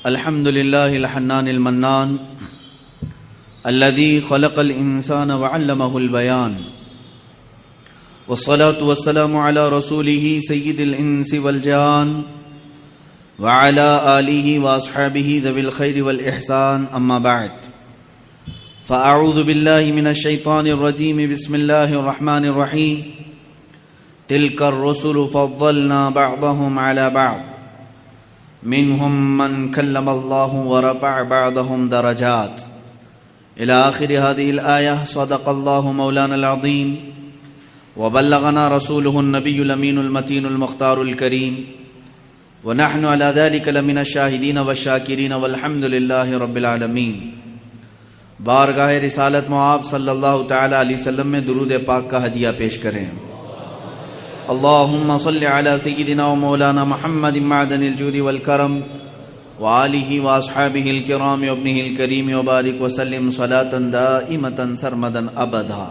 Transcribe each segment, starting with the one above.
الحمد لله الحنان المنان الذي خلق الإنسان وعلمه البيان، والصلاة والسلام على رسوله سيد الإنس والجان وعلى آله وأصحابه ذوي الخير والإحسان، أما بعد، فأعوذ بالله من الشيطان الرجيم. بسم الله الرحمن الرحيم. تلك الرسل فضلنا بعضهم على بعض منهم من كلم الله ورفع بعضهم درجات إلى آخر هذه الآية. صدق الله مولانا العظيم وبلغنا رسوله النبي الأمين المتين المختار الكريم، ونحن على ذلك لمن الشاهدين والشاكرين والحمد لله رب العالمين. بارگاہ رسالت معاب صلی اللہ تعالی علیہ وسلم میں درود پاک کا ہدیہ پیش کریں. اللہم صل علی سیدنا و مولانا محمد معدن الجود والکرم وآلہ واصحابہ الکرام وابنہ الکریم وبارک وسلم صلاۃ دائمۃ سرمدا ابدا.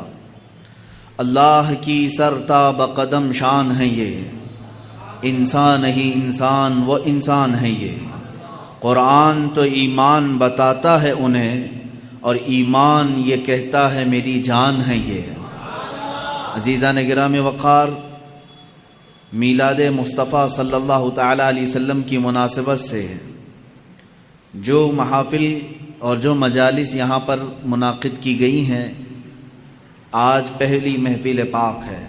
اللہ کی سرتاب قدم شان ہے یہ، انسان ہی انسان وہ انسان ہے یہ. قرآن تو ایمان بتاتا ہے انہیں، اور ایمان یہ کہتا ہے میری جان ہے یہ. عزیزان گرامی وقار، میلاد مصطفیٰ صلی اللہ تعالی علیہ وسلم کی مناسبت سے جو محافل اور جو مجالس یہاں پر منعقد کی گئی ہیں، آج پہلی محفل پاک ہے.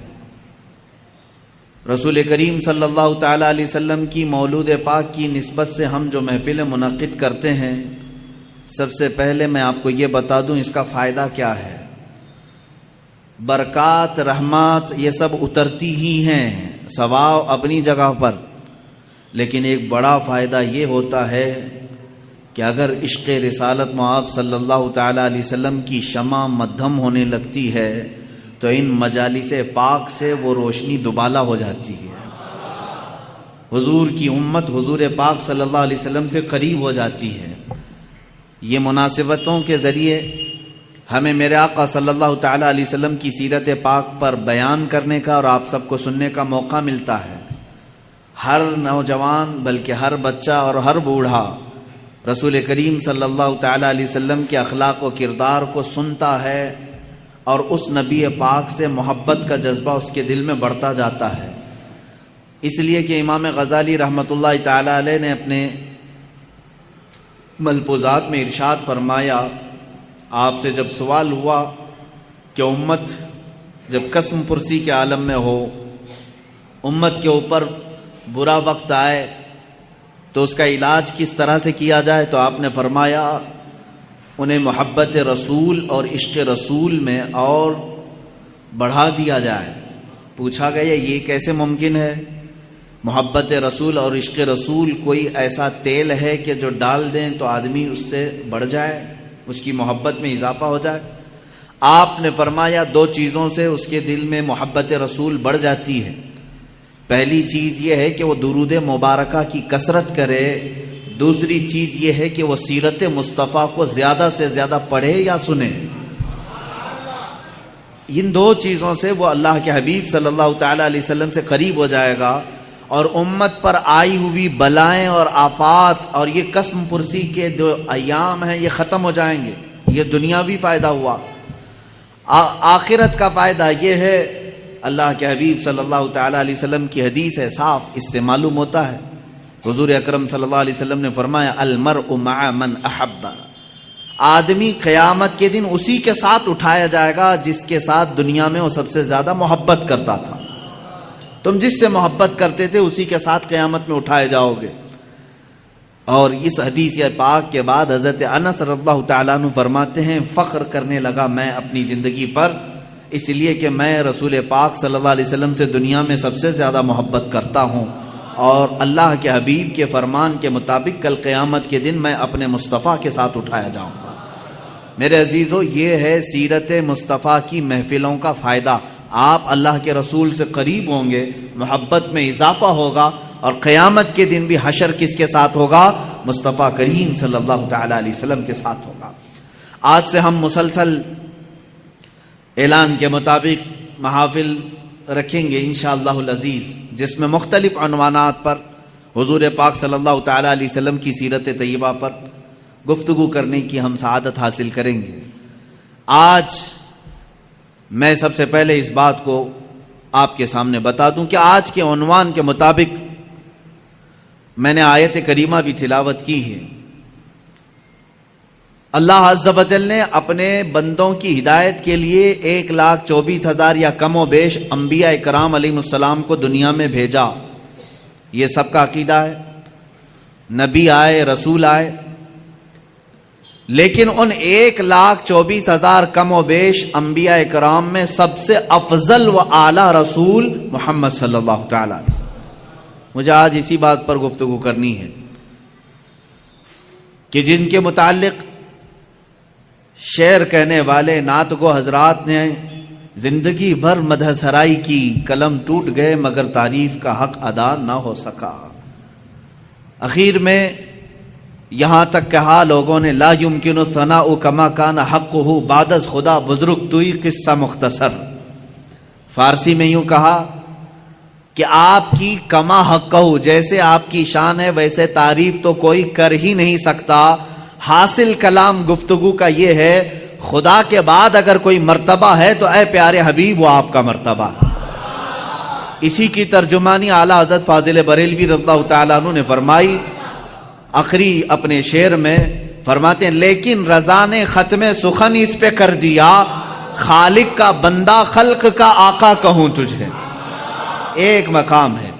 رسول کریم صلی اللہ تعالی علیہ وسلم کی مولود پاک کی نسبت سے ہم جو محفل منعقد کرتے ہیں، سب سے پہلے میں آپ کو یہ بتا دوں اس کا فائدہ کیا ہے. برکات رحمات یہ سب اترتی ہی ہیں، ثواب اپنی جگہ پر، لیکن ایک بڑا فائدہ یہ ہوتا ہے کہ اگر عشق رسالت معاب صلی اللہ تعالی علیہ وسلم کی شمع مدھم ہونے لگتی ہے تو ان مجالس پاک سے وہ روشنی دوبالا ہو جاتی ہے. حضور کی امت حضور پاک صلی اللہ علیہ وسلم سے قریب ہو جاتی ہے. یہ مناسبتوں کے ذریعے ہمیں میرے آقا صلی اللہ تعالی علیہ وسلم کی سیرت پاک پر بیان کرنے کا اور آپ سب کو سننے کا موقع ملتا ہے. ہر نوجوان بلکہ ہر بچہ اور ہر بوڑھا رسول کریم صلی اللہ تعالی علیہ وسلم کے اخلاق و کردار کو سنتا ہے اور اس نبی پاک سے محبت کا جذبہ اس کے دل میں بڑھتا جاتا ہے. اس لیے کہ امام غزالی رحمۃ اللہ تعالی علیہ نے اپنے ملفوظات میں ارشاد فرمایا، آپ سے جب سوال ہوا کہ امت جب قسم پرسی کے عالم میں ہو، امت کے اوپر برا وقت آئے تو اس کا علاج کس طرح سے کیا جائے، تو آپ نے فرمایا انہیں محبت رسول اور عشق رسول میں اور بڑھا دیا جائے. پوچھا گیا یہ کیسے ممکن ہے؟ محبت رسول اور عشق رسول کوئی ایسا تیل ہے کہ جو ڈال دیں تو آدمی اس سے بڑھ جائے، اس کی محبت میں اضافہ ہو جائے؟ آپ نے فرمایا دو چیزوں سے اس کے دل میں محبت رسول بڑھ جاتی ہے. پہلی چیز یہ ہے کہ وہ درود مبارکہ کی کثرت کرے، دوسری چیز یہ ہے کہ وہ سیرت مصطفیٰ کو زیادہ سے زیادہ پڑھے یا سنے. ان دو چیزوں سے وہ اللہ کے حبیب صلی اللہ تعالی علیہ وسلم سے قریب ہو جائے گا، اور امت پر آئی ہوئی بلائیں اور آفات اور یہ قسم پرسی کے جو ایام ہیں یہ ختم ہو جائیں گے. یہ دنیاوی فائدہ ہوا. آخرت کا فائدہ یہ ہے، اللہ کے حبیب صلی اللہ تعالی علیہ وسلم کی حدیث ہے صاف، اس سے معلوم ہوتا ہے. حضور اکرم صلی اللہ علیہ وسلم نے فرمایا المرء مع من احب، آدمی قیامت کے دن اسی کے ساتھ اٹھایا جائے گا جس کے ساتھ دنیا میں وہ سب سے زیادہ محبت کرتا تھا. تم جس سے محبت کرتے تھے اسی کے ساتھ قیامت میں اٹھائے جاؤ گے. اور اس حدیث پاک کے بعد حضرت انس رضی اللہ تعالیٰ عنہ فرماتے ہیں فخر کرنے لگا میں اپنی زندگی پر، اس لیے کہ میں رسول پاک صلی اللہ علیہ وسلم سے دنیا میں سب سے زیادہ محبت کرتا ہوں، اور اللہ کے حبیب کے فرمان کے مطابق کل قیامت کے دن میں اپنے مصطفیٰ کے ساتھ اٹھایا جاؤں گا. میرے عزیزو، یہ ہے سیرت مصطفیٰ کی محفلوں کا فائدہ. آپ اللہ کے رسول سے قریب ہوں گے، محبت میں اضافہ ہوگا، اور قیامت کے دن بھی حشر کس کے ساتھ ہوگا؟ مصطفیٰ کریم صلی اللہ تعالی علیہ وسلم کے ساتھ ہوگا. آج سے ہم مسلسل اعلان کے مطابق محافل رکھیں گے انشاءاللہ العزیز، جس میں مختلف عنوانات پر حضور پاک صلی اللہ تعالی علیہ وسلم کی سیرت طیبہ پر گفتگو کرنے کی ہم سعادت حاصل کریں گے۔ آج میں سب سے پہلے اس بات کو آپ کے سامنے بتا دوں کہ آج کے عنوان کے مطابق میں نے آیت کریمہ بھی تلاوت کی ہے۔ اللہ عز و جل نے اپنے بندوں کی ہدایت کے لیے 1,24,000 یا کم و بیش انبیاء کرام علیہ السلام کو دنیا میں بھیجا۔ یہ سب کا عقیدہ ہے، نبی آئے، رسول آئے، لیکن ان 1,24,000 کم و بیش انبیاء کرام میں سب سے افضل و اعلی رسول محمد صلی اللہ تعالی علیہ وسلم۔ مجھے آج اسی بات پر گفتگو کرنی ہے کہ جن کے متعلق شعر کہنے والے نعت گو حضرات نے زندگی بھر مدح سرائی کی، قلم ٹوٹ گئے مگر تعریف کا حق ادا نہ ہو سکا۔ اخیر میں یہاں تک کہا لوگوں نے لا یمکن ثناء کما کان حقہ بعد از خدا بزرگ توئی قصہ مختصر۔ فارسی میں یوں کہا کہ آپ کی کما حقہ، جیسے آپ کی شان ہے ویسے تعریف تو کوئی کر ہی نہیں سکتا۔ حاصل کلام گفتگو کا یہ ہے خدا کے بعد اگر کوئی مرتبہ ہے تو اے پیارے حبیب وہ آپ کا مرتبہ ہے۔ اسی کی ترجمانی اعلیٰ حضرت فاضل بریلوی رضی اللہ تعالیٰ عنہ نے فرمائی آخری اپنے شعر میں، فرماتے ہیں لیکن رضا نے ختم سخن اس پہ کر دیا، خالق کا بندہ خلق کا آقا کہوں تجھے۔ ایک مقام ہے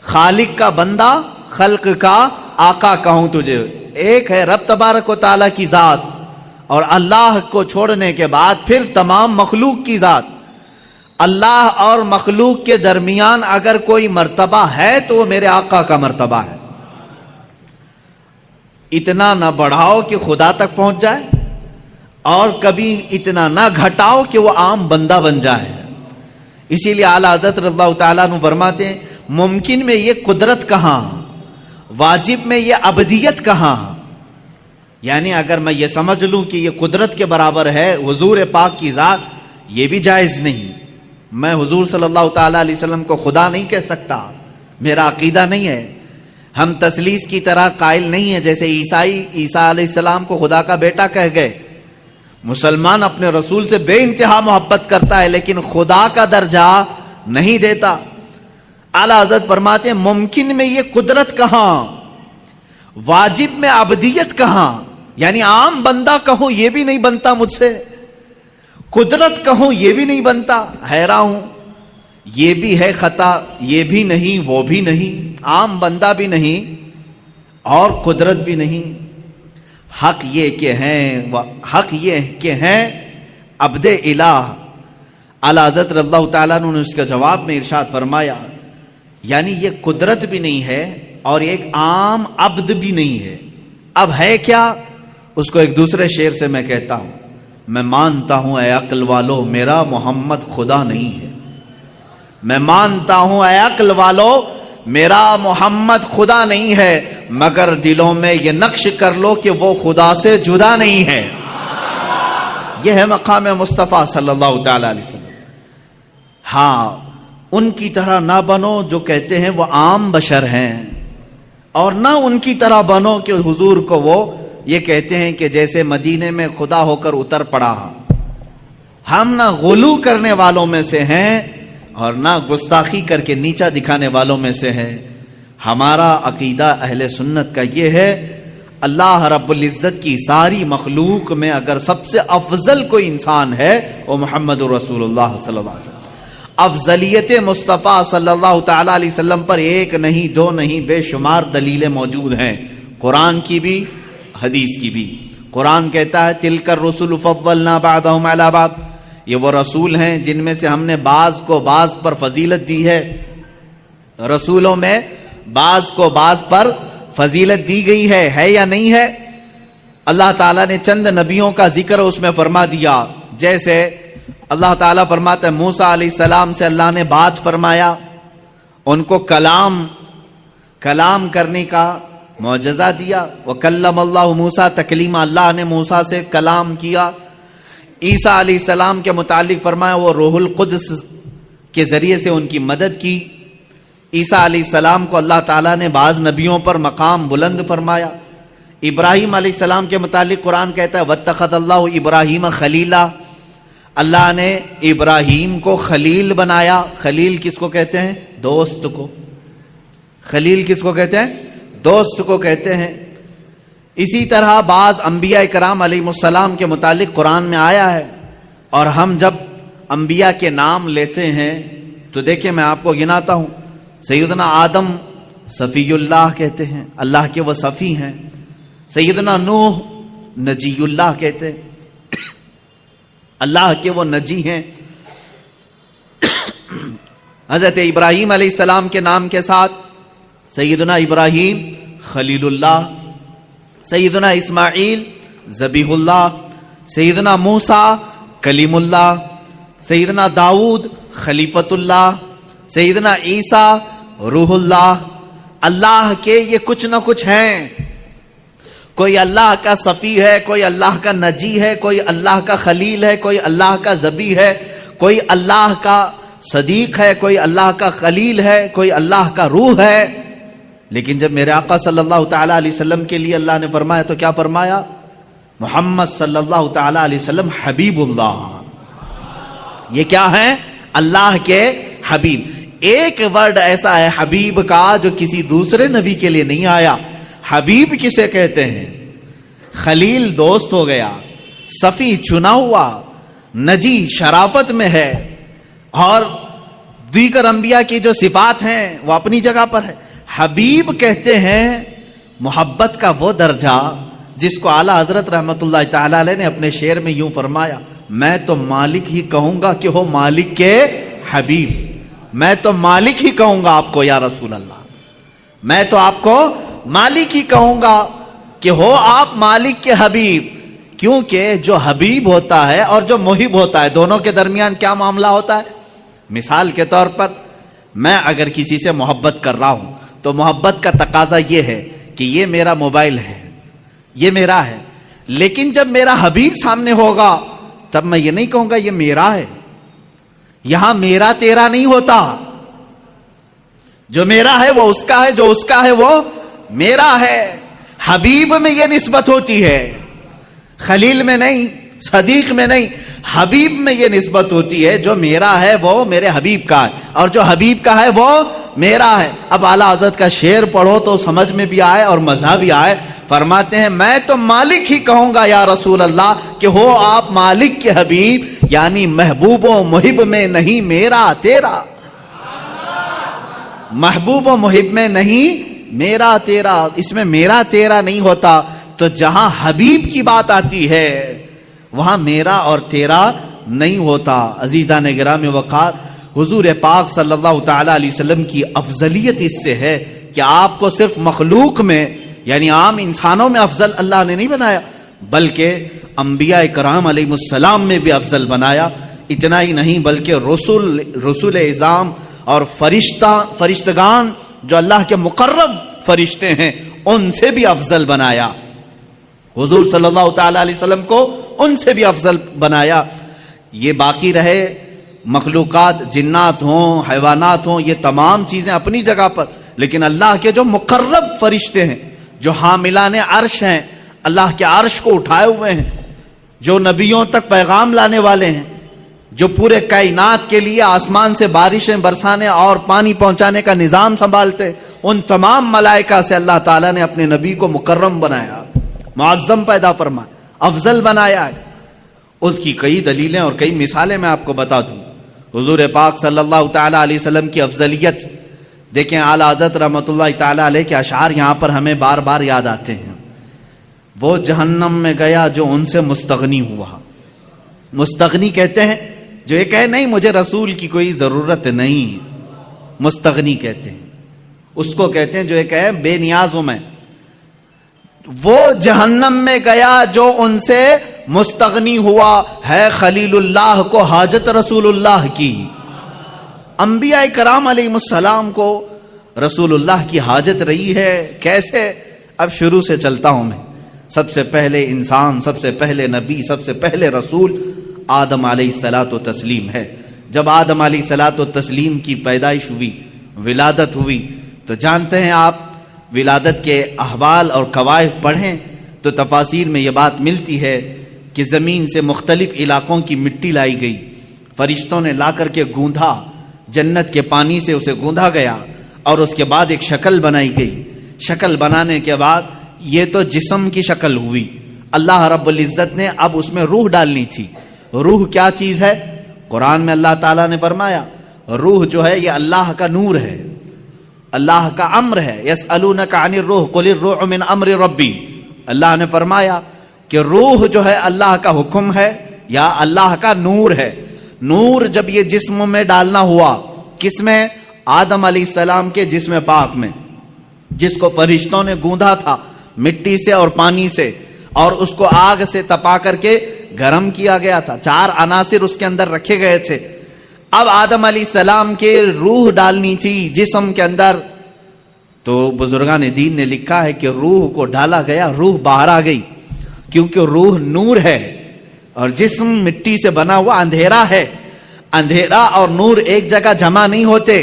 خالق کا بندہ خلق کا آقا کہوں تجھے، ایک ہے رب تبارک و تعالیٰ کی ذات، اور اللہ کو چھوڑنے کے بعد پھر تمام مخلوق کی ذات۔ اللہ اور مخلوق کے درمیان اگر کوئی مرتبہ ہے تو وہ میرے آقا کا مرتبہ ہے۔ اتنا نہ بڑھاؤ کہ خدا تک پہنچ جائے، اور کبھی اتنا نہ گھٹاؤ کہ وہ عام بندہ بن جائے۔ اسی لیے اعلیٰ حضرت رضی اللہ تعالیٰ عنہ فرماتے ہیں ممکن میں یہ قدرت کہاں، واجب میں یہ عبدیت کہاں۔ یعنی اگر میں یہ سمجھ لوں کہ یہ قدرت کے برابر ہے حضور پاک کی ذات، یہ بھی جائز نہیں۔ میں حضور صلی اللہ تعالی علیہ وسلم کو خدا نہیں کہہ سکتا، میرا عقیدہ نہیں ہے۔ ہم تثلیث کی طرح قائل نہیں ہیں، جیسے عیسیٰ علیہ السلام کو خدا کا بیٹا کہہ گئے۔ مسلمان اپنے رسول سے بے انتہا محبت کرتا ہے لیکن خدا کا درجہ نہیں دیتا۔ اعلیٰ حضرت فرماتے ہیں ممکن میں یہ قدرت کہاں، واجب میں عبدیت کہاں۔ یعنی عام بندہ کہوں یہ بھی نہیں بنتا مجھ سے، قدرت کہوں یہ بھی نہیں بنتا، حیران ہوں۔ یہ بھی ہے خطا، یہ بھی نہیں وہ بھی نہیں، عام بندہ بھی نہیں اور قدرت بھی نہیں۔ حق یہ کہ ہیں عبد الہ۔ اعلیٰ حضرت رضی اللہ تعالیٰ نے اس کے جواب میں ارشاد فرمایا یعنی یہ قدرت بھی نہیں ہے اور ایک عام عبد بھی نہیں ہے، اب ہے کیا؟ اس کو ایک دوسرے شعر سے میں کہتا ہوں، میں مانتا ہوں اے عقل والو میرا محمد خدا نہیں ہے، میں مانتا ہوں اے عقل والو میرا محمد خدا نہیں ہے، مگر دلوں میں یہ نقش کر لو کہ وہ خدا سے جدا نہیں ہے۔ یہ ہے مقام مصطفیٰ صلی اللہ تعالی علیہ وسلم۔ ہاں ان کی طرح نہ بنو جو کہتے ہیں وہ عام بشر ہیں، اور نہ ان کی طرح بنو کہ حضور کو وہ یہ کہتے ہیں کہ جیسے مدینے میں خدا ہو کر اتر پڑا۔ ہم نہ غلو کرنے والوں میں سے ہیں اور نہ گستاخی کر کے نیچا دکھانے والوں میں سے ہے۔ ہمارا عقیدہ اہل سنت کا یہ ہے اللہ رب العزت کی ساری مخلوق میں اگر سب سے افضل کوئی انسان ہے وہ محمد رسول اللہ صلی اللہ علیہ وسلم۔ افضلیت مصطفیٰ صلی اللہ تعالی علیہ وسلم پر ایک نہیں دو نہیں بے شمار دلیلیں موجود ہیں، قرآن کی بھی حدیث کی بھی۔ قرآن کہتا ہے تلک الرسل فضلنا بعضهم علی بعض، یہ وہ رسول ہیں جن میں سے ہم نے بعض کو بعض پر فضیلت دی ہے۔ رسولوں میں بعض کو بعض پر فضیلت دی گئی ہے یا نہیں ہے؟ اللہ تعالیٰ نے چند نبیوں کا ذکر اس میں فرما دیا، جیسے اللہ تعالیٰ فرماتا ہے موسیٰ علیہ السلام سے اللہ نے بات فرمایا، ان کو کلام کرنے کا معجزہ دیا، وَكَلَّمَ اللَّهُ مُوسَىٰ تکلیما، اللہ نے موسیٰ سے کلام کیا۔ عیسیٰ علیہ السلام کے متعلق فرمایا وہ روح القدس کے ذریعے سے ان کی مدد کی۔ عیسیٰ علیہ السلام کو اللہ تعالیٰ نے بعض نبیوں پر مقام بلند فرمایا. ابراہیم علیہ السلام کے متعلق قرآن کہتا ہے واتخذ اللہ ابراہیم خلیلا، اللہ نے ابراہیم کو خلیل بنایا. خلیل کس کو کہتے ہیں؟ دوست کو. خلیل کس کو کہتے ہیں؟ دوست کو کہتے ہیں. اسی طرح بعض انبیاء کرام علیہ السلام کے متعلق قرآن میں آیا ہے. اور ہم جب انبیاء کے نام لیتے ہیں تو دیکھیں میں آپ کو گناتا ہوں. سیدنا آدم صفی اللہ کہتے ہیں، اللہ کے وہ صفی ہیں. سیدنا نوح نجی اللہ کہتے ہیں، اللہ کے وہ نجی ہیں. حضرت ابراہیم علیہ السلام کے نام کے ساتھ سیدنا ابراہیم خلیل اللہ، سیدنا اسماعیل ذبیح اللہ، سیدنا موسیٰ کلیم اللہ، سیدنا داؤد خلیفۃ اللہ، سیدنا عیسیٰ روح اللہ. اللہ کے یہ کچھ نہ کچھ ہیں. کوئی اللہ کا صفی ہے، کوئی اللہ کا نجی ہے، کوئی اللہ کا خلیل ہے، کوئی اللہ کا ذبیح ہے، کوئی اللہ کا صدیق ہے، کوئی اللہ کا خلیل ہے، کوئی اللہ کا روح ہے. لیکن جب میرے آقا صلی اللہ تعالی علیہ وسلم کے لیے اللہ نے فرمایا تو کیا فرمایا؟ محمد صلی اللہ تعالی علیہ وسلم حبیب اللہ. یہ کیا ہے؟ اللہ کے حبیب. ایک ورڈ ایسا ہے حبیب کا جو کسی دوسرے نبی کے لیے نہیں آیا. حبیب کسے کہتے ہیں؟ خلیل دوست ہو گیا، صفی چنا ہوا، نجی شرافت میں ہے، اور دیگر انبیاء کی جو صفات ہیں وہ اپنی جگہ پر ہے. حبیب کہتے ہیں محبت کا وہ درجہ جس کو اعلیٰ حضرت رحمت اللہ تعالی علیہ نے اپنے شعر میں یوں فرمایا، میں تو مالک ہی کہوں گا کہ ہو مالک کے حبیب. میں تو مالک ہی کہوں گا آپ کو یا رسول اللہ، میں تو آپ کو مالک ہی کہوں گا کہ ہو آپ مالک کے حبیب. کیونکہ جو حبیب ہوتا ہے اور جو محب ہوتا ہے دونوں کے درمیان کیا معاملہ ہوتا ہے؟ مثال کے طور پر میں اگر کسی سے محبت کر رہا ہوں تو محبت کا تقاضا یہ ہے کہ یہ میرا موبائل ہے، یہ میرا ہے. لیکن جب میرا حبیب سامنے ہوگا تب میں یہ نہیں کہوں گا یہ میرا ہے. یہاں میرا تیرا نہیں ہوتا. جو میرا ہے وہ اس کا ہے، جو اس کا ہے وہ میرا ہے. حبیب میں یہ نسبت ہوتی ہے، خلیل میں نہیں، صدیق میں نہیں. حبیب میں یہ نسبت ہوتی ہے جو میرا ہے وہ میرے حبیب کا ہے، اور جو حبیب کا ہے وہ میرا ہے. اب اعلیٰ حضرت کا شعر پڑھو تو سمجھ میں بھی آئے اور مزہ بھی آئے. فرماتے ہیں میں تو مالک ہی کہوں گا یا رسول اللہ کہ ہو آپ مالک کے حبیب، یعنی محبوب و محب میں نہیں میرا تیرا. محبوب و محب میں نہیں میرا تیرا، اس میں میرا تیرا نہیں ہوتا. تو جہاں حبیب کی بات آتی ہے وہاں میرا اور تیرا نہیں ہوتا. عزیزان گرامی وقار، حضور پاک صلی اللہ تعالی علیہ وسلم کی افضلیت اس سے ہے کہ آپ کو صرف مخلوق میں یعنی عام انسانوں میں افضل اللہ نے نہیں بنایا، بلکہ انبیاء کرام علیہ السلام میں بھی افضل بنایا. اتنا ہی نہیں بلکہ رسول اعظام اور فرشتگان جو اللہ کے مقرب فرشتے ہیں ان سے بھی افضل بنایا. حضور صلی اللہ تعالی علیہ وسلم کو ان سے بھی افضل بنایا. یہ باقی رہے مخلوقات، جنات ہوں، حیوانات ہوں، یہ تمام چیزیں اپنی جگہ پر، لیکن اللہ کے جو مقرب فرشتے ہیں، جو حاملان عرش ہیں، اللہ کے عرش کو اٹھائے ہوئے ہیں، جو نبیوں تک پیغام لانے والے ہیں، جو پورے کائنات کے لیے آسمان سے بارشیں برسانے اور پانی پہنچانے کا نظام سنبھالتے، ان تمام ملائکہ سے اللہ تعالیٰ نے اپنے نبی کو مکرم بنایا، معظم پیدا فرمایا، افضل بنایا ہے. اس کی کئی دلیلیں اور کئی مثالیں میں آپ کو بتا دوں. حضور پاک صلی اللہ تعالی علیہ وسلم کی افضلیت دیکھیں. اعلیٰ حضرت رحمۃ اللہ تعالی علیہ کے اشعار یہاں پر ہمیں بار بار یاد آتے ہیں. وہ جہنم میں گیا جو ان سے مستغنی ہوا. مستغنی کہتے ہیں جو یہ کہے نہیں مجھے رسول کی کوئی ضرورت نہیں، مستغنی کہتے ہیں. اس کو کہتے ہیں جو یہ کہے بے نیاز ہوں میں. وہ جہنم میں گیا جو ان سے مستغنی ہوا ہے خلیل اللہ کو حاجت رسول اللہ کی. انبیاء کرام علیہ السلام کو رسول اللہ کی حاجت رہی ہے. کیسے؟ اب شروع سے چلتا ہوں میں. سب سے پہلے انسان، سب سے پہلے نبی، سب سے پہلے رسول آدم علیہ الصلاۃ و تسلیم ہے. جب آدم علیہ الصلاۃ و تسلیم کی پیدائش ہوئی ولادت ہوئی. تو جانتے ہیں آپ ولادت کے احوال اور قوائف پڑھیں تو تفاسیر میں یہ بات ملتی ہے کہ زمین سے مختلف علاقوں کی مٹی لائی گئی, فرشتوں نے لا کر کے گوندھا, جنت کے پانی سے اسے گوندھا گیا اور اس کے بعد ایک شکل بنائی گئی. شکل بنانے کے بعد یہ تو جسم کی شکل ہوئی, اللہ رب العزت نے اب اس میں روح ڈالنی تھی. روح کیا چیز ہے؟ قرآن میں اللہ تعالیٰ نے فرمایا روح جو ہے یہ اللہ کا نور ہے, اللہ کا امر ہے. یسألونک عن الروح قل الروح من امر ربی. اللہ نے فرمایا کہ روح جو ہے اللہ کا حکم ہے یا اللہ کا نور ہے. نور جب یہ جسم میں ڈالنا ہوا, کس میں؟ آدم علیہ السلام کے جسم پاک میں, جس کو فرشتوں نے گوندھا تھا مٹی سے اور پانی سے, اور اس کو آگ سے تپا کر کے گرم کیا گیا تھا. 4 عناصر اس کے اندر رکھے گئے تھے. اب آدم علیہ السلام کے روح ڈالنی تھی جسم کے اندر, تو بزرگان دین نے لکھا ہے کہ روح کو ڈالا گیا, روح باہر آ گئی, کیونکہ روح نور ہے اور جسم مٹی سے بنا ہوا اندھیرا ہے. اندھیرا اور نور ایک جگہ جمع نہیں ہوتے.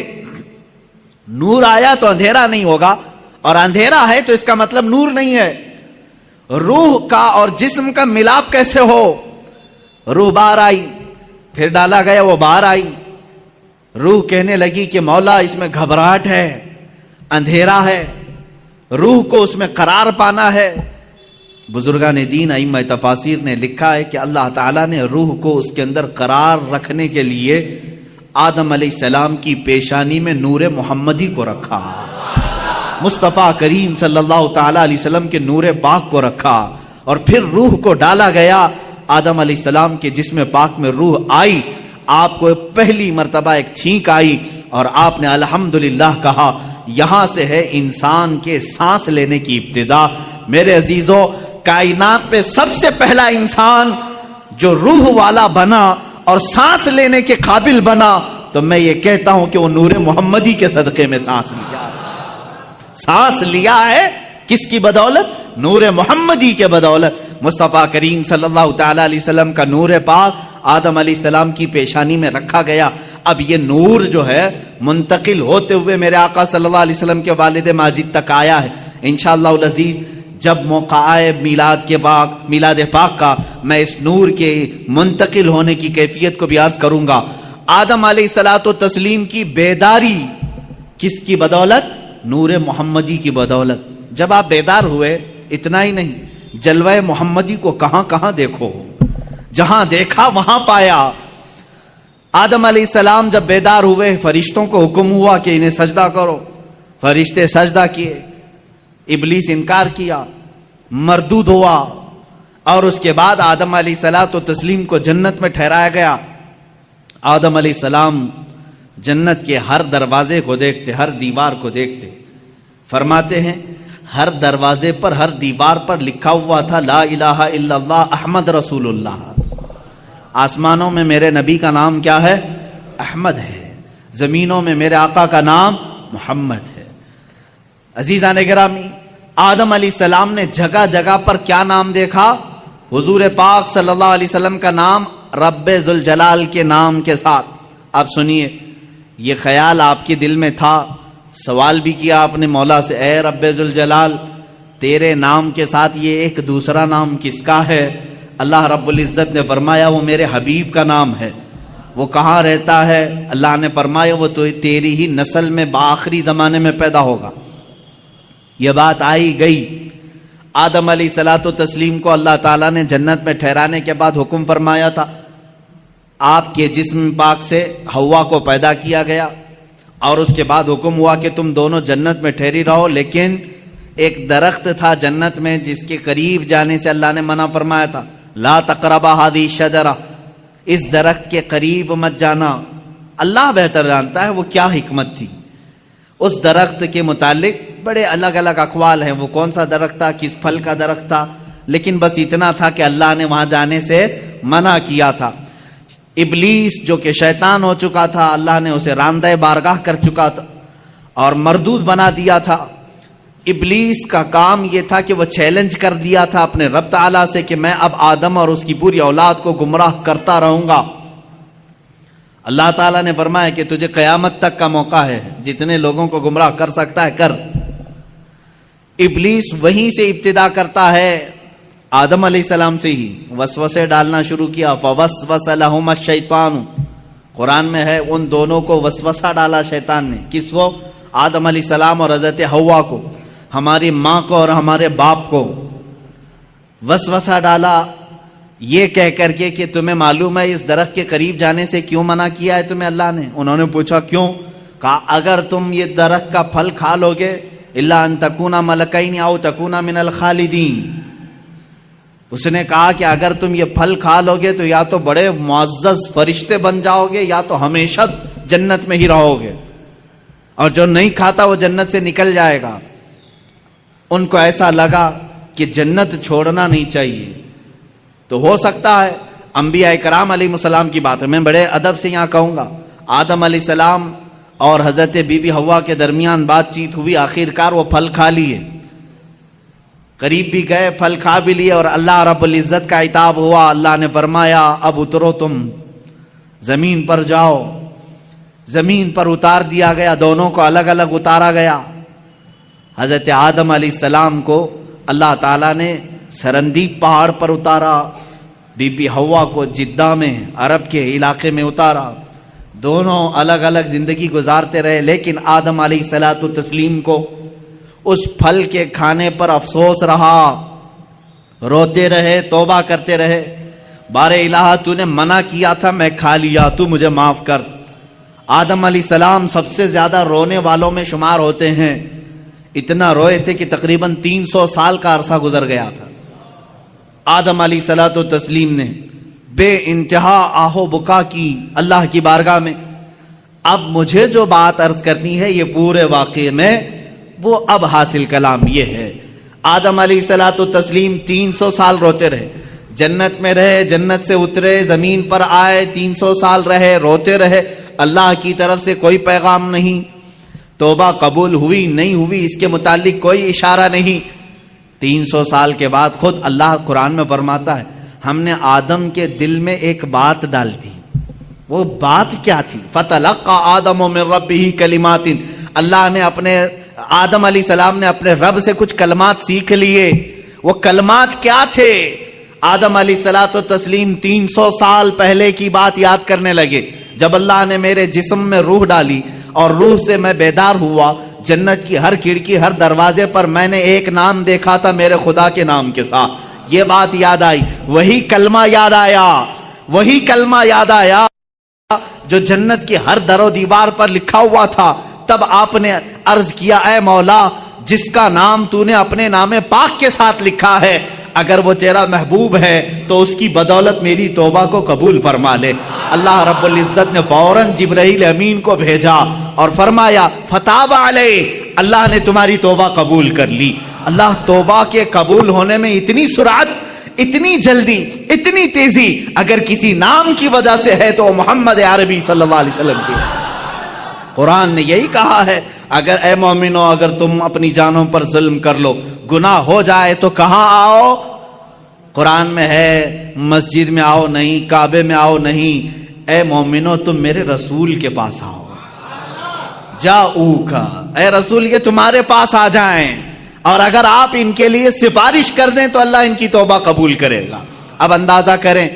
نور آیا تو اندھیرا نہیں ہوگا, اور اندھیرا ہے تو اس کا مطلب نور نہیں ہے. روح کا اور جسم کا ملاپ کیسے ہو؟ روح باہر آئی, پھر ڈالا گیا, وہ باہر آئی. روح کہنے لگی کہ مولا اس میں گھبراہٹ ہے, اندھیرا ہے, روح کو اس میں قرار پانا ہے. بزرگان دین ائمہ تفاسیر نے لکھا ہے کہ اللہ تعالیٰ نے روح کو اس کے اندر قرار رکھنے کے لیے آدم علیہ السلام کی پیشانی میں نور محمدی کو رکھا, مصطفیٰ کریم صلی اللہ تعالیٰ علیہ وسلم کے نور پاک کو رکھا, اور پھر روح کو ڈالا گیا. آدم علیہ السلام کے جسم پاک میں روح آئی, آپ کو پہلی مرتبہ ایک چھینک آئی اور آپ نے الحمدللہ کہا. یہاں سے ہے انسان کے سانس لینے کی ابتدا. میرے عزیزوں, کائنات پہ سب سے پہلا انسان جو روح والا بنا اور سانس لینے کے قابل بنا, تو میں یہ کہتا ہوں کہ وہ نور محمدی کے صدقے میں سانس لیا. سانس لیا ہے کس کی بدولت؟ نور محمدی کے بدولت. مصطفیٰ کریم صلی اللہ تعالی علیہ وسلم کا نور پاک آدم علیہ السلام کی پیشانی میں رکھا گیا. اب یہ نور جو ہے منتقل ہوتے ہوئے میرے آقا صلی اللہ علیہ وسلم کے والد ماجد تک آیا ہے. انشاءاللہ العزیز جب موقع آئے میلاد پاک کا, میں اس نور کے منتقل ہونے کی کیفیت کو بھی عرض کروں گا. آدم علیہ الصلوۃ والتسلیم کی بیداری کس کی بدولت؟ نور محمدی کی بدولت. جب آپ بیدار ہوئے, اتنا ہی نہیں, جلوہ محمدی کو کہاں کہاں دیکھو, جہاں دیکھا وہاں پایا. آدم علیہ السلام جب بیدار ہوئے, فرشتوں کو حکم ہوا کہ انہیں سجدہ کرو. فرشتے سجدہ کیے, ابلیس انکار کیا, مردود ہوا, اور اس کے بعد آدم علیہ الصلوۃ والتسلیم کو جنت میں ٹھہرایا گیا. آدم علیہ السلام جنت کے ہر دروازے کو دیکھتے, ہر دیوار کو دیکھتے. فرماتے ہیں ہر دروازے پر, ہر دیوار پر لکھا ہوا تھا لا الہ الا اللہ احمد رسول اللہ. آسمانوں میں میرے نبی کا نام کیا ہے؟ احمد ہے. زمینوں میں میرے آقا کا نام محمد ہے. عزیزان گرامی, آدم علیہ السلام نے جگہ جگہ پر کیا نام دیکھا؟ حضور پاک صلی اللہ علیہ وسلم کا نام رب ذوالجلال کے نام کے ساتھ. آپ سنیے, یہ خیال آپ کے دل میں تھا, سوال بھی کیا آپ نے مولا سے, اے رب ذوالجلال تیرے نام کے ساتھ یہ ایک دوسرا نام کس کا ہے؟ اللہ رب العزت نے فرمایا وہ میرے حبیب کا نام ہے. وہ کہاں رہتا ہے؟ اللہ نے فرمایا وہ تو تیری ہی نسل میں بآخری زمانے میں پیدا ہوگا. یہ بات آئی گئی. آدم علیہ الصلوۃ والتسلیم کو اللہ تعالیٰ نے جنت میں ٹھہرانے کے بعد حکم فرمایا تھا, آپ کے جسم پاک سے حوا کو پیدا کیا گیا, اور اس کے بعد حکم ہوا کہ تم دونوں جنت میں ٹھہری رہو. لیکن ایک درخت تھا جنت میں جس کے قریب جانے سے اللہ نے منع فرمایا تھا, لا تقربا هذه الشجرہ, اس درخت کے قریب مت جانا. اللہ بہتر جانتا ہے وہ کیا حکمت تھی. اس درخت کے متعلق بڑے الگ الگ اقوال ہیں, وہ کون سا درخت تھا, کس پھل کا درخت تھا, لیکن بس اتنا تھا کہ اللہ نے وہاں جانے سے منع کیا تھا. ابلیس جو کہ شیطان ہو چکا تھا, اللہ نے اسے راندہ بارگاہ کر چکا تھا اور مردود بنا دیا تھا. ابلیس کا کام یہ تھا کہ وہ چیلنج کر دیا تھا اپنے رب تعالیٰ سے کہ میں اب آدم اور اس کی پوری اولاد کو گمراہ کرتا رہوں گا. اللہ تعالیٰ نے فرمایا کہ تجھے قیامت تک کا موقع ہے، جتنے لوگوں کو گمراہ کر سکتا ہے کر۔ ابلیس وہیں سے ابتدا کرتا ہے، آدم علیہ السلام سے ہی وسوسے ڈالنا شروع کیا۔ فوسوس لہما الشیطان، قرآن میں ہے ان دونوں کو وسوسہ ڈالا شیطان نے۔ کس کو؟ آدم علیہ السلام اور حضرت حوا کو، ہماری ماں کو اور ہمارے باپ کو وسوسہ ڈالا، یہ کہہ کر کے کہ تمہیں معلوم ہے اس درخت کے قریب جانے سے کیوں منع کیا ہے تمہیں اللہ نے؟ انہوں نے پوچھا کیوں؟ کہا اگر تم یہ درخت کا پھل کھا لو گے الا ان تکونا ملکین او تکونا من الخالدین، اس نے کہا کہ اگر تم یہ پھل کھا لو گے تو یا تو بڑے معزز فرشتے بن جاؤ گے یا تو ہمیشہ جنت میں ہی رہو گے، اور جو نہیں کھاتا وہ جنت سے نکل جائے گا۔ ان کو ایسا لگا کہ جنت چھوڑنا نہیں چاہیے، تو ہو سکتا ہے انبیاء کرام علیہ السلام کی بات ہے، میں بڑے ادب سے یہاں کہوں گا، آدم علیہ السلام اور حضرت بی بی حوا کے درمیان بات چیت ہوئی، آخر کار وہ پھل کھا لیے، قریب بھی گئے، پھل کھا بھی لیے، اور اللہ رب العزت کا عتاب ہوا۔ اللہ نے فرمایا اب اترو، تم زمین پر جاؤ۔ زمین پر اتار دیا گیا، دونوں کو الگ الگ اتارا گیا۔ حضرت آدم علیہ السلام کو اللہ تعالیٰ نے سرندیب پہاڑ پر اتارا، بی بی حوا کو جدہ میں عرب کے علاقے میں اتارا، دونوں الگ الگ زندگی گزارتے رہے، لیکن آدم علیہ الصلوۃ والتسلیم کو اس پھل کے کھانے پر افسوس رہا، روتے رہے، توبہ کرتے رہے، بار الہ تو نے منع کیا تھا میں کھا لیا، تو مجھے معاف کر۔ آدم علیہ السلام سب سے زیادہ رونے والوں میں شمار ہوتے ہیں، اتنا روئے تھے کہ تقریباً 300 سال کا عرصہ گزر گیا تھا۔ آدم علیہ الصلوۃ والتسلیم نے بے انتہا آہو بکا کی اللہ کی بارگاہ میں۔ اب مجھے جو بات عرض کرنی ہے یہ پورے واقعے میں وہ اب حاصل کلام یہ ہے، آدم علیہ الصلوۃ والتسلیم 300 سال روتے رہے، جنت میں رہے، جنت سے اترے، زمین پر آئے، 300 سال رہے، روتے رہے، اللہ کی طرف سے کوئی پیغام نہیں، توبہ قبول ہوئی نہیں ہوئی اس کے متعلق کوئی اشارہ نہیں۔ 300 سال کے بعد خود اللہ قرآن میں فرماتا ہے ہم نے آدم کے دل میں ایک بات ڈال دی۔ وہ بات کیا تھی؟ فَتَلَقَّى آدَمُ مِن رَبِّهِ كَلِمَاتٍ، اللہ نے اپنے آدم علیہ السلام نے اپنے رب سے کچھ کلمات سیکھ لیے۔ وہ کلمات کیا تھے؟ آدم علیہ الصلوۃ والتسلیم 300 سال پہلے کی بات یاد کرنے لگے، جب اللہ نے میرے جسم میں روح ڈالی اور روح سے میں بیدار ہوا، جنت کی ہر کھڑکی ہر دروازے پر میں نے ایک نام دیکھا تھا میرے خدا کے نام کے ساتھ، یہ بات یاد آئی، وہی کلمہ یاد آیا، وہی کلمہ یاد آیا جو جنت کی ہر در و دیوار پر لکھا ہوا تھا۔ تب آپ نے عرض کیا اے مولا، جس کا نام تو نے اپنے نام پاک کے ساتھ لکھا ہے، اگر وہ تیرا محبوب ہے تو اس کی بدولت میری توبہ کو قبول فرما لے۔ اللہ رب العزت نے فوراً جبرائیل امین کو بھیجا اور فرمایا فتاب علیہ، اللہ نے تمہاری توبہ قبول کر لی۔ اللہ توبہ کے قبول ہونے میں اتنی سرعت، اتنی جلدی، اتنی تیزی اگر کسی نام کی وجہ سے ہے تو محمد عربی صلی اللہ علیہ وسلم کی۔ قرآن نے یہی کہا ہے اگر اے مومنو اگر تم اپنی جانوں پر ظلم کر لو، گناہ ہو جائے تو کہاں آؤ؟ قرآن میں ہے مسجد میں آؤ نہیں، کعبے میں آؤ نہیں، اے مومنو تم میرے رسول کے پاس آؤ۔ جاؤکا، اے رسول یہ تمہارے پاس آ جائیں، اور اگر آپ ان کے لیے سفارش کر دیں تو اللہ ان کی توبہ قبول کرے گا۔ اب اندازہ کریں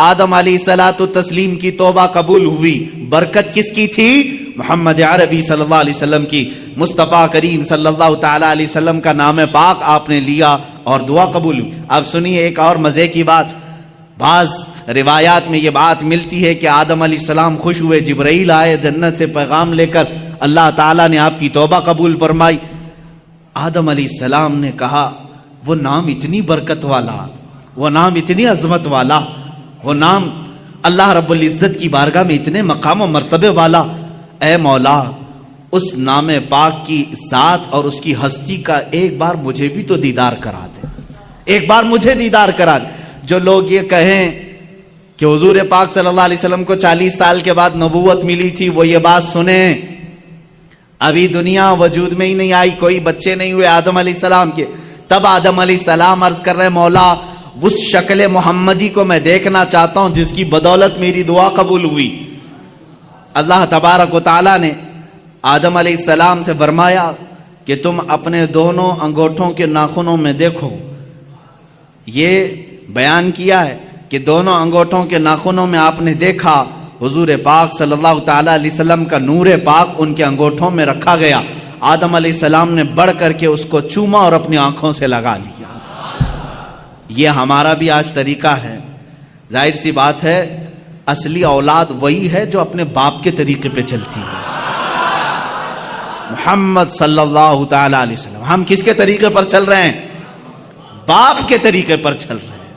آدم علیہ الصلوۃ والتسلیم کی توبہ قبول ہوئی، برکت کس کی تھی؟ محمد عربی صلی اللہ علیہ وسلم کی۔ مصطفیٰ کریم صلی اللہ تعالی علیہ وسلم کا نام پاک آپ نے لیا اور دعا قبول ہوئی۔ اب سنیے ایک اور مزے کی بات، بعض روایات میں یہ بات ملتی ہے کہ آدم علیہ السلام خوش ہوئے، جبرائیل آئے جنت سے پیغام لے کر، اللہ تعالیٰ نے آپ کی توبہ قبول فرمائی۔ آدم علیہ السلام نے کہا وہ نام اتنی برکت والا، وہ نام اتنی عظمت والا، وہ نام اللہ رب العزت کی بارگاہ میں اتنے مقام و مرتبے والا، اے مولا اس نام پاک کی ذات اور اس کی ہستی کا ایک بار مجھے بھی تو دیدار کرا دے، ایک بار مجھے دیدار کرا دے۔ جو لوگ یہ کہیں کہ حضور پاک صلی اللہ علیہ وسلم کو 40 سال کے بعد نبوت ملی تھی، وہ یہ بات سنیں، ابھی دنیا وجود میں ہی نہیں آئی، کوئی بچے نہیں ہوئے آدم علیہ السلام کے، تب آدم علیہ السلام عرض کر رہے مولا اس شکل محمدی کو میں دیکھنا چاہتا ہوں جس کی بدولت میری دعا قبول ہوئی۔ اللہ تبارک و تعالیٰ نے آدم علیہ السلام سے فرمایا کہ تم اپنے دونوں انگوٹھوں کے ناخنوں میں دیکھو. یہ بیان کیا ہے کہ دونوں انگوٹھوں کے ناخنوں میں آپ نے دیکھا حضور پاک صلی اللہ تعالیٰ علیہ وسلم کا نور پاک ان کے انگوٹھوں میں رکھا گیا. آدم علیہ السلام نے بڑھ کر کے اس کو چوما اور اپنی آنکھوں سے لگا لیا. یہ ہمارا بھی آج طریقہ ہے. ظاہر سی بات ہے اصلی اولاد وہی ہے جو اپنے باپ کے طریقے پہ چلتی ہے. محمد صلی اللہ تعالی علیہ وسلم. ہم کس کے طریقے پر چل رہے ہیں؟ باپ کے طریقے پر چل رہے ہیں.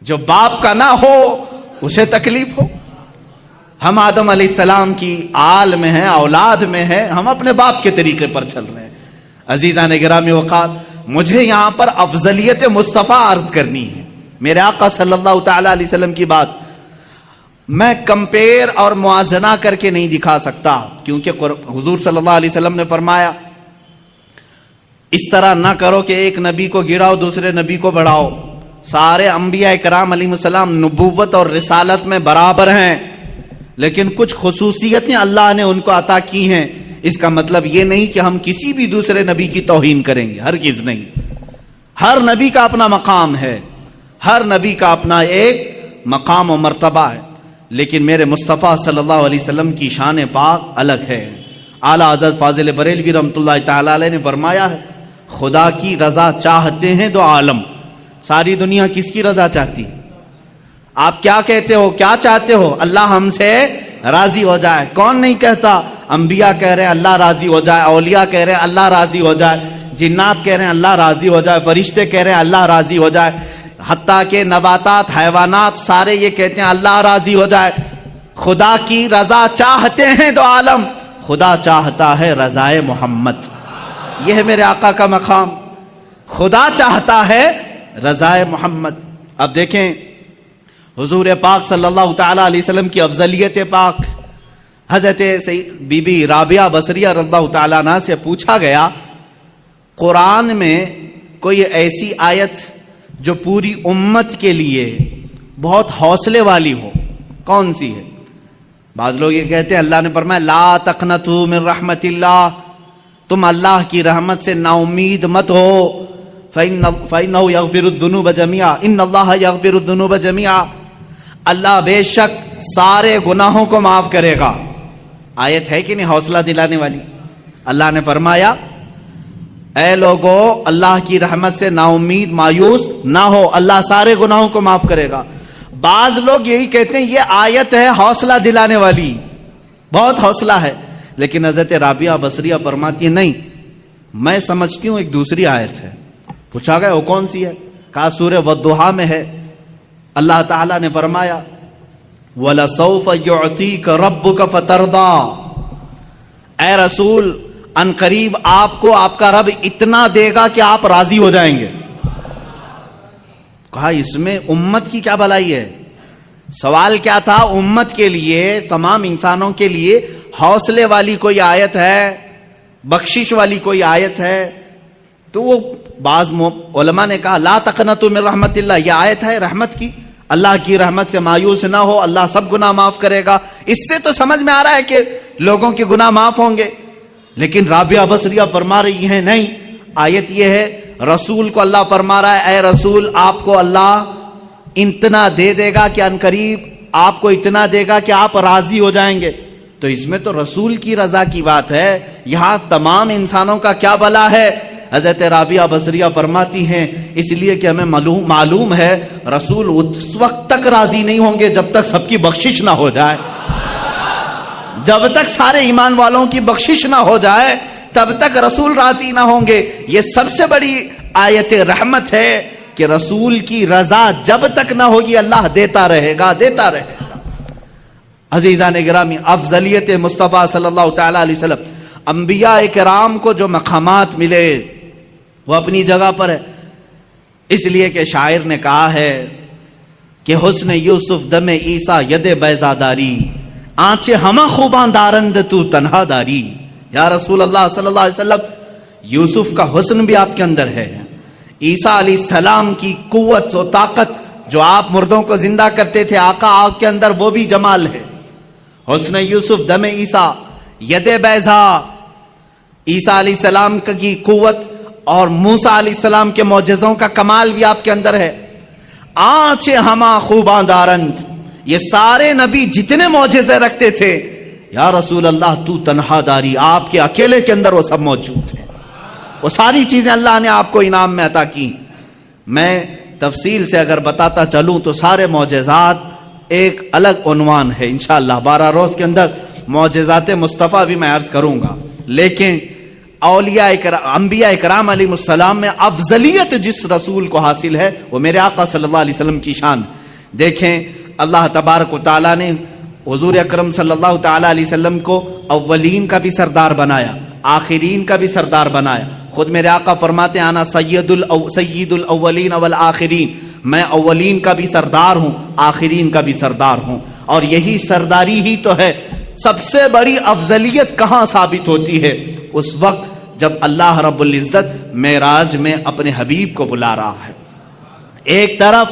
جو باپ کا نہ ہو اسے تکلیف ہو. ہم آدم علیہ السلام کی آل میں ہیں، اولاد میں ہیں، ہم اپنے باپ کے طریقے پر چل رہے ہیں. عزیزان گرامی وقار، مجھے یہاں پر افضلیت مصطفیٰ عرض کرنی ہے. میرے آقا صلی اللہ تعالی علیہ وسلم کی بات میں کمپیر اور موازنہ کر کے نہیں دکھا سکتا، کیونکہ حضور صلی اللہ علیہ وسلم نے فرمایا اس طرح نہ کرو کہ ایک نبی کو گراؤ دوسرے نبی کو بڑھاؤ. سارے انبیاء کرام علیہ السلام نبوت اور رسالت میں برابر ہیں، لیکن کچھ خصوصیتیں اللہ نے ان کو عطا کی ہیں. اس کا مطلب یہ نہیں کہ ہم کسی بھی دوسرے نبی کی توہین کریں گے، ہرگز نہیں. ہر نبی کا اپنا مقام ہے، ہر نبی کا اپنا ایک مقام و مرتبہ ہے، لیکن میرے مصطفیٰ صلی اللہ علیہ وسلم کی شان پاک الگ ہے. اعلیٰ حضرت فاضل بریلوی رحمۃ اللہ تعالی علیہ نے فرمایا ہے خدا کی رضا چاہتے ہیں دو عالم. ساری دنیا کس کی رضا چاہتی ہے؟ آپ کیا کہتے ہو، کیا چاہتے ہو؟ اللہ ہم سے راضی ہو جائے. کون نہیں کہتا؟ انبیاء کہہ رہے ہیں اللہ راضی ہو جائے، اولیاء کہہ رہے ہیں اللہ راضی ہو جائے، جنات کہہ رہے ہیں اللہ راضی ہو جائے، فرشتے کہہ رہے ہیں اللہ راضی ہو جائے، حتیٰ کہ نباتات حیوانات سارے یہ کہتے ہیں اللہ راضی ہو جائے. خدا کی رضا چاہتے ہیں دو عالم، خدا چاہتا ہے رضائے محمد. یہ ہے میرے آقا کا مقام، خدا چاہتا ہے رضائے محمد. اب دیکھیں حضور پاک صلی اللہ تعالی علیہ وسلم کی افضلیت پاک. حضرت بی بی رابعہ بصریہ رضی اللہ تعالیٰ عنہ سے پوچھا گیا قرآن میں کوئی ایسی آیت جو پوری امت کے لیے بہت حوصلے والی ہو، کون سی ہے؟ بعض لوگ یہ کہتے ہیں اللہ نے فرمایا لا تقنطوا من رحمت اللہ، تم اللہ کی رحمت سے نا امید مت ہو. فإنه يغفر الذنوب جميعا ان اللہ یغفر الذنوب جميعا، اللہ بے شک سارے گناہوں کو معاف کرے گا. آیت ہے کہ نہیں حوصلہ دلانے والی؟ اللہ نے فرمایا اے لوگو اللہ کی رحمت سے نا امید مایوس نہ ہو، اللہ سارے گناہوں کو معاف کرے گا. بعض لوگ یہی کہتے ہیں یہ آیت ہے حوصلہ دلانے والی، بہت حوصلہ ہے. لیکن حضرت رابعہ بصریہ فرماتی ہے نہیں، میں سمجھتی ہوں ایک دوسری آیت ہے. پوچھا گیا وہ کون سی ہے؟ کہا سورہ والضحیٰ میں ہے. اللہ تعالیٰ نے فرمایا وَلَسَوْفَ يُعْطِيكَ رَبُّكَ فَتَرْضَىٰ، اے رسول ان قریب آپ کو آپ کا رب اتنا دے گا کہ آپ راضی ہو جائیں گے. کہا اس میں امت کی کیا بھلائی ہے؟ سوال کیا تھا؟ امت کے لیے، تمام انسانوں کے لیے حوصلے والی کوئی آیت ہے، بخشش والی کوئی آیت ہے؟ تو وہ بعض علماء نے کہا لا تقنطوا من رحمت اللہ، یہ آیت ہے رحمت کی، اللہ کی رحمت سے مایوس نہ ہو، اللہ سب گناہ معاف کرے گا. اس سے تو سمجھ میں آ رہا ہے کہ لوگوں کے گناہ معاف ہوں گے. لیکن رابعہ بصریہ فرما رہی ہیں نہیں، آیت یہ ہے رسول کو اللہ فرما رہا ہے اے رسول آپ کو اللہ اتنا دے دے گا کہ عنقریب آپ کو اتنا دے گا کہ آپ راضی ہو جائیں گے. تو اس میں تو رسول کی رضا کی بات ہے، یہاں تمام انسانوں کا کیا بھلا ہے؟ حضرت رابعہ بصریہ فرماتی ہیں اس لیے کہ ہمیں معلوم ہے رسول اس وقت تک راضی نہیں ہوں گے جب تک سب کی بخشش نہ ہو جائے. جب تک سارے ایمان والوں کی بخشش نہ ہو جائے تب تک رسول راضی نہ ہوں گے. یہ سب سے بڑی آیت رحمت ہے کہ رسول کی رضا جب تک نہ ہوگی اللہ دیتا رہے گا، دیتا رہے گا. عزیزان گرامی، افضلیت مصطفیٰ صلی اللہ تعالی علیہ وسلم، انبیاء کرام کو جو مقامات ملے وہ اپنی جگہ پر ہے. اس لیے کہ شاعر نے کہا ہے کہ حسن یوسف دم عیسیٰ ید بیضاداری، آنچے ہمہ خوباں دارند تو تنہا داری. یا رسول اللہ صلی اللہ علیہ وسلم، یوسف کا حسن بھی آپ کے اندر ہے، عیسیٰ علیہ السلام کی قوت و طاقت جو آپ مردوں کو زندہ کرتے تھے آقا آپ کے اندر وہ بھی جمال ہے. حسن یوسف دم عیسیٰ ید بیضا، عیسیٰ علیہ السلام کی قوت اور موسیٰ علیہ السلام کے معجزوں کا کمال بھی آپ کے اندر ہے. آنچ ہما خوباں دارند، یہ سارے نبی جتنے معجزے رکھتے تھے، یا رسول اللہ تو تنہا داری، آپ کے اکیلے کے اندر وہ سب موجود ہیں. وہ ساری چیزیں اللہ نے آپ کو انعام میں عطا کی. میں تفصیل سے اگر بتاتا چلوں تو سارے معجزات ایک الگ عنوان ہے. انشاءاللہ 12 روز کے اندر معجزات مصطفیٰ بھی میں عرض کروں گا. لیکن اولیاء انبیاء اکرام علیہ السلام میں افضلیت جس رسول کو حاصل ہے وہ میرے آقا صلی اللہ علیہ وسلم کی شان. دیکھیں اللہ تبارک و تعالیٰ نے حضور اکرم صلی اللہ تعالیٰ علیہ وسلم کو اولین کا بھی سردار بنایا، آخرین کا بھی سردار بنایا. خود میرے آقا فرماتے ہیں انا سید الاولین والآخرین، میں اولین کا بھی سردار ہوں، آخرین کا بھی سردار ہوں. اور یہی سرداری ہی تو ہے. سب سے بڑی افضلیت کہاں ثابت ہوتی ہے؟ اس وقت جب اللہ رب العزت معراج میں اپنے حبیب کو بلا رہا ہے. ایک طرف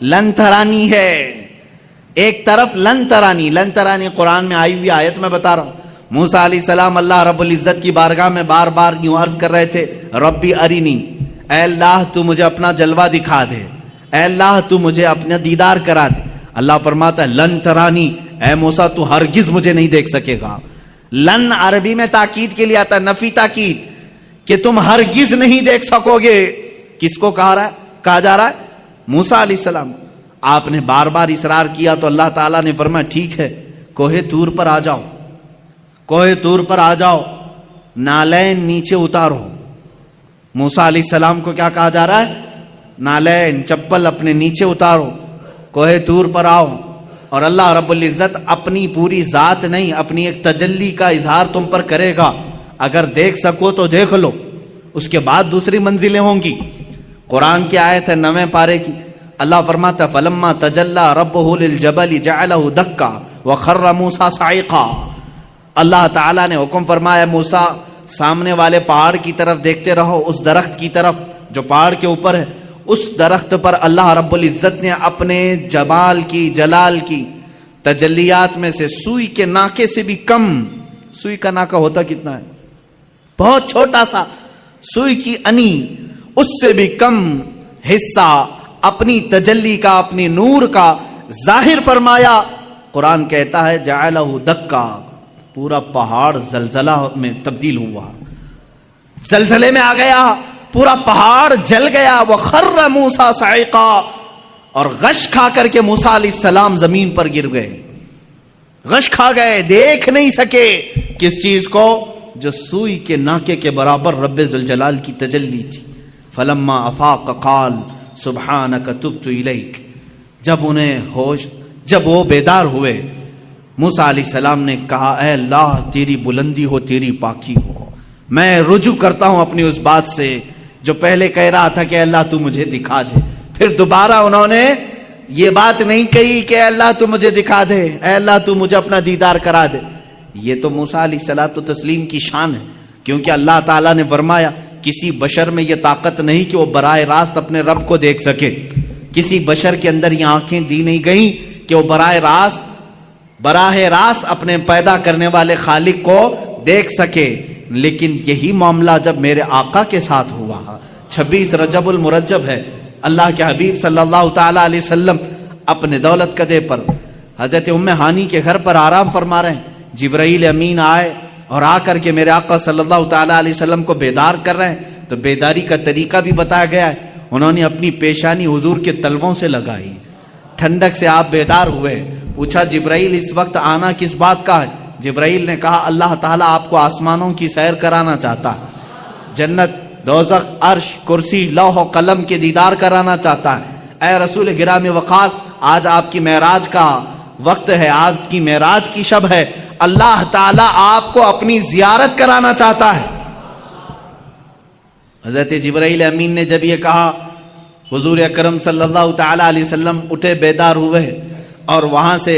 لن ترانی ہے، ایک طرف لن ترانی. لن ترانی قرآن میں آئی ہوئی آیت میں بتا رہا ہوں. موسیٰ علیہ السلام اللہ رب العزت کی بارگاہ میں بار بار یوں عرض کر رہے تھے ربی ارینی، اے اللہ تو مجھے اپنا جلوہ دکھا دے، اے اللہ تو مجھے اپنا دیدار کرا دے. اللہ فرماتا ہے لن ترانی، اے موسیٰ تو ہرگز مجھے نہیں دیکھ سکے گا. لن عربی میں تاکید کے لیے آتا ہے، نفی تاکید، کہ تم ہرگز نہیں دیکھ سکو گے. کس کو کہا جا رہا ہے؟ موسیٰ علیہ السلام. آپ نے بار بار اصرار کیا تو اللہ تعالیٰ نے فرمایا ٹھیک ہے، کوہ طور پر آ جاؤ، کوہ طور پر آ جاؤ، نالین نیچے اتارو. موسیٰ علیہ السلام کو کیا کہا جا رہا ہے؟ نالین چپل اپنے نیچے اتارو، کوہ طور پر آؤ. اور اللہ رب العزت اپنی پوری ذات نہیں، اپنی ایک تجلی کا اظہار تم پر کرے گا. اگر دیکھ سکو تو دیکھ لو، اس کے بعد دوسری منزلیں ہوں گی. قرآن کی آیت ہے 9 پارے کی. اللہ فرماتا فلما تجلی ربہ للجبل جعلہ دکا وخر موسیٰ صعقا. اللہ تعالیٰ نے حکم فرمایا موسیٰ سامنے والے پہاڑ کی طرف دیکھتے رہو، اس درخت کی طرف جو پہاڑ کے اوپر ہے. اس درخت پر اللہ رب العزت نے اپنے جمال کی، جلال کی تجلیات میں سے سوئی کے ناکے سے بھی کم، سوئی کا ناکا ہوتا کتنا ہے؟ بہت چھوٹا سا، سوئی کی انی، اس سے بھی کم حصہ اپنی تجلی کا، اپنی نور کا ظاہر فرمایا. قرآن کہتا ہے جعلہ دکا، پورا پہاڑ زلزلہ میں تبدیل ہوا، زلزلے میں آ گیا، پورا پہاڑ جل گیا. وخر موسیٰ صعقا، اور غش کھا کر کے موسیٰ علیہ السلام زمین پر گر گئے، غش کھا گئے، دیکھ نہیں سکے کس چیز کو؟ جو سوئی کے ناکے کے برابر رب ذوالجلال کی تجلی تھی. فلما افاق قال سبحانک تبت الیک. جب وہ بیدار ہوئے، موسیٰ علیہ السلام نے کہا اے اللہ تیری بلندی ہو، تیری پاکی ہو، میں رجوع کرتا ہوں اپنی اس بات سے جو پہلے کہہ رہا تھا کہ اللہ تو مجھے دکھا دے. پھر دوبارہ انہوں نے یہ بات نہیں کہی کہ اے اللہ تو مجھے دکھا دے، اے اللہ تو مجھے اپنا دیدار کرا دے. یہ تو موسیٰ علیہ الصلوۃ والتسلیم کی شان ہے، کیونکہ اللہ تعالیٰ نے فرمایا کسی بشر میں یہ طاقت نہیں کہ وہ براہ راست اپنے رب کو دیکھ سکے. کسی بشر کے اندر یہ آنکھیں دی نہیں گئیں کہ وہ براہ راست اپنے پیدا کرنے والے خالق کو دیکھ سکے. لیکن یہی معاملہ جب میرے آقا کے ساتھ ہوا، 26 رجب المرجب ہے، اللہ کے حبیب صلی اللہ تعالی علیہ وسلم اپنے دولت قدے پر حضرت ام ہانی کے گھر پر آرام فرما رہے ہیں. جبرائیل امین آئے اور آ کر کے میرے آقا صلی اللہ تعالی علیہ وسلم کو بیدار کر رہے ہیں. تو بیداری کا طریقہ بھی بتایا گیا ہے. انہوں نے اپنی پیشانی حضور کے تلووں سے لگائی، ٹھنڈک سے آپ بیدار ہوئے. پوچھا جبرائیل اس وقت آنا کس بات کا ہے؟ جبرائیل نے کہا اللہ تعالیٰ آپ کو آسمانوں کی سیر کرانا چاہتا ہے، جنت، دوزخ، عرش، کرسی، لوح و قلم کے دیدار کرانا چاہتا ہے. اے رسول گرامی وقار، آج آپ کی معراج کا وقت ہے، آج کی معراج کی شب ہے، اللہ تعالیٰ آپ کو اپنی زیارت کرانا چاہتا ہے. حضرت جبرائیل امین نے جب یہ کہا، حضور اکرم صلی اللہ تعالی علیہ وسلم اٹھے، بیدار ہوئے اور وہاں سے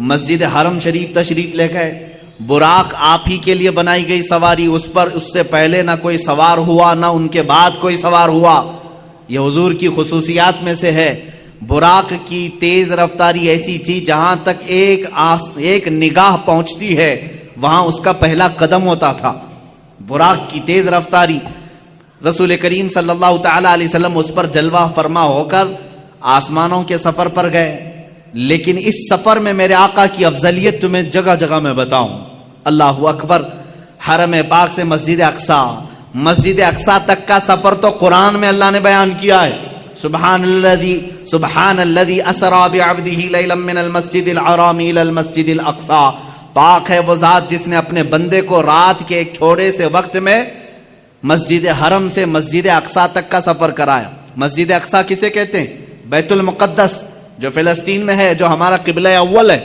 مسجد حرم شریف تشریف لے گئے. براق آپ ہی کے لیے بنائی گئی سواری، اس پر اس سے پہلے نہ کوئی سوار ہوا، نہ ان کے بعد کوئی سوار ہوا. یہ حضور کی خصوصیات میں سے ہے. براق کی تیز رفتاری ایسی تھی جہاں تک ایک نگاہ پہنچتی ہے وہاں اس کا پہلا قدم ہوتا تھا. براق کی تیز رفتاری. رسول کریم صلی اللہ تعالی علیہ وسلم اس پر جلوہ فرما ہو کر آسمانوں کے سفر پر گئے. لیکن اس سفر میں میرے آقا کی افضلیت تمہیں جگہ جگہ میں بتاؤں. اللہ اکبر. حرم پاک سے مسجد اقصی تک کا سفر تو قرآن میں اللہ نے بیان کیا ہے. سبحان الذی اسری بعبدہ لیلا من المسجد الحرام الی المسجد الاقصی. پاک ہے وہ ذات جس نے اپنے بندے کو رات کے ایک چھوٹے سے وقت میں مسجد حرم سے مسجد اقصی تک کا سفر کرایا. مسجد اقصی کسے کہتے ہیں؟ بیت المقدس جو فلسطین میں ہے, جو ہمارا قبلہ اول ہے.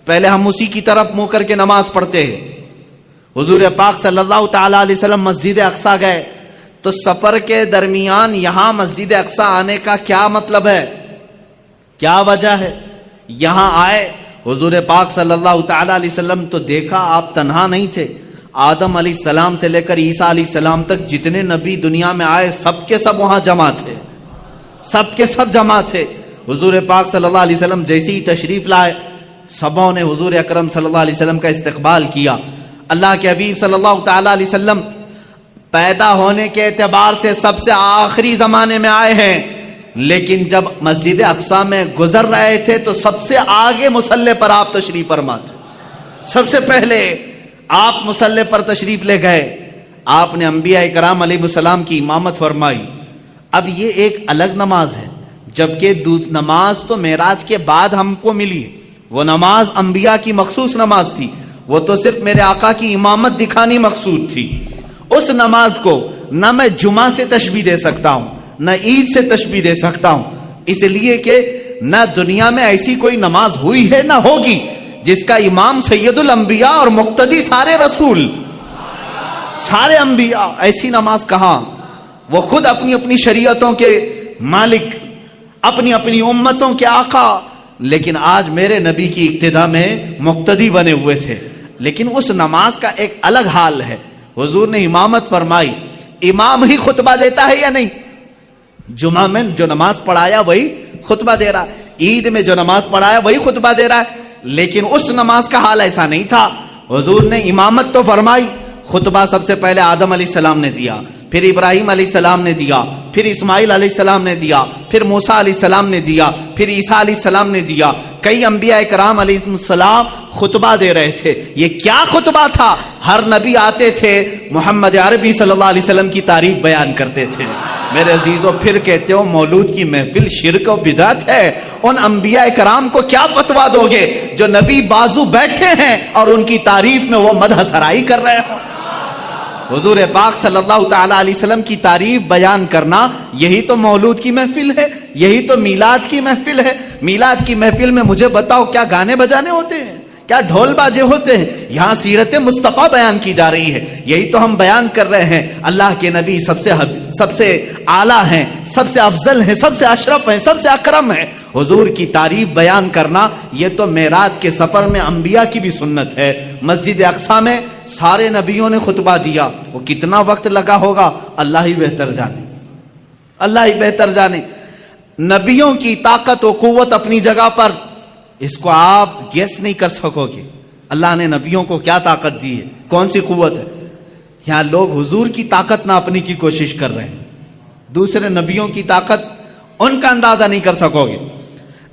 پہلے ہم اسی کی طرف منہ کر کے نماز پڑھتے ہیں. حضور پاک صلی اللہ تعالی علیہ وسلم مسجد اقصی گئے تو سفر کے درمیان یہاں مسجد اقصی آنے کا کیا مطلب ہے, کیا وجہ ہے؟ یہاں آئے حضور پاک صلی اللہ تعالی علیہ وسلم تو دیکھا آپ تنہا نہیں تھے. آدم علیہ السلام سے لے کر عیسیٰ علیہ السلام تک جتنے نبی دنیا میں آئے سب کے سب وہاں جمع تھے, سب کے سب جمع تھے. حضور پاک صلی اللہ علیہ وسلم جیسے ہی تشریف لائے سبوں نے حضور اکرم صلی اللہ علیہ وسلم کا استقبال کیا. اللہ کے حبیب صلی اللہ تعالی علیہ وسلم پیدا ہونے کے اعتبار سے سب سے آخری زمانے میں آئے ہیں, لیکن جب مسجد اقصی میں گزر رہے تھے تو سب سے آگے مصلی پر آپ تشریف فرما تھے. سب سے پہلے آپ مصلی پر تشریف لے گئے. آپ نے انبیاء کرام علیہ السلام کی امامت فرمائی. اب یہ ایک الگ نماز ہے, جبکہ نماز تو معراج کے بعد ہم کو ملی. وہ نماز انبیاء کی مخصوص نماز تھی, وہ تو صرف میرے آقا کی امامت دکھانی مقصود تھی. اس نماز کو نہ میں جمعہ سے تشبیہ دے سکتا ہوں نہ عید سے تشبیہ دے سکتا ہوں, اس لیے کہ نہ دنیا میں ایسی کوئی نماز ہوئی ہے نہ ہوگی جس کا امام سید الانبیاء اور مقتدی سارے رسول سارے انبیاء. ایسی نماز کہاں؟ وہ خود اپنی اپنی شریعتوں کے مالک, اپنی اپنی امتوں کے آقا, لیکن آج میرے نبی کی اقتدا میں مقتدی بنے ہوئے تھے. لیکن اس نماز کا ایک الگ حال ہے. حضور نے امامت فرمائی. امام ہی خطبہ دیتا ہے یا نہیں؟ جمعہ میں جو نماز پڑھایا وہی خطبہ دے رہا ہے, عید میں جو نماز پڑھایا وہی خطبہ دے رہا ہے. لیکن اس نماز کا حال ایسا نہیں تھا. حضور نے امامت تو فرمائی, خطبہ سب سے پہلے آدم علیہ السلام نے دیا, پھر ابراہیم علیہ السلام نے دیا, پھر اسماعیل علیہ السلام نے دیا, پھر موسیٰ علیہ السلام نے دیا, پھر عیسیٰ علیہ السلام نے دیا. کئی انبیاء کرام علیہ السلام خطبہ دے رہے تھے. یہ کیا خطبہ تھا؟ ہر نبی آتے تھے محمد عربی صلی اللہ علیہ وسلم کی تعریف بیان کرتے تھے. میرے عزیزوں, پھر کہتے ہو مولود کی محفل شرک و بدعت ہے. ان انبیاء کرام کو کیا فتویٰ دو گے جو نبی بازو بیٹھے ہیں اور ان کی تعریف میں وہ مدح سرائی کر رہے ہوں؟ حضور پاک صلی اللہ تعالی علیہ وسلم کی تعریف بیان کرنا یہی تو مولود کی محفل ہے, یہی تو میلاد کی محفل ہے. میلاد کی محفل میں مجھے بتاؤ کیا گانے بجانے ہوتے ہیں, کیا ڈھول باجے ہوتے ہیں؟ یہاں سیرت مصطفیٰ بیان کی جا رہی ہے. یہی تو ہم بیان کر رہے ہیں. اللہ کے نبی سب سے اعلیٰ ہیں, سب سے افضل ہیں, سب سے اشرف ہیں, سب سے اکرم ہیں. حضور کی تعریف بیان کرنا یہ تو معراج کے سفر میں انبیاء کی بھی سنت ہے. مسجد اقصی میں سارے نبیوں نے خطبہ دیا. وہ کتنا وقت لگا ہوگا اللہ ہی بہتر جانے, اللہ ہی بہتر جانے. نبیوں کی طاقت و قوت اپنی جگہ پر, اس کو آپ گیس نہیں کر سکو گے. اللہ نے نبیوں کو کیا طاقت دی ہے, کون سی قوت ہے. یہاں لوگ حضور کی طاقت ناپنے کی کوشش کر رہے ہیں, دوسرے نبیوں کی طاقت ان کا اندازہ نہیں کر سکو گے.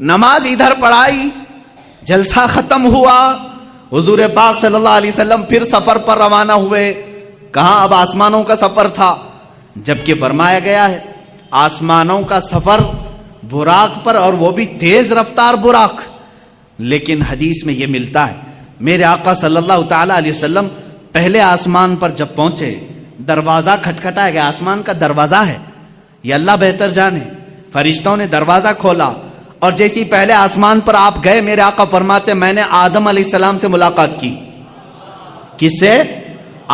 نماز ادھر پڑھائی, جلسہ ختم ہوا, حضور پاک صلی اللہ علیہ وسلم پھر سفر پر روانہ ہوئے. کہاں؟ اب آسمانوں کا سفر تھا. جبکہ فرمایا گیا ہے آسمانوں کا سفر براق پر, اور وہ بھی تیز رفتار براق. لیکن حدیث میں یہ ملتا ہے میرے آقا صلی اللہ تعالی علیہ وسلم پہلے آسمان پر جب پہنچے, دروازہ کھٹکھٹایا گیا. آسمان کا دروازہ ہے, یہ اللہ بہتر جانے. فرشتوں نے دروازہ کھولا اور جیسی پہلے آسمان پر آپ گئے, میرے آقا فرماتے میں نے آدم علیہ السلام سے ملاقات کی. کس سے؟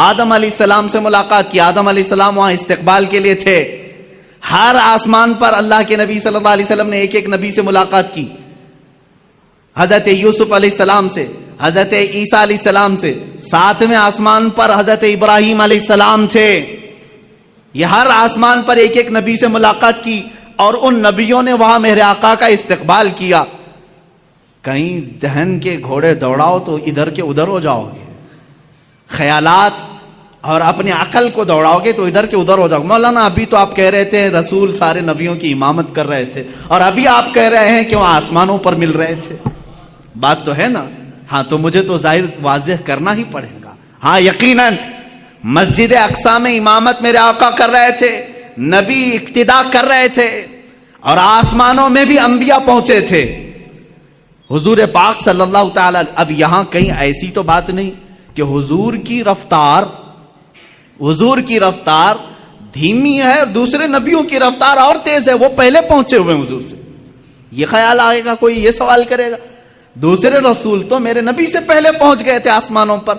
آدم علیہ السلام سے ملاقات کی. آدم علیہ السلام وہاں استقبال کے لیے تھے. ہر آسمان پر اللہ کے نبی صلی اللہ علیہ وسلم نے ایک ایک نبی سے ملاقات کی. حضرت یوسف علیہ السلام سے, حضرت عیسیٰ علیہ السلام سے. ساتویں آسمان پر حضرت ابراہیم علیہ السلام تھے. یہ ہر آسمان پر ایک ایک نبی سے ملاقات کی. اور ان نبیوں نے وہاں میرے آقا کا استقبال کیا. کہیں دہن کے گھوڑے دوڑاؤ تو ادھر کے ادھر ہو جاؤ گے، خیالات اور اپنی عقل کو دوڑاؤ گے تو ادھر کے ادھر ہو جاؤ. مولانا ابھی تو آپ کہہ رہے تھے رسول سارے نبیوں کی امامت کر رہے تھے، اور ابھی آپ کہہ رہے ہیں کہ وہ آسمانوں پر مل رہے تھے. بات تو ہے نا؟ ہاں، تو مجھے تو ظاہر واضح کرنا ہی پڑے گا. ہاں یقیناً مسجد اقصی میں امامت میرے آقا کر رہے تھے، نبی اقتدا کر رہے تھے، اور آسمانوں میں بھی انبیاء پہنچے تھے. حضور پاک صلی اللہ تعالی. اب یہاں کہیں ایسی تو بات نہیں کہ حضور کی رفتار دھیمی ہے اور دوسرے نبیوں کی رفتار اور تیز ہے، وہ پہلے پہنچے ہوئے ہیں حضور سے. یہ خیال آئے گا، کوئی یہ سوال کرے گا دوسرے رسول تو میرے نبی سے پہلے پہنچ گئے تھے آسمانوں پر،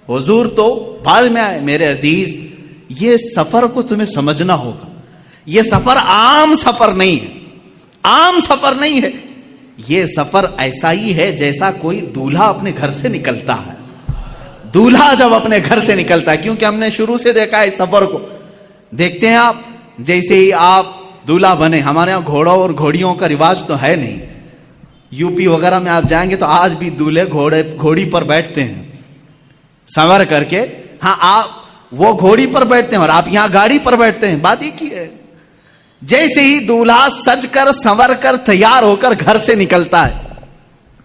حضور تو بعد میں آئے. میرے عزیز، یہ سفر کو تمہیں سمجھنا ہوگا. یہ سفر عام سفر نہیں ہے، عام سفر نہیں ہے. یہ سفر ایسا ہی ہے جیسا کوئی دولہا اپنے گھر سے نکلتا ہے. دولہا جب اپنے گھر سے نکلتا ہے، کیونکہ ہم نے شروع سے دیکھا ہے اس سفر کو. دیکھتے ہیں آپ، جیسے ہی آپ دولہا بنے، ہمارے یہاں گھوڑوں اور گھوڑیوں کا رواج تو ہے نہیں. یو پی وغیرہ میں آپ جائیں گے تو آج بھی دولہے گھوڑی پر بیٹھتے ہیں سنور کر کے. ہاں، آپ وہ گھوڑی پر بیٹھتے ہیں اور آپ یہاں گاڑی پر بیٹھتے ہیں. بات ایک ہی ہے. جیسے ہی دولہا سج کر سنور کر تیار ہو کر گھر سے نکلتا ہے،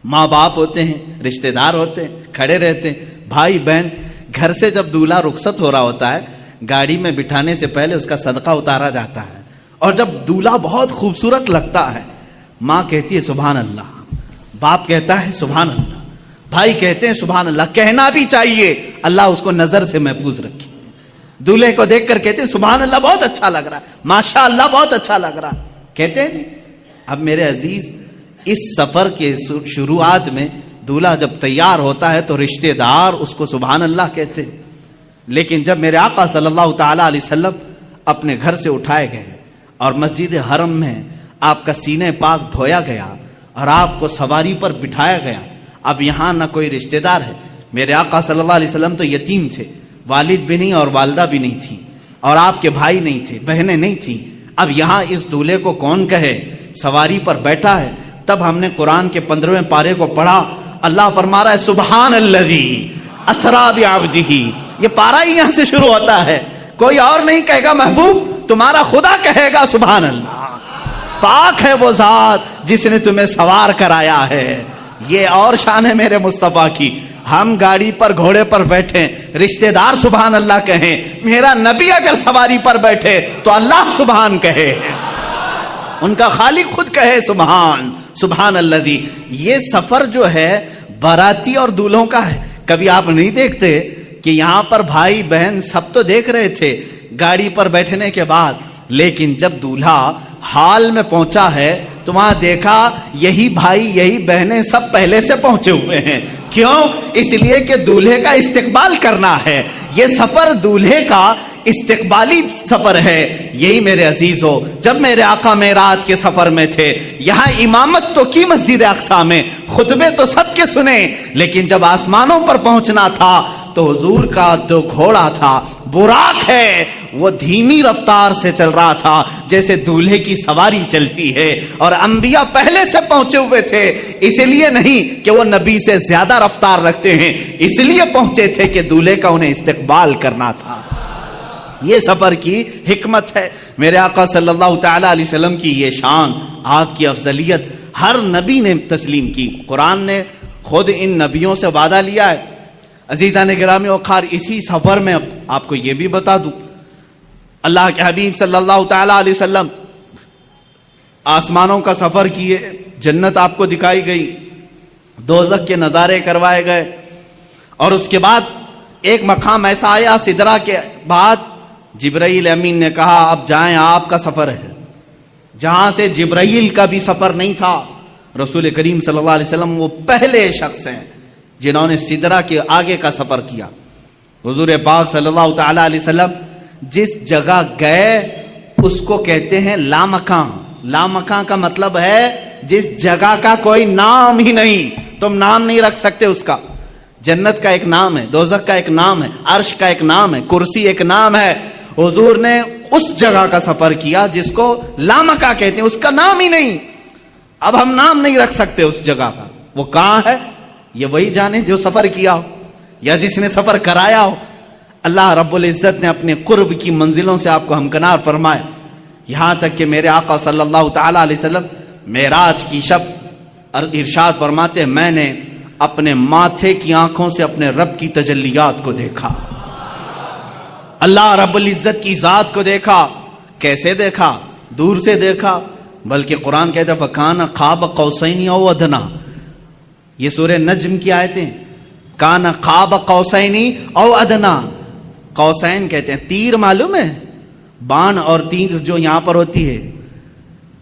ماں باپ ہوتے ہیں، رشتہ دار ہوتے ہیں، کھڑے رہتے ہیں، بھائی بہن. گھر سے جب دولہا رخصت ہو رہا ہوتا ہے، گاڑی میں بٹھانے سے پہلے اس کا صدقہ اتارا جاتا ہے. اور جب دولہا بہت خوبصورت لگتا ہے، ماں کہتی ہے سبحان اللہ، باپ کہتا ہے سبحان اللہ، بھائی کہتے ہیں سبحان اللہ. کہنا بھی چاہیے، اللہ اس کو نظر سے محفوظ رکھے. دولہے کو دیکھ کر کہتے ہیں سبحان اللہ، بہت اچھا لگ رہا ہے، ماشاء اللہ بہت اچھا لگ رہا ہے. کہتے ہیں. اب میرے عزیز، اس سفر کے شروعات میں دولہا جب تیار ہوتا ہے تو رشتہ دار اس کو سبحان اللہ کہتے ہیں. لیکن جب میرے آقا صلی اللہ تعالی علیہ وسلم اپنے گھر سے اٹھائے گئے اور مسجد حرم میں آپ کا سینے پاک دھویا گیا اور آپ کو سواری پر بٹھایا گیا. اب یہاں نہ کوئی رشتہ دار ہے. میرے آقا صلی اللہ علیہ وسلم تو یتیم تھے، والد بھی نہیں اور والدہ بھی نہیں تھی، اور آپ کے بھائی نہیں تھے، بہنیں نہیں تھیں. اب یہاں اس دولہے کو کون کہے؟ سواری پر بیٹھا ہے. تب ہم نے قرآن کے 15ویں پارے کو پڑھا. اللہ فرما رہا ہے سبحان الذی اسریٰ بعبدہ. یہ پارا ہی یہاں سے شروع ہوتا ہے. کوئی اور نہیں کہے گا محبوب، تمہارا خدا کہے گا سبحان اللہ. پاک ہے وہ ذات جس نے تمہیں سوار کرایا ہے. یہ اور شان ہے میرے مصطفیٰ کی. ہم گاڑی پر گھوڑے پر بیٹھیں، رشتہ دار سبحان اللہ کہیں. میرا نبی اگر سواری پر بیٹھے تو اللہ سبحان کہے، ان کا خالق خود کہے سبحان الذی. یہ سفر جو ہے باراتی اور دولہوں کا ہے. کبھی آپ نہیں دیکھتے کہ یہاں پر بھائی بہن سب تو دیکھ رہے تھے گاڑی پر بیٹھنے کے بعد، لیکن جب دولہا حال میں پہنچا ہے تو وہاں دیکھا یہی بھائی یہی بہنیں سب پہلے سے پہنچے ہوئے ہیں. کیوں؟ اس لیے کہ دولہے کا استقبال کرنا ہے. یہ سفر دولہے کا استقبالی سفر ہے. یہی میرے عزیزو، جب میرے آقا معراج کے سفر میں تھے، یہاں امامت تو کی مسجد اقصی میں، خطبے تو سب کے سنے، لیکن جب آسمانوں پر پہنچنا تھا تو حضور کا جو گھوڑا تھا براق ہے، وہ دھیمی رفتار سے چل رہا تھا جیسے دولہے کی سواری چلتی ہے. اور انبیاء پہلے سے پہنچے ہوئے تھے، اس لیے نہیں کہ وہ نبی سے زیادہ رفتار رکھتے ہیں، اس لیے پہنچے تھے کہ دولہے کا انہیں استقبال کرنا تھا. یہ سفر کی حکمت ہے. میرے آقا صلی اللہ تعالی علیہ وسلم کی یہ شان، آپ کی افضلیت ہر نبی نے تسلیم کی. قرآن نے خود ان نبیوں سے وعدہ لیا ہے. عزیزان گرامی وقار، اسی سفر میں آپ کو یہ بھی بتا دوں، اللہ کے حبیب صلی اللہ تعالی علیہ وسلم آسمانوں کا سفر کیے، جنت آپ کو دکھائی گئی، دوزخ کے نظارے کروائے گئے، اور اس کے بعد ایک مقام ایسا آیا سدرہ کے بعد جبرائیل امین نے کہا اب جائیں، آپ کا سفر ہے. جہاں سے جبرائیل کا بھی سفر نہیں تھا. رسول کریم صلی اللہ علیہ وسلم وہ پہلے شخص ہیں جنہوں نے سدرہ کے آگے کا سفر کیا. حضور پاک صلی اللہ تعالی علیہ وسلم جس جگہ گئے اس کو کہتے ہیں لامکان. لامکان کا مطلب ہے جس جگہ کا کوئی نام ہی نہیں، تم نام نہیں رکھ سکتے اس کا. جنت کا ایک نام ہے، دوزخ کا ایک نام ہے، عرش کا ایک نام ہے، کرسی ایک نام ہے. حضور نے اس جگہ کا سفر کیا جس کو لامکہ کہتے ہیں، اس کا نام ہی نہیں، اب ہم نام نہیں رکھ سکتے اس جگہ کا، وہ کہاں ہے یہ وہی جانے جو سفر کیا ہو یا جس نے سفر کرایا ہو۔ اللہ رب العزت نے اپنے قرب کی منزلوں سے آپ کو ہمکنار فرمائے، یہاں تک کہ میرے آقا صلی اللہ تعالی علیہ وسلم معراج کی شب ارشاد فرماتے ہیں میں نے اپنے ماتھے کی آنکھوں سے اپنے رب کی تجلیات کو دیکھا، اللہ رب العزت کی ذات کو دیکھا۔ کیسے دیکھا؟ دور سے دیکھا، بلکہ قرآن کہتا ہے فَكَانَ قَابَ قَوْسَيْنِ أَوْ أَدْنَىٰ، یہ سورہ نجم کی آیتیں، کان قاب قوسین او ادنا، قوسین کہتے ہیں تیر، معلوم ہے بان اور تیر جو یہاں پر ہوتی ہے،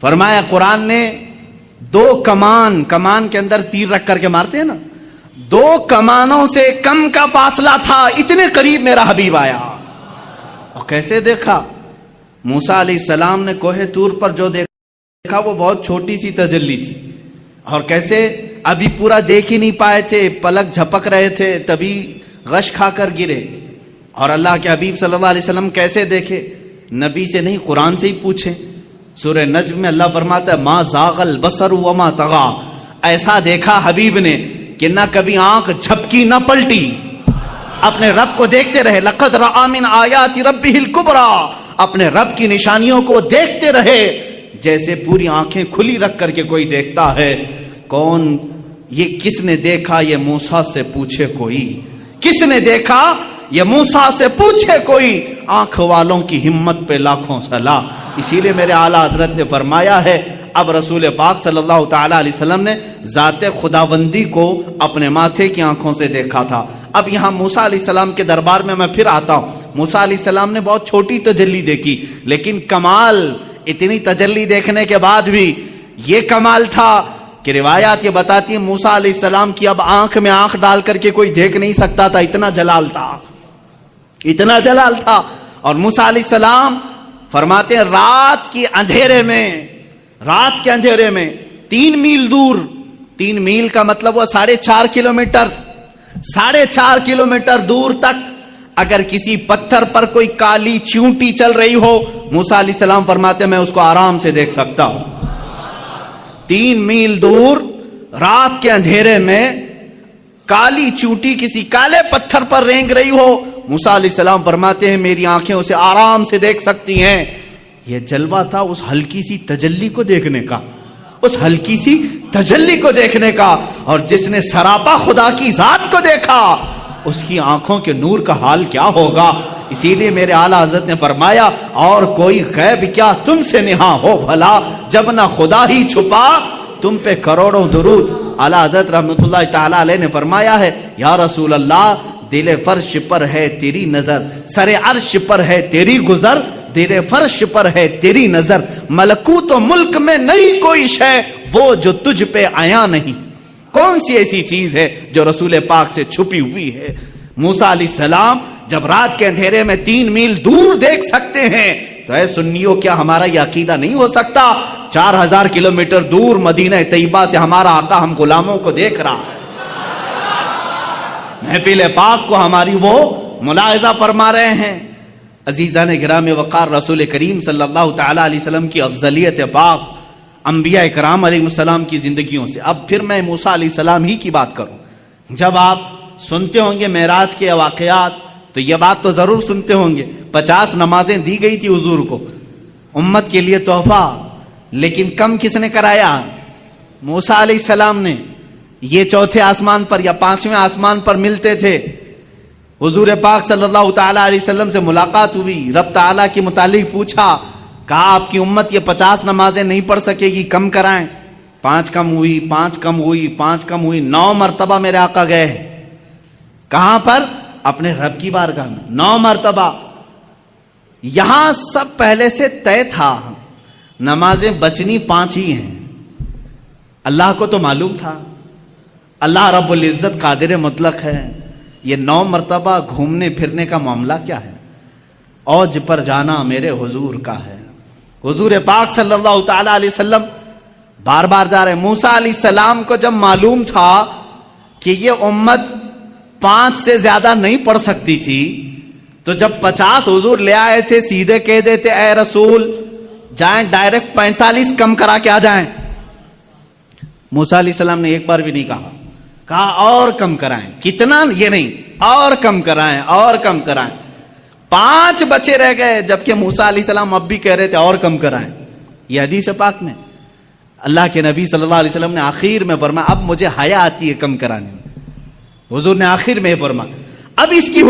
فرمایا قرآن نے دو کمان کے اندر تیر رکھ کر کے مارتے ہیں نا، دو کمانوں سے کم کا فاصلہ تھا، اتنے قریب میرا حبیب آیا۔ اور کیسے دیکھا؟ موسیٰ علیہ السلام نے کوہ طور پر جو دیکھا وہ بہت چھوٹی سی تجلی تھی، اور کیسے ابھی پورا دیکھ ہی نہیں پائے تھے، پلک جھپک رہے تھے، تبھی غش کھا کر گرے۔ اور اللہ کے حبیب صلی اللہ علیہ وسلم کیسے دیکھے؟ نبی سے نہیں، قرآن سے ہی پوچھیں۔ سورہ نجم میں اللہ فرماتا ہے ما زاغ البصر وما طغى، ایسا دیکھا حبیب نے کہ نہ کبھی آنکھ جھپکی نہ پلٹی، اپنے رب کو دیکھتے رہے۔ لقد رأى من آیات ربہ الکبریٰ، اپنے رب کی نشانیوں کو دیکھتے رہے جیسے پوری آنکھیں کھلی رکھ کر کے کوئی دیکھتا ہے۔ کون یہ؟ کس نے دیکھا؟ یہ موسیٰ سے پوچھے کوئی، کس نے دیکھا؟ یہ موسیٰ سے پوچھے کوئی، آنکھ والوں کی ہمت پہ لاکھوں صلاح۔ اسی لیے میرے اعلیٰ حضرت نے فرمایا ہے اب رسول پاک صلی اللہ تعالی علیہ وسلم نے ذات خداوندی کو اپنے ماتھے کی آنکھوں سے دیکھا تھا۔ اب یہاں موسیٰ علیہ السلام کے دربار میں میں پھر آتا ہوں۔ موسیٰ علیہ السلام نے بہت چھوٹی تجلی دیکھی، لیکن کمال اتنی تجلی دیکھنے کے بعد بھی یہ کمال تھا کہ روایات یہ بتاتی ہیں موسیٰ علیہ السلام کی اب آنکھ میں آنکھ ڈال کر کے کوئی دیکھ نہیں سکتا تھا، اتنا جلال تھا، اتنا جلال تھا۔ اور موسیٰ علیہ السلام فرماتے ہیں رات کے اندھیرے میں 3 میل دور، 3 میل کا مطلب وہ 4.5 کلومیٹر، 4.5 کلومیٹر دور تک اگر کسی پتھر پر کوئی کالی چیونٹی چل رہی ہو، موسیٰ علیہ السلام فرماتے ہیں میں اس کو آرام سے دیکھ سکتا ہوں۔ 3 میل دور رات کے اندھیرے میں کالی چیونٹی کسی کالے پتھر پر رینگ رہی ہو، موسیٰ علیہ السلام فرماتے ہیں میری آنکھیں اسے آرام سے دیکھ سکتی ہیں۔ یہ جلوہ تھا اس ہلکی سی تجلی کو دیکھنے کا، اس ہلکی سی تجلی کو دیکھنے کا۔ اور جس نے سراپا خدا کی ذات کو دیکھا اس کی آنکھوں کے نور کا حال کیا ہوگا۔ اسی لیے میرے اعلیٰ حضرت نے فرمایا اور کوئی غیب کیا تم سے نہاں ہو بھلا، جب نہ خدا ہی چھپا تم پہ کروڑوں درود۔ اعلیٰ حضرت رحمۃ اللہ تعالی علیہ نے فرمایا ہے یا رسول اللہ دل فرش پر ہے تیری نظر، سر عرش پر ہے تیری گزر، دل فرش پر ہے تیری نظر، ملکوت و ملک میں نہیں کوئی شے وہ جو تجھ پہ آیا نہیں۔ کون سی ایسی چیز ہے جو رسول پاک سے چھپی ہوئی ہے؟ موسیٰ علیہ السلام جب رات کے اندھیرے میں 3 میل دور دیکھ سکتے ہیں تو اے سنیوں کیا ہمارا یہ عقیدہ نہیں ہو سکتا 4000 کلومیٹر دور مدینہ طیبہ سے ہمارا آقا ہم غلاموں کو دیکھ رہا ہے، محفل پاک کو ہماری وہ ملاحظہ فرما رہے ہیں۔ عزیزان گرامی وقار، رسول کریم صلی اللہ تعالی علیہ وسلم کی افضلیت پاک انبیاء کرام علیہ السلام کی زندگیوں سے۔ اب پھر میں موسیٰ علیہ السلام ہی کی بات کروں۔ جب آپ سنتے ہوں گے معراج کے واقعات تو یہ بات تو ضرور سنتے ہوں گے 50 نمازیں دی گئی تھی حضور کو امت کے لیے تحفہ، لیکن کم کس نے کرایا؟ موسیٰ علیہ السلام نے۔ یہ 4تھے آسمان پر یا 5ویں آسمان پر ملتے تھے، حضور پاک صلی اللہ تعالی علیہ وسلم سے ملاقات ہوئی، رب تعالیٰ کے متعلق پوچھا، کہا آپ کی امت یہ 50 نمازیں نہیں پڑھ سکے گی، کم کرائیں۔ 5 کم ہوئی، 5 کم ہوئی، 5 کم ہوئی، 9 مرتبہ میرے آقا گئے۔ کہاں پر؟ اپنے رب کی بارگاہ میں 9 مرتبہ۔ یہاں سب پہلے سے طے تھا، نمازیں بچنی 5 ہی ہیں۔ اللہ کو تو معلوم تھا، اللہ رب العزت قادر مطلق ہے، یہ 9 مرتبہ گھومنے پھرنے کا معاملہ کیا ہے؟ اوج پر جانا میرے حضور کا ہے۔ حضور پاک صلی اللہ تعالی علیہ وسلم بار بار جا رہے۔ موسیٰ علیہ السلام کو جب معلوم تھا کہ یہ امت 5 سے زیادہ نہیں پڑھ سکتی تھی تو جب 50 حضور لے آئے تھے سیدھے کہہ دیتے اے رسول جائیں ڈائریکٹ 45 کم کرا کے آ جائیں. موسیٰ علیہ السلام نے ایک بار بھی نہیں کہا اور کم کرائیں. کتنا یہ نہیں, اور کم کرائیں اور کم کرائیں. 5 بچے رہ گئے جبکہ موسیٰ علیہ السلام اب بھی کہہ رہے تھے اور کم کرائیں. یہ حدیث پاک میں اللہ کے نبی صلی اللہ علیہ وسلم نے آخر میں فرمایا اب مجھے حیا آتی ہے کم کرانے میں. حضور نے آخر میں فرمایا اب اس کی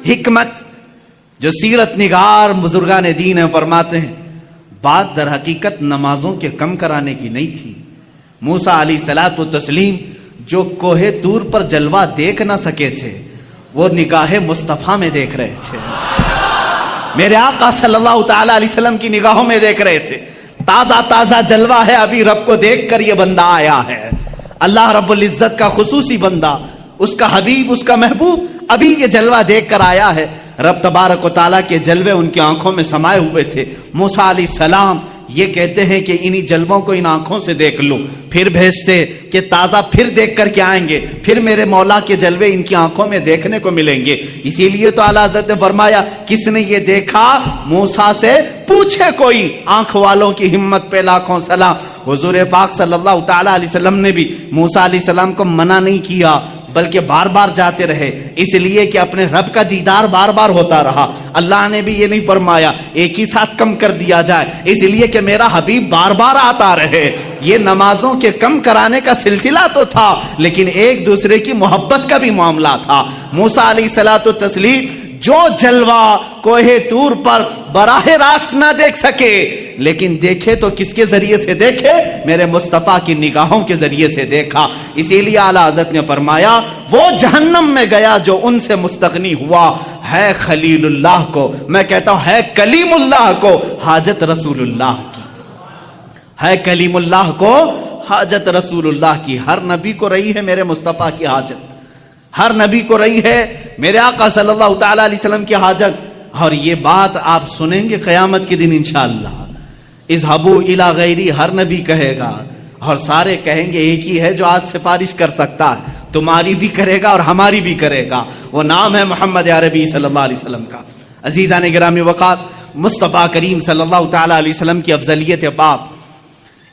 حکمت جو سیرت نگار بزرگان دین ہیں فرماتے ہیں بات در حقیقت نمازوں کے کم کرانے کی نہیں تھی. موسیٰ علیہ الصلوۃ والتسلیم جو کوہ طور پر جلوہ دیکھ نہ سکے تھے وہ نگاہ مصطفیٰ میں دیکھ رہے تھے. میرے آقا صلی اللہ تعالی علیہ وسلم کی نگاہوں میں دیکھ رہے تھے. تازہ تازہ جلوہ ہے, ابھی رب کو دیکھ کر یہ بندہ آیا ہے. اللہ رب العزت کا خصوصی بندہ, اس کا حبیب, اس کا محبوب ابھی یہ جلوہ دیکھ کر آیا ہے. رب تبارک و تعالیٰ کے جلوے ان کی آنکھوں میں سمائے ہوئے تھے. موسیٰ علیہ السلام یہ کہتے ہیں کہ انہی جلووں کو ان آنکھوں سے دیکھ لوں, پھر بھیجتے کہ تازہ پھر دیکھ کر کے آئیں گے, پھر میرے مولا کے جلوے ان کی آنکھوں میں دیکھنے کو ملیں گے. اسی لیے تو اعلیٰ حضرت نے فرمایا کس نے یہ دیکھا موسیٰ سے پوچھے کوئی, آنکھ والوں کی ہمت پہ لاکھوں سلام. حضور پاک صلی اللہ تعالی علیہ وسلم نے بھی موسیٰ علیہ السلام کو منع نہیں کیا بلکہ بار بار جاتے رہے, اس لیے کہ اپنے رب کا دیدار بار بار ہوتا رہا. اللہ نے بھی یہ نہیں فرمایا ایک ہی ساتھ کم کر دیا جائے, اس لیے کہ میرا حبیب بار بار آتا رہے. یہ نمازوں کے کم کرانے کا سلسلہ تو تھا لیکن ایک دوسرے کی محبت کا بھی معاملہ تھا. موسیٰ علیہ الصلوۃ والتسلیم جو جلوہ کوہ طور پر براہ راست نہ دیکھ سکے لیکن دیکھے تو کس کے ذریعے سے دیکھے, میرے مصطفیٰ کی نگاہوں کے ذریعے سے دیکھا. اسی لیے اعلیٰ حضرت نے فرمایا وہ جہنم میں گیا جو ان سے مستغنی ہوا ہے خلیل اللہ کو, میں کہتا ہوں ہے کلیم اللہ کو حاجت رسول اللہ کی, ہے کلیم اللہ کو حاجت رسول اللہ کی. ہر نبی کو رہی ہے میرے مصطفیٰ کی حاجت, ہر نبی کو رہی ہے میرے آقا صلی اللہ تعالی علیہ وسلم کی حاجت. اور یہ بات آپ سنیں گے قیامت کے دن انشاءاللہ. اذهبوا الی غیری ہر نبی کہے گا اور سارے کہیں گے ایک ہی ہے جو آج سفارش کر سکتا ہے, تمہاری بھی کرے گا اور ہماری بھی کرے گا, وہ نام ہے محمد عربی صلی اللہ علیہ وسلم کا. عزیزان گرامی وقار, مصطفیٰ کریم صلی اللہ تعالی علیہ وسلم کی افضلیت پاک.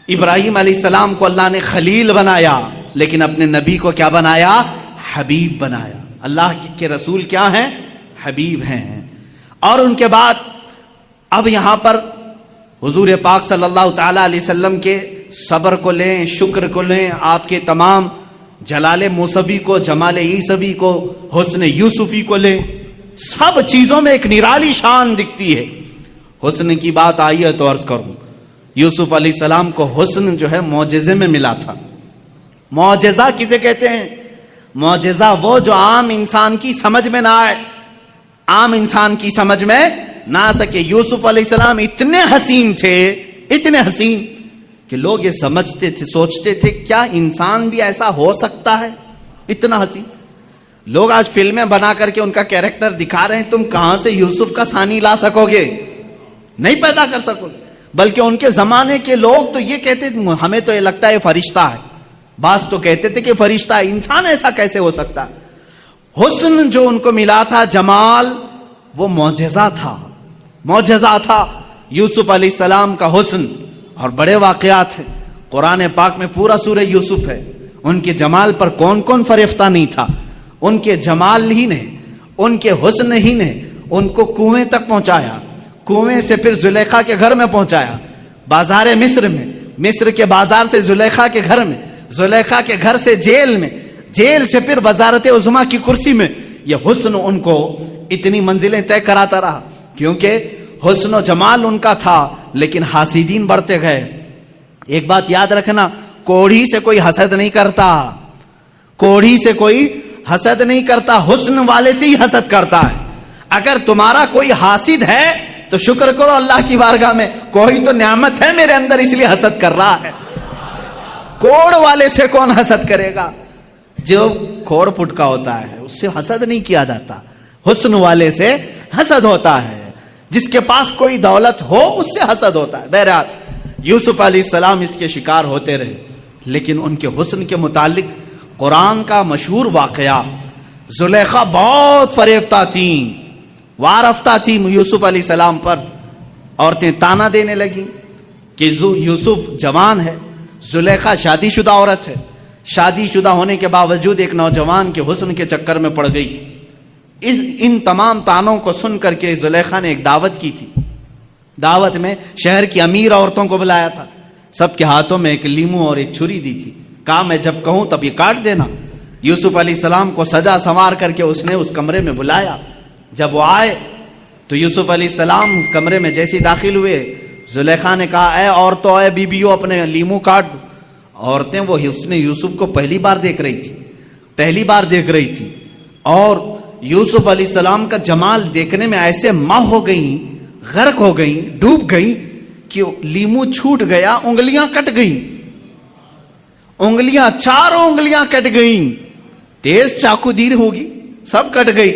ابراہیم علیہ السلام کو اللہ نے خلیل بنایا لیکن اپنے نبی کو کیا بنایا, حبیب بنایا. اللہ کے رسول کیا ہیں, حبیب ہیں. اور ان کے بعد اب یہاں پر حضور پاک صلی اللہ تعالی علیہ وسلم کے صبر کو لیں, شکر کو لیں, آپ کے تمام جلال موسوی کو, جمال عیسوی کو, حسن یوسفی کو لیں, سب چیزوں میں ایک نرالی شان دکھتی ہے. حسن کی بات آئی ہے تو عرض کروں, یوسف علیہ السلام کو حسن جو ہے معجزے میں ملا تھا. معجزہ کسے کہتے ہیں, معجزہ وہ جو عام انسان کی سمجھ میں نہ آئے, عام انسان کی سمجھ میں نہ آ سکے. یوسف علیہ السلام اتنے حسین تھے, اتنے حسین کہ لوگ یہ سمجھتے تھے, سوچتے تھے کیا انسان بھی ایسا ہو سکتا ہے, اتنا حسین. لوگ آج فلمیں بنا کر کے ان کا کیریکٹر دکھا رہے ہیں, تم کہاں سے یوسف کا ثانی لا سکو گے, نہیں پیدا کر سکو گے. بلکہ ان کے زمانے کے لوگ تو یہ کہتے تھے ہمیں تو یہ لگتا ہے فرشتہ ہے, بعض تو کہتے تھے کہ فرشتہ ہے, انسان ایسا کیسے ہو سکتا ہے. حسن جو ان کو ملا تھا, جمال, وہ معجزہ تھا, معجزہ تھا یوسف علیہ السلام کا حسن. اور بڑے واقعات ہیں قرآن پاک میں, پورا سورہ یوسف ہے. ان کے جمال پر کون کون فریفتہ نہیں تھا. ان کے جمال ہی نے, ان کے حسن ہی نے ان کو کنویں تک پہنچایا, کنویں سے پھر زلیخا کے گھر میں پہنچایا, بازار مصر میں, مصر کے بازار سے زلیخا کے گھر میں, زلیخا کے گھر سے جیل میں, جیل سے پھر وزارت عظمیٰ کی کرسی میں. یہ حسن ان کو اتنی منزلیں طے کراتا رہا کیونکہ حسن و جمال ان کا تھا. لیکن حاسدین بڑھتے گئے. ایک بات یاد رکھنا, کوڑھی سے کوئی حسد نہیں کرتا, کوڑھی سے کوئی حسد نہیں کرتا, حسن والے سے ہی حسد کرتا ہے. اگر تمہارا کوئی حاسد ہے تو شکر کرو اللہ کی بارگاہ میں, کوئی تو نعمت ہے میرے اندر اس لیے حسد کر رہا ہے. کوڑ والے سے کون حسد کرے گا, جو کھوڑ پھٹکا ہوتا ہے اس سے حسد نہیں کیا جاتا, حسن والے سے حسد ہوتا ہے. جس کے پاس کوئی دولت ہو اس سے حسد ہوتا ہے. بہرحال یوسف علیہ السلام اس کے شکار ہوتے رہے, لیکن ان کے حسن کے متعلق قرآن کا مشہور واقعہ, زلیخا بہت فریفتہ تھیں, وار افتہ تھی یوسف علیہ السلام پر. عورتیں تانا دینے لگیں کہ یوسف جوان ہے, زلیخا شادی شدہ عورت ہے, شادی شدہ ہونے کے باوجود ایک نوجوان کے حسن کے چکر میں پڑ گئی. ان تمام تانوں کو سن کر کے زلیخا نے ایک دعوت کی تھی. دعوت میں شہر کی امیر عورتوں کو بلایا تھا. سب کے ہاتھوں میں ایک لیمو اور ایک چھری دی تھی. کہا میں جب کہوں تب یہ کاٹ دینا. یوسف علیہ السلام کو سجا سنوار کر کے اس نے اس کمرے میں بلایا. جب وہ آئے تو یوسف علیہ السلام کمرے میں جیسے داخل ہوئے, زلیخا نے کہا اے عورتوں, اے بیبیوں, اپنے لیمو کاٹ دو. عورتیں وہ حسن یوسف کو پہلی بار دیکھ رہی تھی اور یوسف علیہ السلام کا جمال دیکھنے میں ایسے ماہ ہو گئیں, غرق ہو گئیں, ڈوب گئیں کہ لیمو چھوٹ گیا, انگلیاں کٹ گئیں, چاروں انگلیاں کٹ گئیں. تیز چاقو دیر ہوگی, سب کٹ گئی.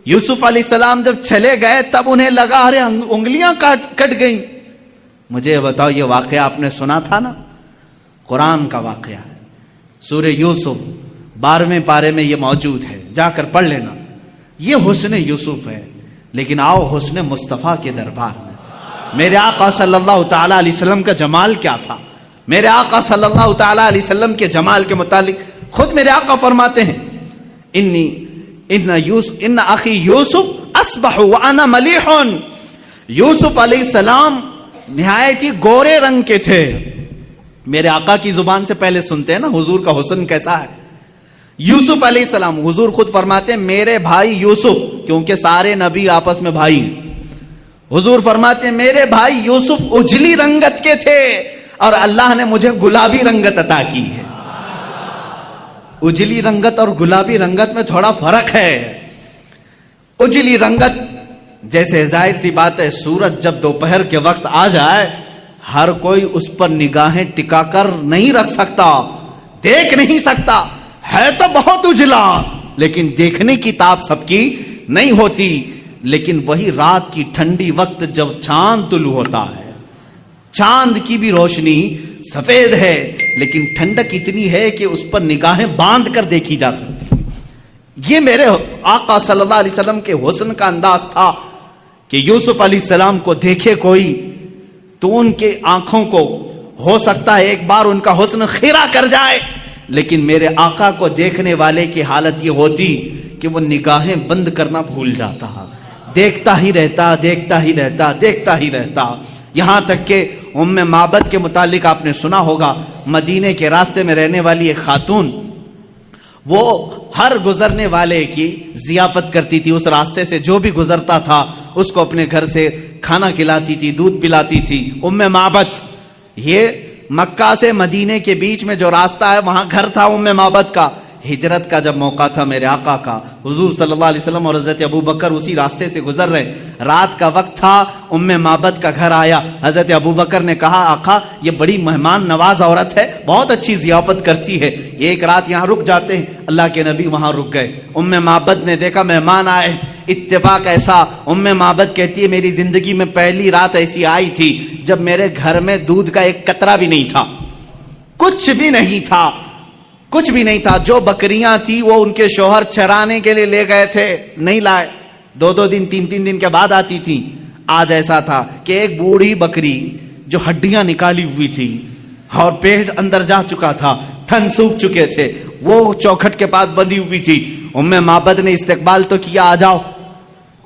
یوسف علیہ السلام جب چلے گئے تب انہیں لگا ارے انگلیاں کٹ گئیں. مجھے بتاؤ, یہ واقعہ آپ نے سنا تھا نا؟ قرآن کا واقعہ ہے. سورہ یوسف 12ویں پارے میں یہ موجود ہے, جا کر پڑھ لینا. یہ حسن یوسف ہے. لیکن آؤ حسن مصطفیٰ کے دربار میں. میرے آقا صلی اللہ تعالی علیہ وسلم کا جمال کیا تھا؟ میرے آقا صلی اللہ تعالی علیہ وسلم کے جمال کے متعلق خود میرے آقا فرماتے ہیں ان اخی یوسف اصبح وانا ملیح. یوسف علیہ السلام نہایت ہی گورے رنگ کے تھے. میرے آقا کی زبان سے پہلے سنتے ہیں نا حضور کا حسن کیسا ہے. یوسف علیہ السلام, حضور خود فرماتے ہیں میرے بھائی یوسف, کیونکہ سارے نبی آپس میں بھائی ہیں. حضور فرماتے ہیں میرے بھائی یوسف اجلی رنگت کے تھے اور اللہ نے مجھے گلابی رنگت عطا کی ہے. اجلی رنگت اور گلابی رنگت میں تھوڑا فرق ہے. اجلی رنگت جیسے ظاہر سی بات ہے, سورج جب دوپہر کے وقت آ جائے ہر کوئی اس پر نگاہیں ٹکا کر نہیں رکھ سکتا, دیکھ نہیں سکتا. ہے تو بہت اجلا لیکن دیکھنے کی تاب سب کی نہیں ہوتی. لیکن وہی رات کی ٹھنڈی وقت جب چاند طلوع ہوتا ہے, چاند کی بھی روشنی سفید ہے لیکن ٹھنڈک اتنی ہے کہ اس پر نگاہیں باندھ کر دیکھی جا سکتی. یہ میرے آقا صلی اللہ علیہ وسلم کے حسن کا انداز تھا کہ یوسف علیہ السلام کو دیکھے کوئی تو ان کے آنکھوں کو ہو سکتا ہے ایک بار ان کا حسن خیرہ کر جائے, لیکن میرے آقا کو دیکھنے والے کی حالت یہ ہوتی کہ وہ نگاہیں بند کرنا بھول جاتا, دیکھتا ہی رہتا. یہاں تک کہ ام معبد کے متعلق آپ نے سنا ہوگا, مدینے کے راستے میں رہنے والی ایک خاتون, وہ ہر گزرنے والے کی ضیافت کرتی تھی. اس راستے سے جو بھی گزرتا تھا اس کو اپنے گھر سے کھانا کھلاتی تھی, دودھ پلاتی تھی. ام معبد, یہ مکہ سے مدینے کے بیچ میں جو راستہ ہے وہاں گھر تھا ام معبد کا. ہجرت کا جب موقع تھا میرے آقا کا, حضور صلی اللہ علیہ وسلم اور حضرت ابو بکر اسی راستے سے گزر رہے, رات کا وقت تھا, ام معبد کا گھر آیا. حضرت ابو بکر نے کہا آقا یہ بڑی مہمان نواز عورت ہے, بہت اچھی ضیافت کرتی ہے, ایک رات یہاں رک جاتے ہیں. اللہ کے نبی وہاں رک گئے. ام معبد نے دیکھا مہمان آئے, اتفاق ایسا, ام معبد کہتی ہے میری زندگی میں پہلی رات ایسی آئی تھی جب میرے گھر میں دودھ کا ایک قطرہ بھی نہیں تھا, کچھ بھی نہیں تھا. جو بکریاں تھی وہ ان کے شوہر چرانے کے لیے لے گئے تھے, نہیں لائے, 2 دن 3 دن کے بعد آتی تھی. آج ایسا تھا کہ ایک بوڑھی بکری جو ہڈیاں نکالی ہوئی تھی اور پیٹ اندر جا چکا تھا, تھن سوکھ چکے تھے, وہ چوکھٹ کے پاس بندھی ہوئی تھی. ام معبد نے استقبال تو کیا, آ جاؤ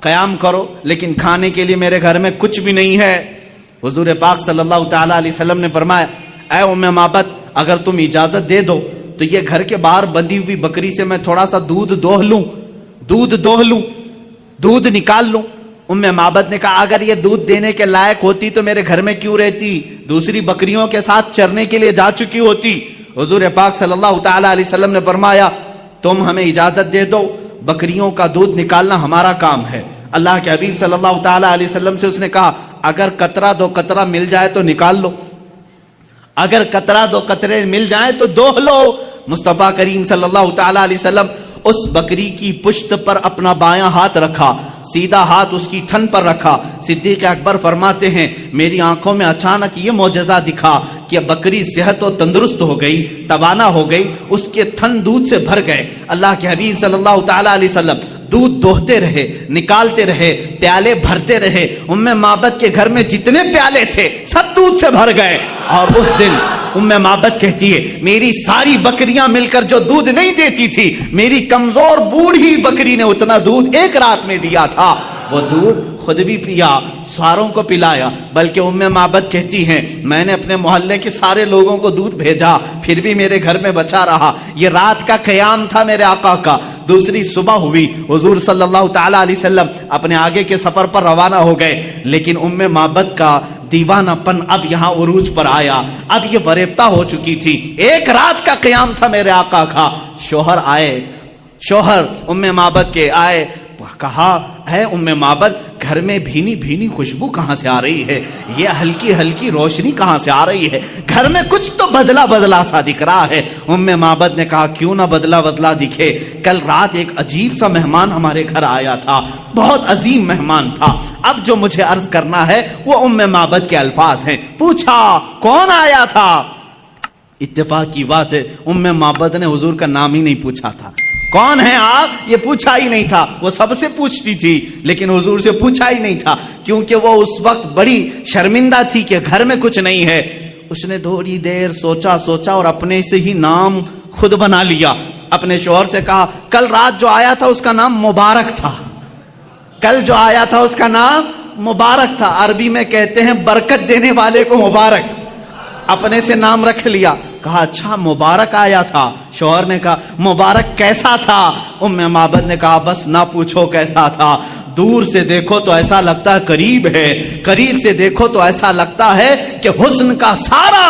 قیام کرو, لیکن کھانے کے لیے میرے گھر میں کچھ بھی نہیں ہے. حضور پاک صلی اللہ تعالی علیہ وسلم نے فرمایا اے ام معبد اگر تم اجازت دے دو تو یہ گھر کے باہر بندھی ہوئی بکری سے میں تھوڑا سا دودھ دوہ لوں, دودھ نکال لوں. ام معبد نے کہا اگر یہ دودھ دینے کے لائق ہوتی تو میرے گھر میں کیوں رہتی, دوسری بکریوں کے ساتھ چرنے کے لیے جا چکی ہوتی. حضور پاک صلی اللہ تعالی علیہ وسلم نے فرمایا تم ہمیں اجازت دے دو, بکریوں کا دودھ نکالنا ہمارا کام ہے. اللہ کے حبیب صلی اللہ تعالی علیہ وسلم سے اس نے کہا اگر قطرہ 2 قطرہ مل جائے تو نکال لو, اگر قطرہ 2 قطرے مل جائیں تو دوہ لو, مصطفیٰ کریم صلی اللہ تعالی علیہ وسلم اس بکری کی پشت پر اپنا بایاں ہاتھ رکھا، سیدھا ہاتھ اس کی تھن پر رکھا۔ صدیق اکبر فرماتے ہیں میری آنکھوں میں اچانک یہ معجزہ دکھا کہ بکری صحت و تندرست ہو گئی، توانا ہو گئی، اس کے تھن دودھ سے بھر گئے۔ اللہ کے حبیب صلی اللہ تعالی علیہ وسلم دودھ دوہتے رہے، نکالتے رہے، پیالے بھرتے رہے۔ ام معبد کے گھر میں جتنے پیالے تھے سب دودھ سے بھر گئے۔ اور اس دن ام معبد کہتی ہے میری ساری بکریاں مل کر جو دودھ نہیں دیتی تھی، میری کمزور بوڑھی بکری نے اتنا دودھ ایک رات میں دیا تھا۔ وہ دودھ خود بھی پیا، ساروں کو پلایا، بلکہ ام معبد کہتی ہیں میں نے اپنے محلے کے سارے لوگوں کو دودھ بھیجا، پھر بھی میرے گھر میں بچا رہا۔ یہ رات کا قیام تھا میرے آقا کا۔ دوسری صبح ہوئی، حضور صلی اللہ تعالی علیہ وسلم اپنے آگے کے سفر پر روانہ ہو گئے، لیکن ام معبد کا دیوانہ پن اب یہاں عروج پر آیا۔ اب یہ فریفتہ ہو چکی تھی، ایک رات کا قیام تھا میرے آقا کا۔ شوہر آئے، شوہر ام معبد کے آئے، کہا ہے ام معبد گھر میں بھینی بھینی خوشبو کہاں سے آ رہی ہے، یہ ہلکی ہلکی روشنی کہاں سے آ رہی ہے، گھر میں کچھ تو بدلا بدلا سا دکھ رہا ہے۔ ام معبد نے کہا کیوں نہ بدلا بدلا دکھے، کل رات ایک عجیب سا مہمان ہمارے گھر آیا تھا، بہت عظیم مہمان تھا۔ اب جو مجھے عرض کرنا ہے وہ ام معبد کے الفاظ ہیں۔ پوچھا کون آیا تھا؟ اتفاق کی بات ہے ام معبد نے حضور کا نام ہی نہیں پوچھا تھا، کون ہیں آپ یہ پوچھا ہی نہیں تھا۔ وہ سب سے پوچھتی تھی لیکن حضور سے پوچھا ہی نہیں تھا، کیونکہ وہ اس وقت بڑی شرمندہ تھی کہ گھر میں کچھ نہیں ہے۔ اس نے تھوڑی دیر سوچا اور اپنے سے ہی نام خود بنا لیا۔ اپنے شوہر سے کہا کل رات جو آیا تھا اس کا نام مبارک تھا، کل جو آیا تھا اس کا نام مبارک تھا۔ عربی میں کہتے ہیں برکت دینے والے کو مبارک، اپنے سے نام رکھ لیا۔ کہا اچھا مبارک آیا تھا۔ شوہر نے کہا مبارک کیسا تھا؟ ام معبد نے کہا بس نہ پوچھو کیسا تھا، دور سے دیکھو تو ایسا لگتا ہے قریب ہے، قریب سے دیکھو تو ایسا لگتا ہے کہ حسن کا سارا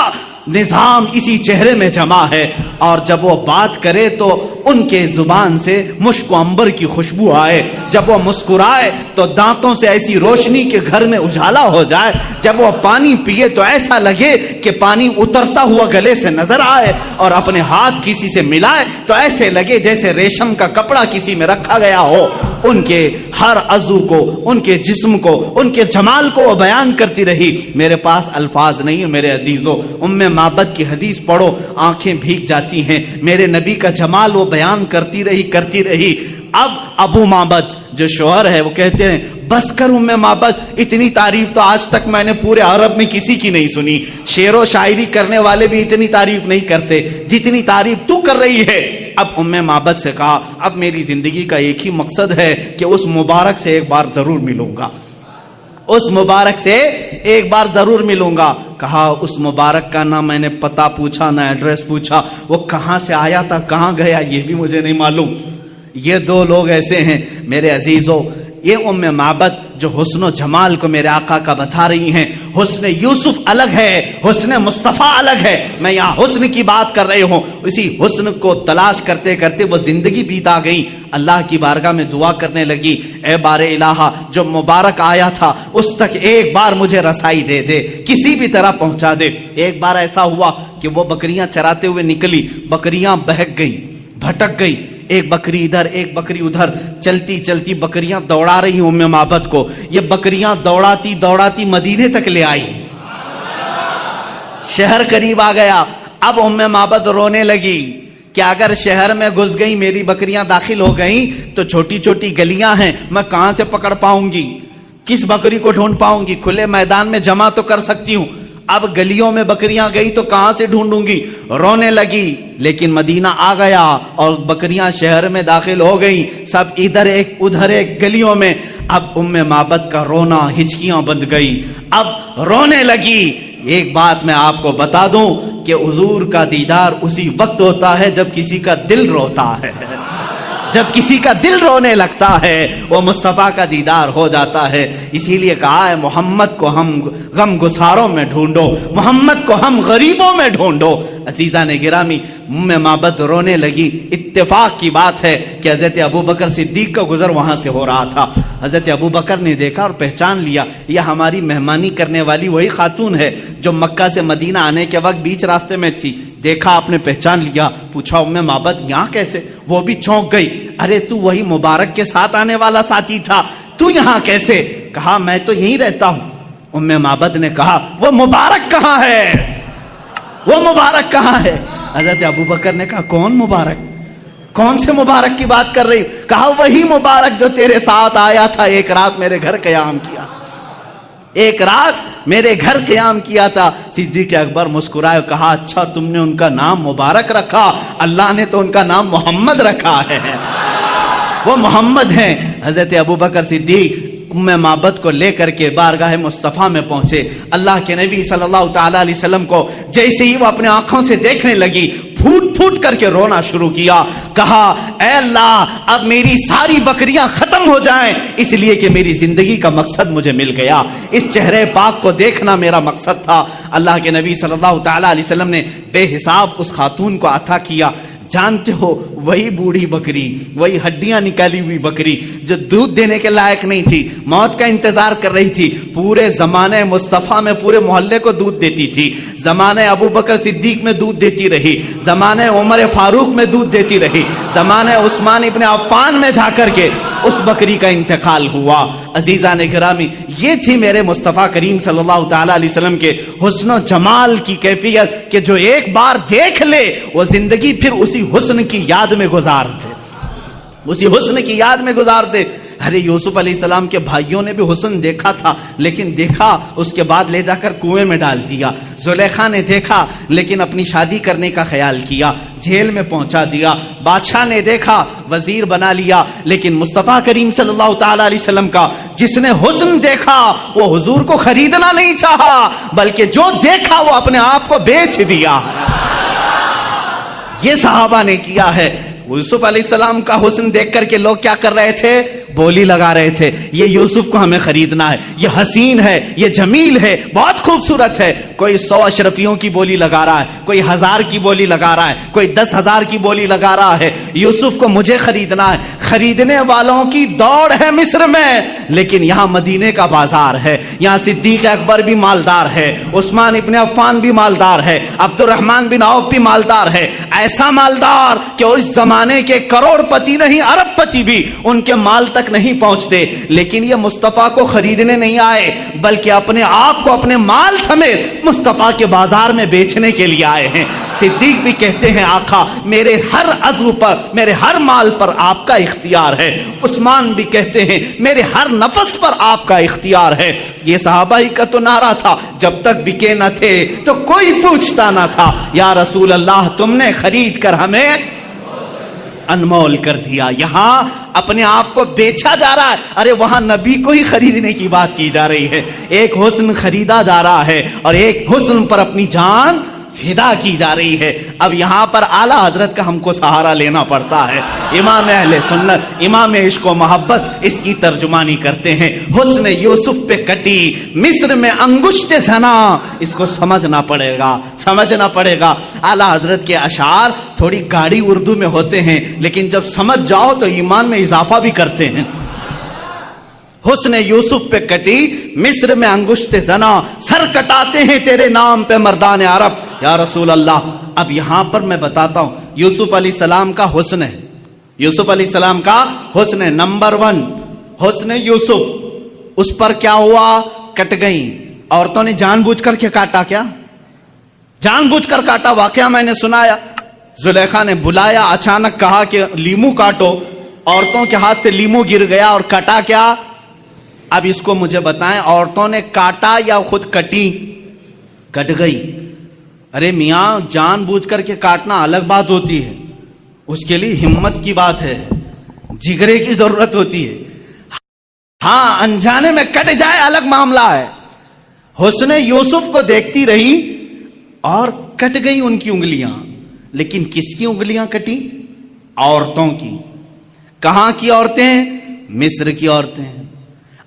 نظام اسی چہرے میں جمع ہے، اور جب وہ بات کرے تو ان کے زبان سے مشک و عنبر کی خوشبو آئے، جب وہ مسکرائے تو دانتوں سے ایسی روشنی کہ گھر میں اجالا ہو جائے، جب وہ پانی پیے تو ایسا لگے کہ پانی اترتا ہوا گلے سے نظر آئے، اور اپنے ہاتھ کسی سے ملائے تو ایسے لگے جیسے ریشم کا کپڑا کسی میں رکھا گیا ہو۔ ان کے ہر عضو کو، ان کے جسم کو، ان کے جمال کو وہ بیان کرتی رہی۔ میرے پاس الفاظ نہیں ہے میرے عزیزو، ام معبد کی حدیث پڑھو آنکھیں بھیگ جاتی ہیں۔ میرے نبی کا جمال وہ بیان کرتی رہی۔ اب ابو معبد جو شوہر ہے وہ کہتے ہیں بس کر ام معبد، اتنی تعریف تو آج تک میں نے پورے عرب میں کسی کی نہیں سنی، شعر و شاعری کرنے والے بھی اتنی تعریف نہیں کرتے جتنی تعریف تو کر رہی ہے۔ اب ام معبد سے کہا اب میری زندگی کا ایک ہی مقصد ہے کہ اس مبارک سے ایک بار ضرور ملوں گا، اس مبارک سے ایک بار ضرور ملوں گا۔ کہا اس مبارک کا نہ میں نے پتہ پوچھا نہ ایڈریس پوچھا، وہ کہاں سے آیا تھا کہاں گیا یہ بھی مجھے نہیں معلوم۔ یہ دو لوگ ایسے ہیں میرے عزیزو، یہ ام معبد جو حسن و جمال کو میرے آقا کا بتا رہی ہیں۔ حسن یوسف الگ ہے، حسن مصطفیٰ الگ ہے، میں یہاں حسن کی بات کر رہی ہوں۔ اسی حسن کو تلاش کرتے کرتے وہ زندگی بیتا گئی۔ اللہ کی بارگاہ میں دعا کرنے لگی اے بار الہ جو مبارک آیا تھا اس تک ایک بار مجھے رسائی دے دے، کسی بھی طرح پہنچا دے۔ ایک بار ایسا ہوا کہ وہ بکریاں چراتے ہوئے نکلی، بکریاں بہک گئی، بھٹک گئی، ایک بکری ادھر ایک بکری ادھر، چلتی چلتی بکریاں دوڑا رہی ام معبد کو۔ یہ بکریاں دوڑاتی دوڑاتی مدینے تک لے آئی، شہر قریب آ گیا۔ اب ام معبد رونے لگی کہ اگر شہر میں گھس گئی میری بکریاں داخل ہو گئیں تو چھوٹی چھوٹی گلیاں ہیں، میں کہاں سے پکڑ پاؤں گی، کس بکری کو ڈھونڈ پاؤں گی؟ کھلے میدان میں جمع تو کر سکتی ہوں، اب گلیوں میں بکریاں گئی تو کہاں سے ڈھونڈوں گی؟ رونے لگی۔ لیکن مدینہ آ گیا اور بکریاں شہر میں داخل ہو گئیں، سب ادھر ایک ادھر ایک گلیوں میں۔ اب ام معبد کا رونا ہچکیاں بند گئی، اب رونے لگی۔ ایک بات میں آپ کو بتا دوں کہ حضور کا دیدار اسی وقت ہوتا ہے جب کسی کا دل روتا ہے، جب کسی کا دل رونے لگتا ہے وہ مصطفیٰ کا دیدار ہو جاتا ہے۔ اسی لیے کہا ہے محمد کو ہم غم گساروں میں ڈھونڈو، محمد کو ہم غریبوں میں ڈھونڈو۔ عزیزان گرامی ام معبد رونے لگی. اتفاق کی بات ہے کہ حضرت ابوبکر صدیق کا گزر وہاں سے ہو رہا تھا. حضرت ابوبکر نے دیکھا اور پہچان لیا یہ ہماری مہمانی کرنے والی وہی خاتون ہے جو مکہ سے مدینہ آنے کے وقت بیچ راستے میں تھی. دیکھا آپ نے پہچان لیا. پوچھا ام معبد یہاں کیسے؟ وہ بھی چونک گئی. ارے تو وہی مبارک کے ساتھ آنے والا ساتھی تھا, تو یہاں کیسے؟ کہا میں تو یہیں رہتا ہوں. ام معبد نے کہا وہ مبارک کہاں ہے؟ وہ مبارک کہاں ہے؟ حضرت ابوبکر نے کہا کون مبارک؟ کون سے مبارک کی بات کر رہی؟ کہا وہی مبارک جو تیرے ساتھ آیا تھا, ایک رات میرے گھر قیام کیا, ایک رات میرے گھر قیام کیا تھا. صدیق اکبر مسکرائے اور کہا اچھا تم نے ان کا نام مبارک رکھا, اللہ نے تو ان کا نام محمد رکھا ہے, وہ محمد ہیں. حضرت ابوبکر صدیق ام معبد کو لے کر کے بارگاہ مصطفیٰ میں پہنچے. اللہ کے نبی صلی اللہ تعالی علیہ وسلم کو جیسے ہی وہ اپنے آنکھوں سے دیکھنے لگی پھوٹ پھوٹ کر کے رونا شروع کیا. کہا اے اللہ اب میری ساری بکریاں ختم ہو جائیں, اس لیے کہ میری زندگی کا مقصد مجھے مل گیا, اس چہرے پاک کو دیکھنا میرا مقصد تھا. اللہ کے نبی صلی اللہ تعالی علیہ وسلم نے بے حساب اس خاتون کو عطا کیا. جانتے ہو وہی بوڑھی بکری, وہی ہڈیاں نکالی ہوئی بکری جو دودھ دینے کے لائق نہیں تھی, موت کا انتظار کر رہی تھی, پورے زمانے مصطفیٰ میں پورے محلے کو دودھ دیتی تھی, زمانے ابوبکر صدیق میں دودھ دیتی رہی, زمانے عمر فاروق میں دودھ دیتی رہی, زمانے عثمان ابن عفان میں جا کر کے اس بکری کا انتقال ہوا. عزیزان گرامی یہ تھی میرے مصطفیٰ کریم صلی اللہ تعالی علیہ وسلم کے حسن و جمال کی کیفیت کہ جو ایک بار دیکھ لے وہ زندگی پھر اسی حسن کی یاد میں گزارتے, اسی حسن کی یاد میں گزارتے. ارے یوسف علیہ السلام کے بھائیوں نے بھی حسن دیکھا تھا لیکن دیکھا اس کے بعد لے جا کر کنویں میں ڈال دیا. زلیخا نے دیکھا لیکن اپنی شادی کرنے کا خیال کیا, جیل میں پہنچا دیا. بادشاہ نے دیکھا وزیر بنا لیا, لیکن مصطفیٰ کریم صلی اللہ تعالی علیہ وسلم کا جس نے حسن دیکھا وہ حضور کو خریدنا نہیں چاہا بلکہ جو دیکھا وہ اپنے آپ کو بیچ دیا. یہ صحابہ نے کیا ہے. یوسف علیہ السلام کا حسن دیکھ کر کے لوگ کیا کر رہے تھے؟ بولی لگا رہے تھے یہ یوسف کو ہمیں خریدنا ہے, یہ حسین ہے, یہ جمیل ہے, بہت خوبصورت ہے. کوئی 100 اشرفیوں کی بولی لگا رہا ہے, کوئی 1000 کی بولی لگا رہا ہے, کوئی 10,000 کی بولی لگا رہا ہے. یوسف کو مجھے خریدنا ہے. خریدنے والوں کی دوڑ ہے مصر میں, لیکن یہاں مدینے کا بازار ہے. یہاں صدیق اکبر بھی مالدار ہے, عثمان ابن عفان بھی مالدار ہے, عبد الرحمن بن عوف بھی مالدار ہے. ایسا مالدار کہ اس زمانے کے کروڑ پتی نہیں ارب پتی بھی ان کے مال تک نہیں پہنچتے. لیکن یہ مصطفیٰ کو خریدنے نہیں آئے بلکہ اپنے آپ کو اپنے مال سمیت مصطفیٰ کے بازار میں بیچنے کے لیے آئے ہیں. صدیق بھی کہتے ہیں آقا میرے ہر عضو پر, میرے ہر مال پر آپ کا اختیار ہے. عثمان بھی کہتے ہیں میرے ہر نفس پر آپ کا اختیار ہے. یہ صحابہ ہی کا تو نعرہ تھا, جب تک بکے نہ تھے تو کوئی پوچھتا نہ تھا. یا رسول اللہ تم نے خرید کر ہمیں انمول کر دیا. یہاں اپنے آپ کو بیچا جا رہا ہے. ارے وہاں نبی کو ہی خریدنے کی بات کی جا رہی ہے. ایک حسن خریدا جا رہا ہے اور ایک حسن پر اپنی جان فدا کی جا رہی ہے. اب یہاں پر اعلیٰ حضرت کا ہم کو سہارا لینا پڑتا ہے. امام اہل سنت, امام عشق و محبت اس کی ترجمانی کرتے ہیں. حسن یوسف پہ کٹی مصر میں انگشت زنا, اس کو سمجھنا پڑے گا, سمجھنا پڑے گا. اعلیٰ حضرت کے اشعار تھوڑی گاڑی اردو میں ہوتے ہیں لیکن جب سمجھ جاؤ تو ایمان میں اضافہ بھی کرتے ہیں. حسن یوسف پہ کٹی مصر میں انگشت زنا, سر کٹاتے ہیں تیرے نام پہ مردان عرب. یا رسول اللہ اب یہاں پر میں بتاتا ہوں یوسف علیہ السلام کا حسن ہے, یوسف علیہ السلام کا حسن ہے. نمبر 1 حسن یوسف, اس پر کیا ہوا؟ کٹ گئی. عورتوں نے جان بوجھ کر کے کاٹا, کیا جان بوجھ کر کاٹا؟ واقعہ میں نے سنایا. زلیخا نے بلایا, اچانک کہا کہ لیمو کاٹو. عورتوں کے ہاتھ سے لیمو گر گیا اور کٹا کیا؟ اب اس کو مجھے بتائیں, عورتوں نے کاٹا یا خود کٹی؟ کٹ گئی. ارے میاں جان بوجھ کر کے کاٹنا الگ بات ہوتی ہے, اس کے لیے ہمت کی بات ہے, جگرے کی ضرورت ہوتی ہے. ہاں انجانے میں کٹ جائے الگ معاملہ ہے. حسن یوسف کو دیکھتی رہی اور کٹ گئی ان کی انگلیاں. لیکن کس کی انگلیاں کٹی؟ عورتوں کی. کہاں کی عورتیں؟ مصر کی عورتیں.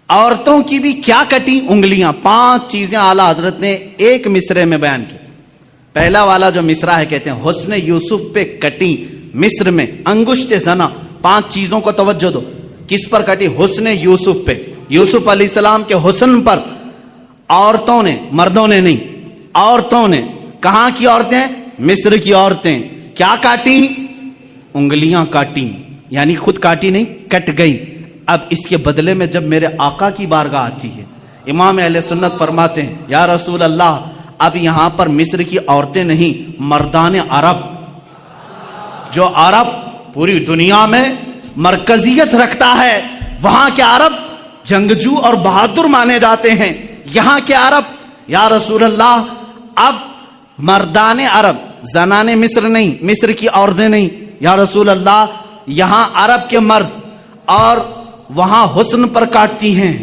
عورتوں کی بھی کیا کٹی؟ انگلیاں. 5 چیزیں اعلیٰ حضرت نے ایک مصرے میں بیان کی. پہلا والا جو مصرع ہے کہتے ہیں حسن یوسف پہ کٹی مصر میں انگشت زنا. 5 چیزوں کو توجہ دو. کس پر کٹی؟ حسن یوسف پہ. یوسف علیہ السلام کے حسن پر عورتوں نے، مردوں نے نہیں، عورتوں نے. کہاں کی عورتیں؟ مصر کی عورتیں. کیا کاٹی؟ انگلیاں کاٹی. یعنی خود کاٹی نہیں، کٹ گئی. اب اس کے بدلے میں جب میرے آقا کی بارگاہ آتی ہے، امام اہل سنت فرماتے ہیں یا رسول اللہ، اب یہاں پر مصر کی عورتیں نہیں، مردان عرب. جو عرب پوری دنیا میں مرکزیت رکھتا ہے، وہاں کے عرب جنگجو اور بہادر مانے جاتے ہیں. یہاں کے عرب یا رسول اللہ، اب مردان عرب، زنان مصر نہیں، مصر کی عورتیں نہیں. یا رسول اللہ، یہاں عرب کے مرد اور وہاں حسن پر کاٹتی ہیں،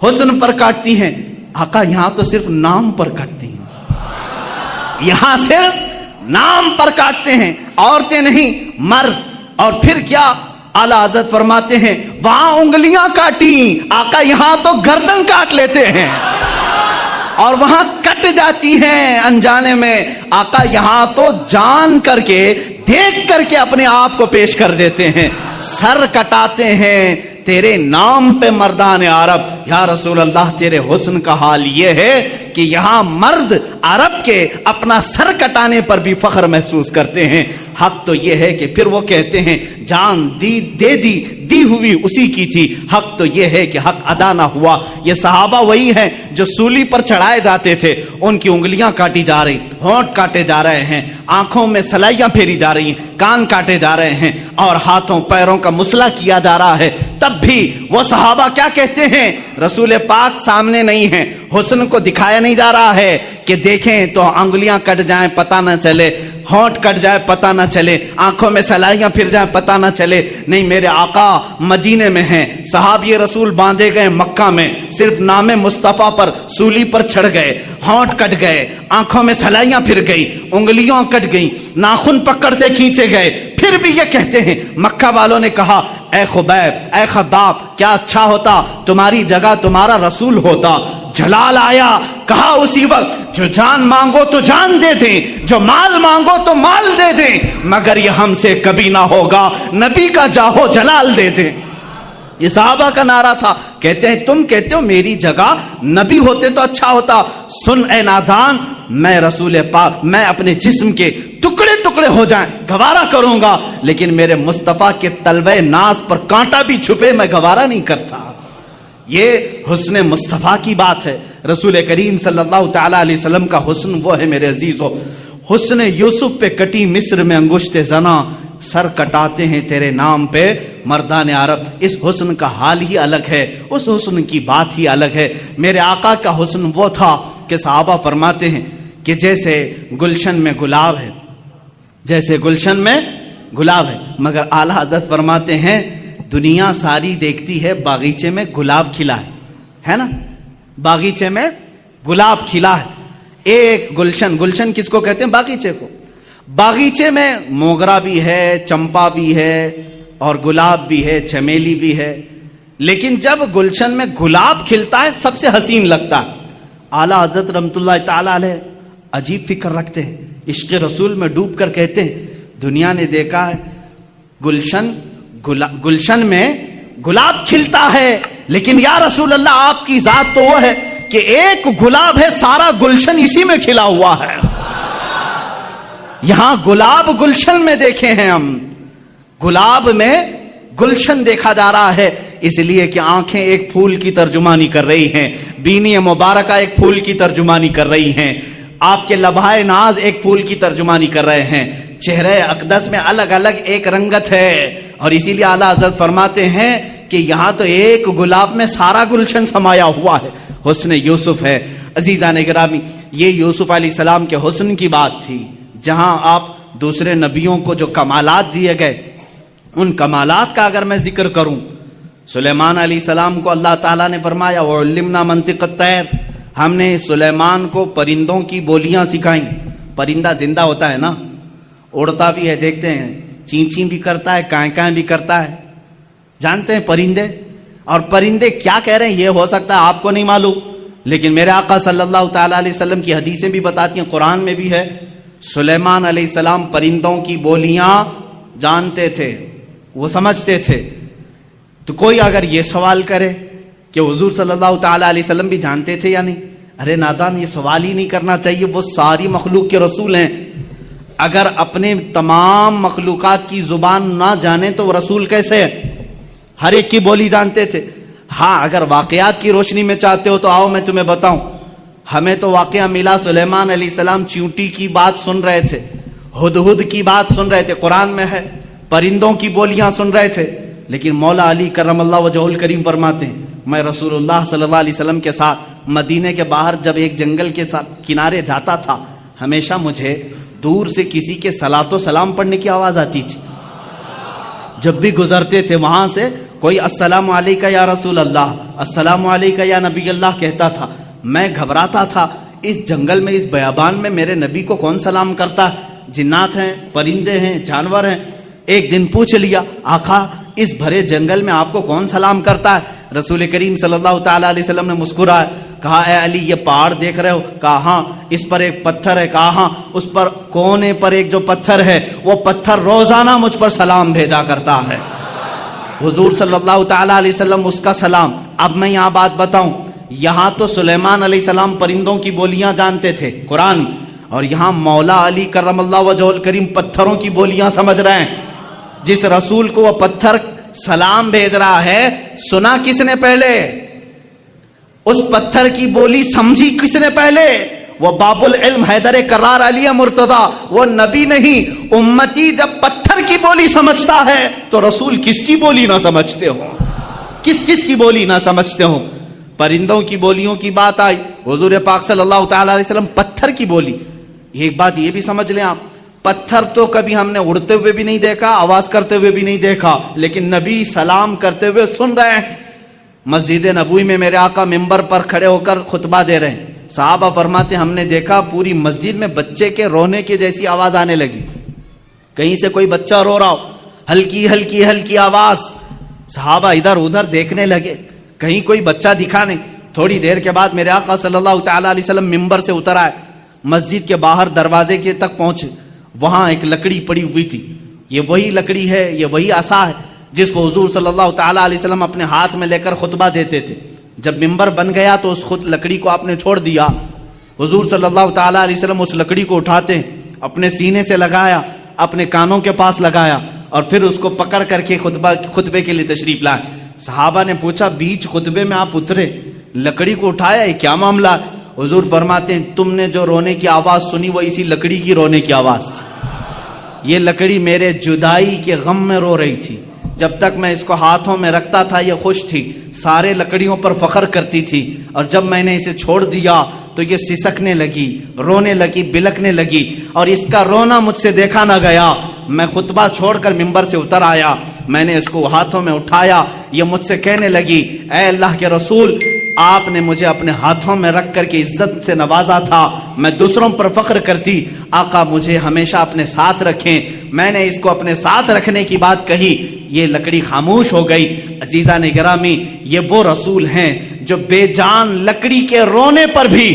حسن پر کاٹتی ہیں. آقا یہاں تو صرف نام پر کاٹتی ہیں، یہاں صرف نام پر کاٹتے ہیں، عورتیں نہیں مرد. اور پھر کیا اعلی حضرت فرماتے ہیں وہاں انگلیاں کاٹی، آقا یہاں تو گردن کاٹ لیتے ہیں اور وہاں کٹ جاتی ہیں انجانے میں. آقا یہاں تو جان کر کے، دیکھ کر کے اپنے آپ کو پیش کر دیتے ہیں، سر کٹاتے ہیں تیرے نام پہ مردان عرب. یا رسول اللہ، تیرے حسن کا حال یہ ہے کہ یہاں مرد عرب کے اپنا سر کٹانے پر بھی فخر محسوس کرتے ہیں. حق تو یہ ہے کہ پھر وہ کہتے ہیں جان دی ہوئی اسی کی تھی. حق تو یہ ہے کہ حق ادا نہ ہوا. یہ صحابہ وہی ہیں جو سولی پر چڑھائے جاتے تھے، ان کی انگلیاں کاٹی جا رہی، ہونٹ کاٹے جا رہے ہیں، آنکھوں میں سلائیاں پھیری جا رہی ہیں، کان کاٹے جا رہے ہیں اور ہاتھوں پیروں کا مسلح کیا جا رہا ہے. تب بھی وہ صحابہ کیا کہتے ہیں؟ رسول پاک سامنے نہیں ہیں، حسن کو دکھایا نہیں جا رہا ہے کہ دیکھیں تو انگلیاں کٹ جائیں پتہ نہ چلے، ہونٹ کٹ جائے پتہ نہ چلے، آنکھوں میں سلائیاں پھر جائیں پتہ نہ چلے. نہیں، میرے آقا مدینے میں ہیں، صحابی رسول باندھے گئے مکہ میں، صرف نام مصطفیٰ پر سولی پر چڑھ گئے، ہونٹ کٹ گئے، آنکھوں میں سلائیاں پھر گئی، انگلیاں کٹ گئی، ناخن پکڑ سے کھینچے گئے. پھر بھی یہ کہتے ہیں، مکہ والوں نے کہا اے خبیب، اے خباب، کیا اچھا ہوتا تمہاری جگہ تمہارا رسول ہوتا. جلال آیا، کہا اسی وقت جو جان مانگو تو جان دے دیں، جو مال مانگو تو مال دے دیں، مگر یہ ہم سے کبھی نہ ہوگا، نبی کا جاہو جلال دے دیں. یہ صحابہ کا نعرہ تھا. کہتے ہیں تم کہتے ہو میری جگہ نبی ہوتے تو اچھا ہوتا. سن اے نادان، میں رسول پاک، میں اپنے جسم کے ٹکڑے ٹکڑے ہو جائیں گوارا کروں گا، لیکن میرے مصطفیٰ کے تلوے ناز پر کانٹا بھی چھپے میں گوارا نہیں کرتا. یہ حسن مصطفیٰ کی بات ہے. رسول کریم صلی اللہ تعالی علیہ وسلم کا حسن وہ ہے میرے عزیزو. حسن یوسف پہ کٹی مصر میں انگشت زنا، سر کٹاتے ہیں تیرے نام پہ مردان عرب. اس حسن کا حال ہی الگ ہے، اس حسن کی بات ہی الگ ہے. میرے آقا کا حسن وہ تھا کہ صحابہ فرماتے ہیں کہ جیسے گلشن میں گلاب ہے، جیسے گلشن میں گلاب ہے، مگر اعلی حضرت فرماتے ہیں دنیا ساری دیکھتی ہے باغیچے میں گلاب کھلا ہے نا، باغیچے میں گلاب کھلا ہے. ایک گلشن، گلشن کس کو کہتے ہیں؟ باغیچے کو. باغیچے میں موگرا بھی ہے، چمپا بھی ہے اور گلاب بھی ہے، چمیلی بھی ہے، لیکن جب گلشن میں گلاب کھلتا ہے سب سے حسین لگتا ہے. اعلی حضرت رحمت اللہ تعالی علیہ عجیب فکر رکھتے ہیں، عشق رسول میں ڈوب کر کہتے ہیں دنیا نے دیکھا ہے گلشن میں گلاب کھلتا ہے، لیکن یا رسول اللہ آپ کی ذات تو وہ ہے کہ ایک گلاب ہے، سارا گلشن اسی میں کھلا ہوا ہے. یہاں گلاب گلشن میں دیکھے ہیں ہم، گلاب میں گلشن دیکھا جا رہا ہے، اس لیے کہ آنکھیں ایک پھول کی ترجمانی کر رہی ہیں، بینی مبارکہ ایک پھول کی ترجمانی کر رہی ہیں، آپ کے لبھائے ناز ایک پھول کی ترجمانی کر رہے ہیں، چہرے اقدس میں الگ الگ ایک رنگت ہے. اور اسی لیے اعلیٰ حضرت فرماتے ہیں کہ یہاں تو ایک گلاب میں سارا گلشن سمایا ہوا ہے، حسن یوسف ہے. عزیزان گرامی، یہ یوسف علیہ السلام کے حسن کی بات تھی. جہاں آپ دوسرے نبیوں کو جو کمالات دیے گئے، ان کمالات کا اگر میں ذکر کروں، سلیمان علیہ السلام کو اللہ تعالیٰ نے فرمایا وَعُلِّمْنَا مَنطِقَ الطَّيْرِ، ہم نے سلیمان کو پرندوں کی بولیاں سکھائیں. پرندہ زندہ ہوتا ہے نا، اڑتا بھی ہے، دیکھتے ہیں چین چین بھی کرتا ہے، کائیں کائیں بھی کرتا ہے. جانتے ہیں پرندے، اور پرندے کیا کہہ رہے ہیں یہ ہو سکتا ہے آپ کو نہیں معلوم، لیکن میرے آقا صلی اللہ تعالی علیہ وسلم کی حدیثیں بھی بتاتی ہیں، قرآن میں بھی ہے. سلیمان علیہ السلام پرندوں کی بولیاں جانتے تھے، وہ سمجھتے تھے. تو کوئی اگر یہ سوال کرے کہ حضور صلی اللہ تعالی علیہ وسلم بھی جانتے تھے یا نہیں، ارے نادان، یہ سوال ہی نہیں کرنا چاہیے. وہ ساری مخلوق کے رسول ہیں. اگر اپنے تمام مخلوقات کی زبان نہ جانے تو وہ رسول کیسے ہے؟ ہر ایک کی بولی جانتے تھے. ہاں اگر واقعات کی روشنی میں چاہتے ہو تو آؤ میں تمہیں بتاؤں. ہمیں تو واقعہ ملا، سلیمان علیہ السلام چیونٹی کی بات سن رہے تھے، ہدہد کی بات سن رہے تھے، قرآن میں ہے، پرندوں کی بولیاں سن رہے تھے. لیکن مولا علی کرم اللہ وجہہ الکریم فرماتے ہیں میں رسول اللہ صلی اللہ علیہ وسلم کے ساتھ مدینے کے باہر جب ایک جنگل کے کنارے جاتا تھا، ہمیشہ مجھے دور سے کسی کے صلاۃ و سلام پڑھنے کی آواز آتی تھی. جب بھی گزرتے تھے وہاں سے کوئی السلام علیکہ یا رسول اللہ، السلام علیکہ یا نبی اللہ کہتا تھا. میں گھبراتا تھا، اس جنگل میں، اس بیابان میں میرے نبی کو کون سلام کرتا ہے؟ جنات ہیں، پرندے ہیں، جانور ہیں. ایک دن پوچھ لیا، آقا اس بھرے جنگل میں آپ کو کون سلام کرتا ہے؟ رسول کریم صلی اللہ تعالی علیہ وسلم نے مسکرایا، کہا اے علی یہ پہاڑ دیکھ رہے ہو؟ کہا ہاں. اس پر ایک پتھر ہے؟ کہا ہاں. اس پر کونے پر ایک جو پتھر ہے وہ پتھر روزانہ مجھ پر سلام بھیجا کرتا ہے. حضور صلی اللہ تعالی علیہ وسلم اس کا سلام. اب میں یہاں بات بتاؤں، یہاں تو سلیمان علیہ السلام پرندوں کی بولیاں جانتے تھے قرآن، اور یہاں مولا علی کرم اللہ وجہہ الکریم پتھروں کی بولیاں سمجھ رہے ہیں. جس رسول کو وہ پتھر سلام بھیج رہا ہے، سنا کس نے پہلے؟ اس پتھر کی بولی سمجھی کس نے پہلے؟ وہ باب العلم حیدر کرار علی مرتضی، وہ نبی نہیں. امتی جب پتھر کی بولی سمجھتا ہے تو رسول کس کی بولی نہ سمجھتے ہو؟ کس کس کی بولی نہ سمجھتے ہو؟ پرندوں کی بولیوں کی بات آئی، حضور پاک صلی اللہ تعالی علیہ وسلم پتھر کی بولی. ایک بات یہ بھی سمجھ لیں آپ، پتھر تو کبھی ہم نے اڑتے ہوئے بھی نہیں دیکھا، آواز کرتے ہوئے بھی نہیں دیکھا، لیکن نبی سلام کرتے ہوئے سن رہے ہیں. مسجد نبوی میں میرے آقا ممبر پر کھڑے ہو کر خطبہ دے رہے ہیں. صحابہ فرماتے ہم نے دیکھا پوری مسجد میں بچے کے رونے کی جیسی آواز آنے لگی. کہیں سے کوئی بچہ رو رہا ہو، ہلکی ہلکی ہلکی آواز. صحابہ ادھر ادھر دیکھنے لگے، کہیں کوئی بچہ دکھا نہیں. تھوڑی دیر کے بعد میرے آقا صلی اللہ تعالی علیہ وسلم ممبر سے اتر آئے، مسجد کے باہر دروازے کے تک پہنچے. وہاں ایک لکڑی پڑی ہوئی تھی. یہ وہی لکڑی ہے، یہ وہی عصا ہے جس کو حضور صلی اللہ تعالی علیہ وسلم اپنے ہاتھ میں لے کر خطبہ دیتے تھے. جب ممبر بن گیا تو اس خود لکڑی کو آپ نے چھوڑ دیا. حضور صلی اللہ تعالی علیہ وسلم اس لکڑی کو اٹھاتے، اپنے سینے سے لگایا، اپنے کانوں کے پاس لگایا، اور پھر اس کو پکڑ کر کے خطبے کے لیے تشریف لائے. صحابہ نے پوچھا بیچ خطبے میں آپ اترے، لکڑی کو اٹھایا، یہ کیا معاملہ ہے؟ حضور فرماتے ہیں تم نے جو رونے کی آواز سنی وہ اسی لکڑی کی رونے کی آواز تھی. یہ لکڑی میرے جدائی کے غم میں رو رہی تھی. جب تک میں اس کو ہاتھوں میں رکھتا تھا یہ خوش تھی، سارے لکڑیوں پر فخر کرتی تھی، اور جب میں نے اسے چھوڑ دیا تو یہ سسکنے لگی، رونے لگی، بلکنے لگی، اور اس کا رونا مجھ سے دیکھا نہ گیا. میں خطبہ چھوڑ کر ممبر سے اتر آیا، میں نے اس کو ہاتھوں میں اٹھایا، یہ مجھ سے کہنے لگی اے اللہ کے رسول، آپ نے مجھے اپنے ہاتھوں میں رکھ کر کے عزت سے نوازا تھا، میں دوسروں پر فخر کرتی، آقا مجھے ہمیشہ اپنے ساتھ رکھیں. میں نے اس کو اپنے ساتھ رکھنے کی بات کہی، یہ لکڑی خاموش ہو گئی. عزیزان گرامی، یہ وہ رسول ہیں جو بے جان لکڑی کے رونے پر بھی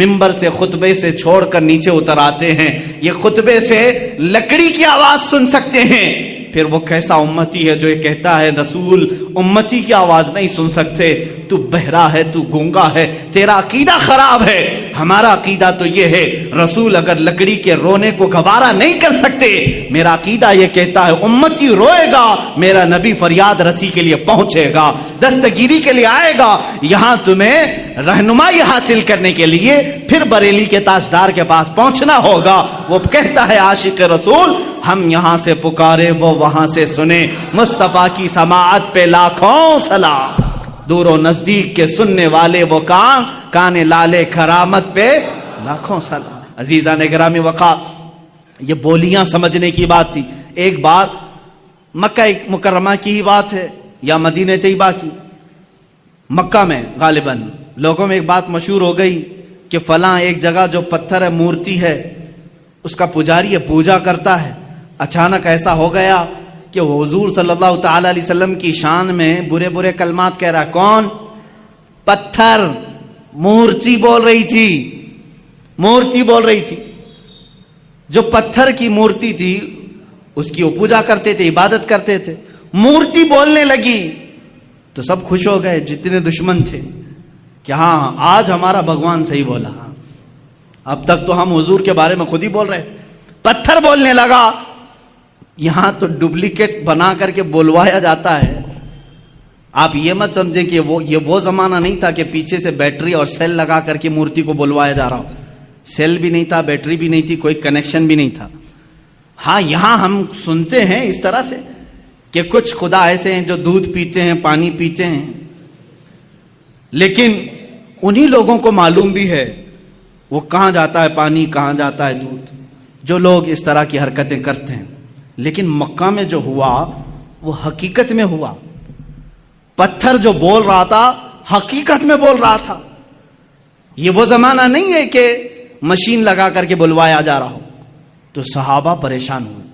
ممبر سے خطبے سے چھوڑ کر نیچے اتر آتے ہیں. یہ خطبے سے لکڑی کی آواز سن سکتے ہیں. پھر وہ کیسا امتی ہے جو یہ کہتا ہے رسول امتی کی آواز نہیں سن سکتے؟ تو بہرا ہے، تو گونگا ہے، تیرا عقیدہ خراب ہے. ہمارا عقیدہ تو یہ ہے رسول اگر لکڑی کے رونے کو گوارا نہیں کر سکتے، میرا عقیدہ یہ کہتا ہے امتی روئے گا، میرا نبی فریاد رسی کے لیے پہنچے گا، دستگیری کے لیے آئے گا. یہاں تمہیں رہنمائی حاصل کرنے کے لیے پھر بریلی کے تاجدار کے پاس پہنچنا ہوگا. وہ کہتا ہے عاشق رسول ہم یہاں سے پکارے وہ وہاں سے سنے، مصطفیٰ کی سماعت پہ لاکھوں سلام، دور و نزدیک کے سننے والے وہ کان لالے کرامت پہ لاکھوں سلام. عزیزان گرامی وقار، یہ بولیاں سمجھنے کی بات تھی. ایک بار مکہ مکرمہ کی ہی بات ہے یا مدینہ طیبہ کی، مکہ میں غالباً لوگوں میں ایک بات مشہور ہو گئی کہ فلاں ایک جگہ جو پتھر ہے، مورتی ہے، اس کا پجاری ہے، پوجا کرتا ہے. اچانک ایسا ہو گیا کہ حضور صلی اللہ تعالی علیہ وسلم کی شان میں برے برے کلمات کہہ رہا. کون؟ پتھر. مورتی بول رہی تھی، مورتی بول رہی تھی. جو پتھر کی مورتی تھی اس کی وہ پوجا کرتے تھے، عبادت کرتے تھے. مورتی بولنے لگی تو سب خوش ہو گئے جتنے دشمن تھے کہ ہاں آج ہمارا بھگوان صحیح بولا. اب تک تو ہم حضور کے بارے میں خود ہی بول رہے تھے. پتھر بولنے لگا. یہاں تو ڈپلیکیٹ بنا کر کے بولوایا جاتا ہے. آپ یہ مت سمجھیں کہ یہ وہ زمانہ نہیں تھا کہ پیچھے سے بیٹری اور سیل لگا کر کے مورتی کو بلوایا جا رہا ہو. سیل بھی نہیں تھا، بیٹری بھی نہیں تھی، کوئی کنیکشن بھی نہیں تھا. ہاں یہاں ہم سنتے ہیں اس طرح سے کہ کچھ خدا ایسے ہیں جو دودھ پیتے ہیں، پانی پیتے ہیں، لیکن انہی لوگوں کو معلوم بھی ہے وہ کہاں جاتا ہے پانی، کہاں جاتا ہے دودھ، جو لوگ اس طرح کی حرکتیں کرتے ہیں. لیکن مکہ میں جو ہوا وہ حقیقت میں ہوا. پتھر جو بول رہا تھا حقیقت میں بول رہا تھا. یہ وہ زمانہ نہیں ہے کہ مشین لگا کر کے بلوایا جا رہا ہو. تو صحابہ پریشان ہوئے،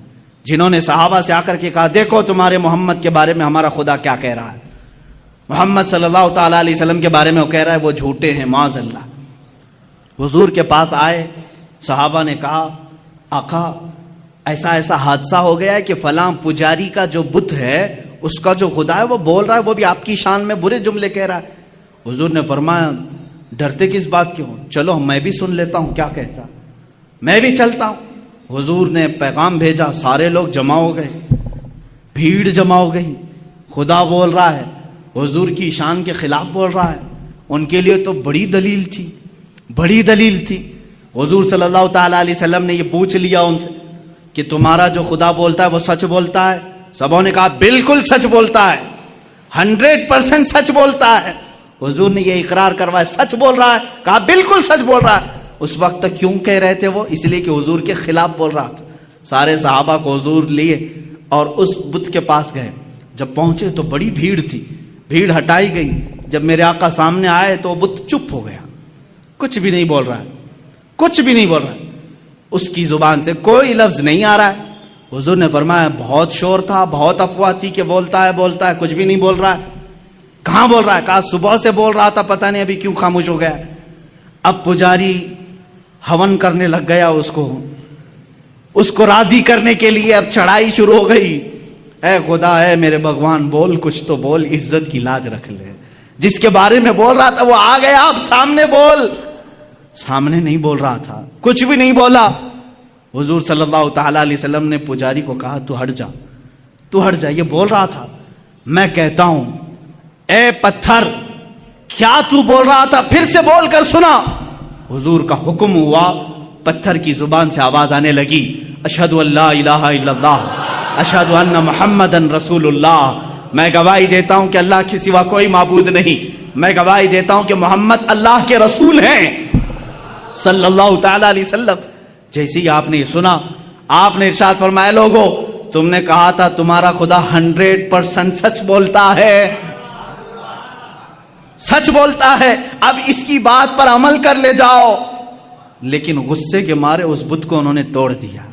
جنہوں نے صحابہ سے آ کر کے کہا دیکھو تمہارے محمد کے بارے میں ہمارا خدا کیا کہہ رہا ہے. محمد صلی اللہ تعالی علیہ وسلم کے بارے میں وہ کہہ رہا ہے وہ جھوٹے ہیں معاذ اللہ. حضور کے پاس آئے، صحابہ نے کہا آقا ایسا ایسا حادثہ ہو گیا ہے کہ فلاں پجاری کا جو بت ہے اس کا جو خدا ہے وہ بول رہا ہے، وہ بھی آپ کی شان میں برے جملے کہہ رہا ہے. حضور نے فرمایا ڈرتے کس بات کے ہو، چلو میں بھی سن لیتا ہوں کیا کہتا، میں بھی چلتا ہوں. حضور نے پیغام بھیجا، سارے لوگ جمع ہو گئے، بھیڑ جمع ہو گئی. خدا بول رہا ہے، حضور کی شان کے خلاف بول رہا ہے. ان کے لیے تو بڑی دلیل تھی، بڑی دلیل تھی. حضور صلی اللہ تعالی علیہ وسلم نے یہ پوچھ لیا ان سے کہ تمہارا جو خدا بولتا ہے وہ سچ بولتا ہے؟ سبوں نے کہا بالکل سچ بولتا ہے، 100% سچ بولتا ہے. حضور نے یہ اقرار کروایا سچ بول رہا ہے، کہا بالکل سچ بول رہا ہے. اس وقت تک کیوں کہہ رہے تھے وہ؟ اس لیے کہ حضور کے خلاف بول رہا تھا. سارے صحابہ کو حضور لیے اور اس بت کے پاس گئے. جب پہنچے تو بڑی بھیڑ تھی، بھیڑ ہٹائی گئی. جب میرے آقا سامنے آئے تو وہ بت چپ ہو گیا، کچھ بھی نہیں بول رہا ہے، کچھ بھی نہیں بول رہا ہے. اس کی زبان سے کوئی لفظ نہیں آ رہا ہے. حضور نے فرمایا بہت شور تھا، بہت افواہ تھی کہ بولتا ہے، کچھ بھی نہیں بول رہا ہے. کہاں بول رہا ہے؟ کہا صبح سے بول رہا تھا، پتہ نہیں ابھی کیوں خاموش ہو گیا. اب پجاری ہون کرنے لگ گیا، اس کو راضی کرنے کے لیے اب چڑھائی شروع ہو گئی. اے خدا، اے میرے بھگوان، بول کچھ تو بول، عزت کی لاج رکھ لے. جس کے بارے میں بول رہا تھا وہ آ گیا، اب سامنے بول. سامنے نہیں بول رہا تھا، کچھ بھی نہیں بولا. حضور صلی اللہ تعالی علیہ وسلم نے پجاری کو کہا تو ہٹ جا، تو ہٹ جا. یہ بول رہا تھا میں کہتا ہوں اے پتھر کیا تو بول رہا تھا؟ پھر سے بول کر سنا. حضور کا حکم ہوا، پتھر کی زبان سے آواز آنے لگی اشہد ان لا الہ الا اللہ اشہد ان محمدن رسول اللہ. میں گواہی دیتا ہوں کہ اللہ کے سوا کوئی معبود نہیں، میں گواہی دیتا ہوں کہ محمد اللہ کے رسول ہیں صلی اللہ تعالی علیہ وسلم. جیسے ہی آپ نے یہ سنا، آپ نے ارشاد فرمایا لوگو تم نے کہا تھا تمہارا خدا 100% سچ بولتا ہے، سچ بولتا ہے، اب اس کی بات پر عمل کر لے جاؤ. لیکن غصے کے مارے اس بت کو انہوں نے توڑ دیا،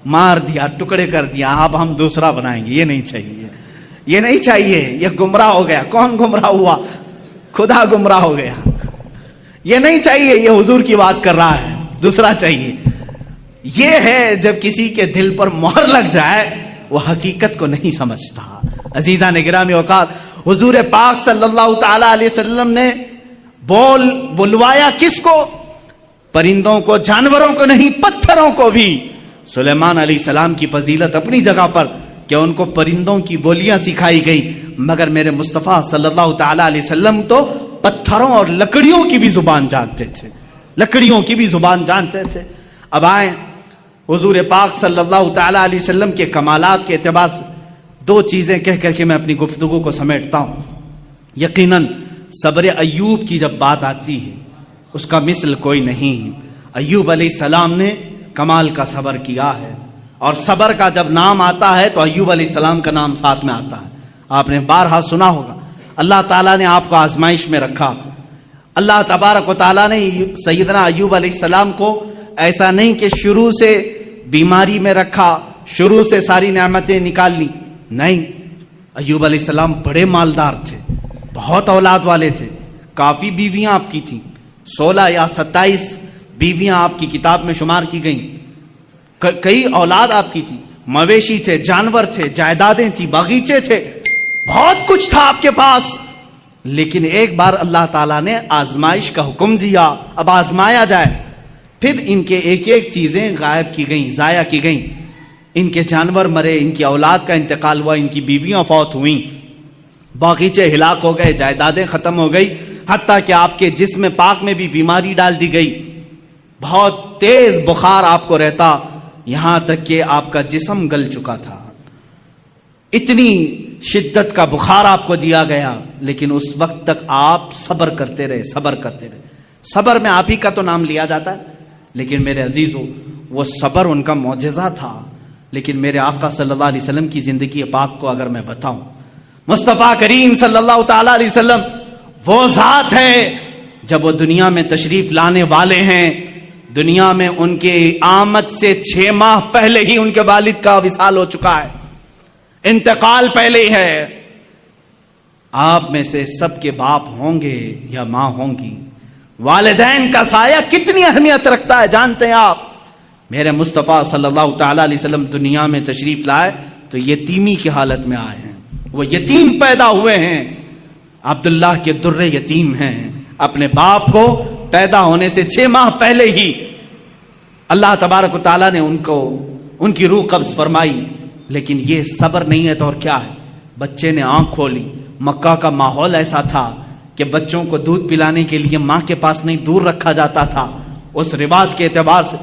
مار دیا، ٹکڑے کر دیا. اب ہم دوسرا بنائیں گے، یہ نہیں چاہیے، یہ نہیں چاہیے. یہ گمراہ ہو گیا. کون گمراہ ہوا؟ خدا گمراہ ہو گیا. یہ نہیں چاہیے، یہ حضور کی بات کر رہا ہے، دوسرا چاہیے. یہ ہے جب کسی کے دل پر مہر لگ جائے وہ حقیقت کو نہیں سمجھتا. عزیزان گرامی اوقات، حضور پاک صلی اللہ تعالی علیہ وسلم نے بلوایا کس کو؟ پرندوں کو، جانوروں کو نہیں، پتھروں کو بھی. سلیمان علیہ السلام کی فضیلت اپنی جگہ پر کہ ان کو پرندوں کی بولیاں سکھائی گئی، مگر میرے مصطفیٰ صلی اللہ تعالی علیہ وسلم تو پتھروں اور لکڑیوں کی بھی زبان جانتے تھے، لکڑیوں کی بھی زبان جانتے تھے. اب آئیں حضور پاک صلی اللہ تعالی علیہ وسلم کے کمالات کے اعتبار سے دو چیزیں کہہ کر کے میں اپنی گفتگو کو سمیٹتا ہوں. یقیناً صبر ایوب کی جب بات آتی ہے اس کا مثل کوئی نہیں. ایوب علیہ السلام نے کمال کا صبر کیا ہے، اور صبر کا جب نام آتا ہے تو ایوب علیہ السلام کا نام ساتھ میں آتا ہے. آپ نے بارہا سنا ہوگا اللہ تعالیٰ نے آپ کو آزمائش میں رکھا. اللہ تبارک و تعالیٰ نے سیدنا ایوب علیہ السلام کو ایسا نہیں کہ شروع سے بیماری میں رکھا، شروع سے ساری نعمتیں نکال لی، نہیں. ایوب علیہ السلام بڑے مالدار تھے، بہت اولاد والے تھے، کافی بیویاں آپ کی تھیں، 16 یا 27 بیویاں آپ کی کتاب میں شمار کی گئیں. کئی اولاد آپ کی تھی، مویشی تھے، جانور تھے، جائیدادیں تھی، باغیچے تھے، بہت کچھ تھا آپ کے پاس، لیکن ایک بار اللہ تعالیٰ نے آزمائش کا حکم دیا، اب آزمایا جائے، پھر ان کے ایک ایک چیزیں غائب کی گئیں، ضائع کی گئیں، ان کے جانور مرے، ان کی اولاد کا انتقال ہوا، ان کی بیویاں فوت ہوئیں، باغیچے ہلاک ہو گئے، جائیدادیں ختم ہو گئی، حتیٰ کہ آپ کے جسم پاک میں بھی بیماری ڈال دی گئی، بہت تیز بخار آپ کو رہتا، یہاں تک کہ آپ کا جسم گل چکا تھا، اتنی شدت کا بخار آپ کو دیا گیا، لیکن اس وقت تک آپ صبر کرتے رہے، صبر کرتے رہے۔ صبر میں آپ ہی کا تو نام لیا جاتا ہے، لیکن میرے عزیزو وہ صبر ان کا معجزہ تھا۔ لیکن میرے آقا صلی اللہ علیہ وسلم کی زندگی پاک کو اگر میں بتاؤں، مصطفیٰ کریم صلی اللہ تعالی علیہ وسلم وہ ذات ہے جب وہ دنیا میں تشریف لانے والے ہیں، دنیا میں ان کے آمد سے 6 ماہ پہلے ہی ان کے والد کا وصال ہو چکا ہے، انتقال پہلے ہی ہے۔ آپ میں سے سب کے باپ ہوں گے یا ماں ہوں گی، والدین کا سایہ کتنی اہمیت رکھتا ہے جانتے ہیں آپ؟ میرے مصطفیٰ صلی اللہ تعالی علیہ وسلم دنیا میں تشریف لائے تو یتیمی کی حالت میں آئے ہیں، وہ یتیم پیدا ہوئے ہیں، عبداللہ کے در یتیم ہیں، اپنے باپ کو پیدا ہونے سے 6 ماہ پہلے ہی اللہ تبارک و تعالیٰ نے ان کی روح قبض فرمائی۔ لیکن یہ صبر نہیں ہے تو اور کیا ہے؟ بچے نے آنکھ کھولی، مکہ کا ماحول ایسا تھا کہ بچوں کو دودھ پلانے کے لیے ماں کے پاس نہیں دور رکھا جاتا تھا، اس رواج کے اعتبار سے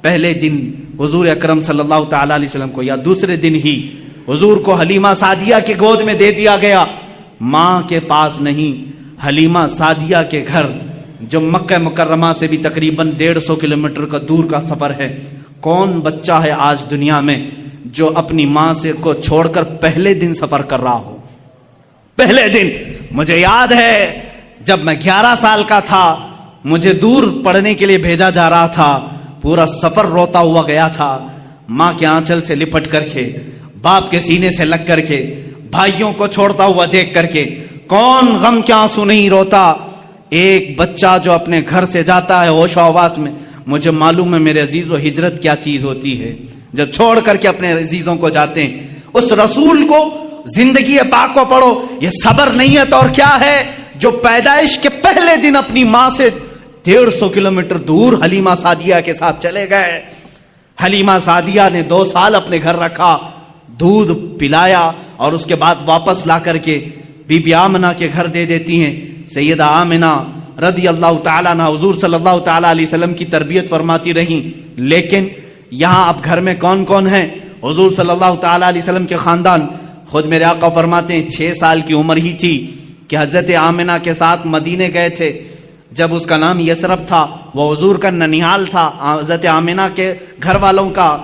پہلے دن حضور اکرم صلی اللہ تعالی علیہ وسلم کو یا دوسرے دن ہی حضور کو حلیمہ سعدیہ کی گود میں دے دیا گیا، ماں کے پاس نہیں، حلیمہ سعدیہ کے گھر جو مکہ مکرمہ سے بھی تقریباً 150 کلومیٹر کا دور کا سفر ہے۔ کون بچہ ہے آج دنیا میں جو اپنی ماں سے کو چھوڑ کر پہلے دن سفر کر رہا ہو؟ پہلے دن مجھے یاد ہے جب میں 11 سال کا تھا، مجھے دور پڑھنے کے لیے بھیجا جا رہا تھا، پورا سفر روتا ہوا گیا تھا، ماں کے آنچل سے لپٹ کر کے، باپ کے سینے سے لگ کر کے، بھائیوں کو چھوڑتا ہوا دیکھ کر کے، کون غم کے آنسو نہیں روتا؟ ایک بچہ جو اپنے گھر سے جاتا ہے ہوش و حواس میں، مجھے معلوم ہے میرے عزیزو ہجرت کیا چیز ہوتی ہے، جب چھوڑ کر کے اپنے عزیزوں کو جاتے ہیں، اس رسول کو زندگی پاک کو پڑھو، یہ صبر نہیں ہے تو اور کیا ہے؟ جو پیدائش کے پہلے دن اپنی ماں سے 150 کلومیٹر دور حلیمہ سعدیہ کے ساتھ چلے گئے۔ حلیمہ سعدیہ نے 2 سال اپنے گھر رکھا، دودھ پلایا، اور اس کے بعد واپس لا کر کے بی بی آمنہ کے گھر دے دیتی ہیں۔ سیدہ آمنہ رضی اللہ تعالیٰ عنہ حضور صلی اللہ تعالیٰ علیہ وسلم کی تربیت فرماتی رہیں۔ لیکن یہاں اب گھر میں کون کون ہیں؟ حضور صلی اللہ تعالیٰ علیہ وسلم کے خاندان۔ خود میرے آقا فرماتے ہیں 6 سال کی عمر ہی تھی کہ حضرت آمنہ کے ساتھ مدینے گئے تھے، جب اس کا نام یثرب تھا، وہ حضور کا ننیال تھا، حضرت آمنہ کے گھر والوں کا،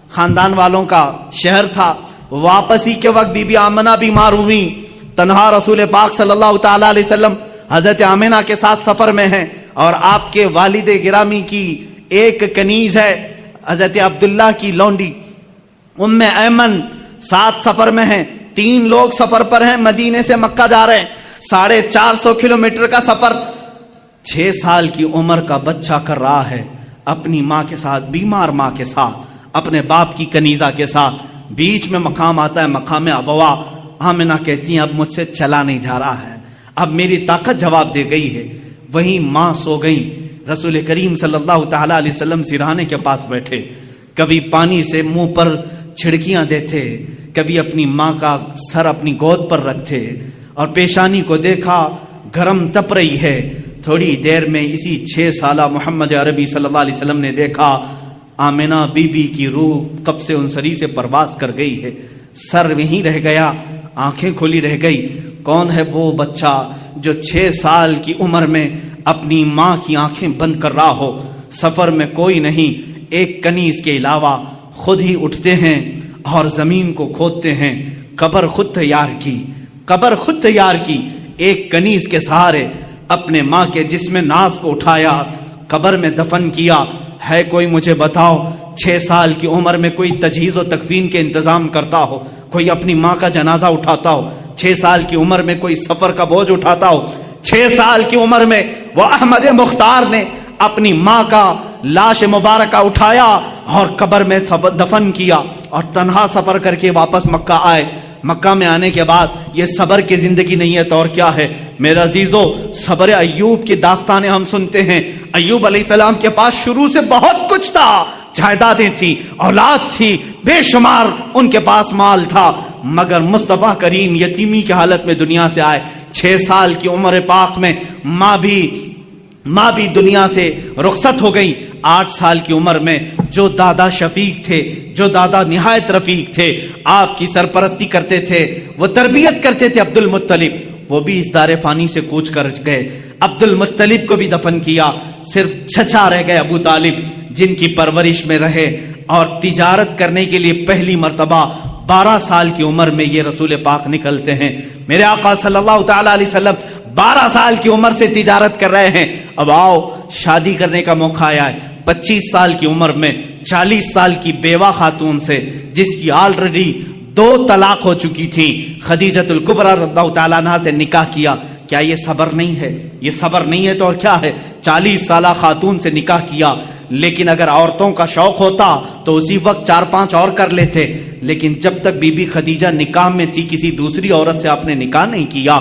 خاندان والوں کا شہر تھا۔ واپسی کے وقت بی بی آمنہ بیمار ہوئی، تنہا رسول پاک صلی اللہ تعالیٰ علیہ وسلم حضرت آمنہ کے ساتھ سفر میں ہیں، اور آپ کے والد گرامی کی ایک کنیز ہے حضرت عبداللہ کی لونڈی ام ایمن، ساتھ سفر میں ہیں، 3 لوگ سفر پر ہیں، مدینے سے مکہ جا رہے ہیں، 450 کلومیٹر کا سفر، 6 سال کی عمر کا بچہ کر رہا ہے اپنی ماں کے ساتھ، بیمار ماں کے ساتھ، اپنے باپ کی کنیزہ کے ساتھ۔ بیچ میں مقام آتا ہے، مقام ابوا۔ آمنہ کہتی ہیں اب مجھ سے چلا نہیں جا رہا ہے، اب میری طاقت جواب دے گئی ہے۔ وہیں ماں سو گئی، رسول کریم صلی اللہ تعالیٰ علیہ وسلم سرہانے کے پاس بیٹھے، کبھی پانی سے منہ پر چھڑکیاں دیتے، کبھی اپنی ماں کا سر اپنی گود پر رکھتے، اور پیشانی کو دیکھا گرم تپ رہی ہے۔ تھوڑی دیر میں اسی 6 سالہ محمد عربی صلی اللہ علیہ وسلم نے دیکھا آمنہ بی بی کی روح کب سے انصری سے پرواز کر گئی ہے، سر وہیں رہ گیا، آنکھیں کھلی رہ گئی۔ کون ہے وہ بچہ جو 6 سال کی عمر میں اپنی ماں کی آنکھیں بند کر رہا ہو؟ سفر میں کوئی نہیں، ایک کنیز کے علاوہ خود ہی اٹھتے ہیں اور زمین کو کھودتے ہیں، قبر خود تیار کی، قبر خود تیار کی، ایک کنیز کے سہارے اپنے ماں کے جسم ناز کو اٹھایا، قبر میں دفن کیا۔ ہے کوئی مجھے بتاؤ 6 سال کی عمر میں کوئی تجہیز و تکفین کے انتظام کرتا ہو، کوئی اپنی ماں کا جنازہ اٹھاتا ہو؟ 6 سال کی عمر میں کوئی سفر کا بوجھ اٹھاتا ہو؟ 6 سال کی عمر میں وہ احمد مختار نے اپنی ماں کا لاش مبارکہ اٹھایا اور قبر میں دفن کیا اور تنہا سفر کر کے واپس مکہ آئے. مکہ میں آنے کے بعد یہ صبر کی زندگی نہیں ہے تو اور کیا ہے میرے عزیزو. صبر ایوب کی داستانیں ہم سنتے ہیں. ایوب علیہ السلام کے پاس شروع سے بہت کچھ تھا، جائیدادیں تھی، اولاد تھی، بے شمار ان کے پاس مال تھا، مگر مصطفیٰ کریم یتیمی کی حالت میں دنیا سے آئے. 6 سال کی عمر پاک میں ماں بھی دنیا سے رخصت ہو گئی. 8 سال کی عمر میں جو دادا شفیق تھے، جو دادا نہایت رفیق تھے، آپ کی سرپرستی کرتے تھے، وہ تربیت کرتے تھے، عبد المطلب، وہ بھی اس دار فانی سے کوچ کر گئے. عبد المطلب کو بھی دفن کیا. صرف چچا رہ گئے ابو طالب، جن کی پرورش میں رہے اور تجارت کرنے کے لیے پہلی مرتبہ 12 سال کی عمر میں یہ رسول پاک نکلتے ہیں. میرے آقا صلی اللہ تعالی علیہ وسلم 12 سال کی عمر سے تجارت کر رہے ہیں. اب آؤ شادی کرنے کا موقع آیا ہے. 25 سال کی عمر میں 40 سال کی بیوہ خاتون سے، جس کی آلریڈی 2 طلاق ہو چکی تھی، خدیجۃ الکبریٰ رضی اللہ تعالیٰ عنہا سے نکاح کیا. کیا یہ صبر نہیں ہے؟ یہ صبر نہیں ہے تو اور کیا ہے؟ 40 سالہ خاتون سے نکاح کیا. لیکن اگر عورتوں کا شوق ہوتا تو اسی وقت 4-5 اور کر لیتے. لیکن جب تک بی بی خدیجہ نکاح میں تھی کسی دوسری عورت سے آپ نے نکاح نہیں کیا.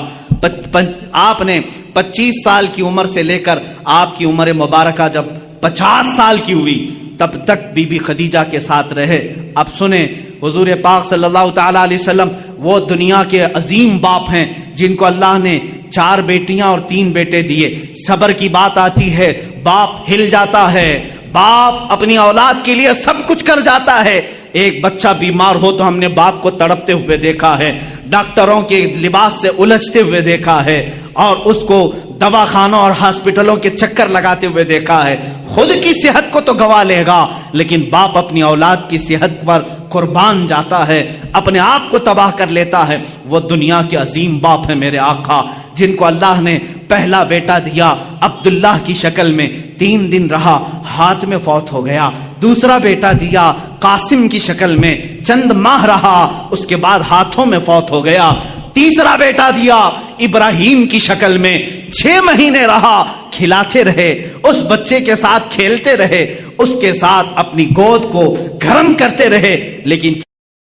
آپ نے 25 سال کی عمر سے لے کر آپ کی عمر مبارکہ جب 50 سال کی ہوئی تب تک بی بی خدیجہ کے ساتھ رہے. اب سنیں حضور پاک صلی اللہ تعالی علیہ وسلم وہ دنیا کے عظیم باپ ہیں جن کو اللہ نے 4 بیٹیاں اور 3 بیٹے دیے. صبر کی بات آتی ہے، باپ ہل جاتا ہے، باپ اپنی اولاد کے لیے سب کچھ کر جاتا ہے. ایک بچہ بیمار ہو تو ہم نے باپ کو تڑپتے ہوئے دیکھا ہے، ڈاکٹروں کے لباس سے الجھتے ہوئے دیکھا ہے اور اس کو دواخانوں اور ہاسپٹلوں کے چکر لگاتے ہوئے دیکھا ہے. خود کی صحت کو تو گوا لے گا لیکن باپ اپنی اولاد کی صحت پر قربان جاتا ہے، اپنے آپ کو تباہ کر لیتا ہے. وہ دنیا کے عظیم باپ ہیں میرے آقا، جن کو اللہ نے پہلا بیٹا دیا عبداللہ کی شکل میں، 3 دن رہا، ہاتھ میں فوت ہو گیا. دوسرا بیٹا دیا قاسم کی شکل میں، چند ماہ رہا، اس کے بعد ہاتھوں میں فوت ہو گیا. تیسرا بیٹا دیا ابراہیم کی شکل میں، 6 مہینے رہا، کھلاتے رہے، اس بچے کے ساتھ کھیلتے رہے، اس کے ساتھ اپنی گود کو گرم کرتے رہے. لیکن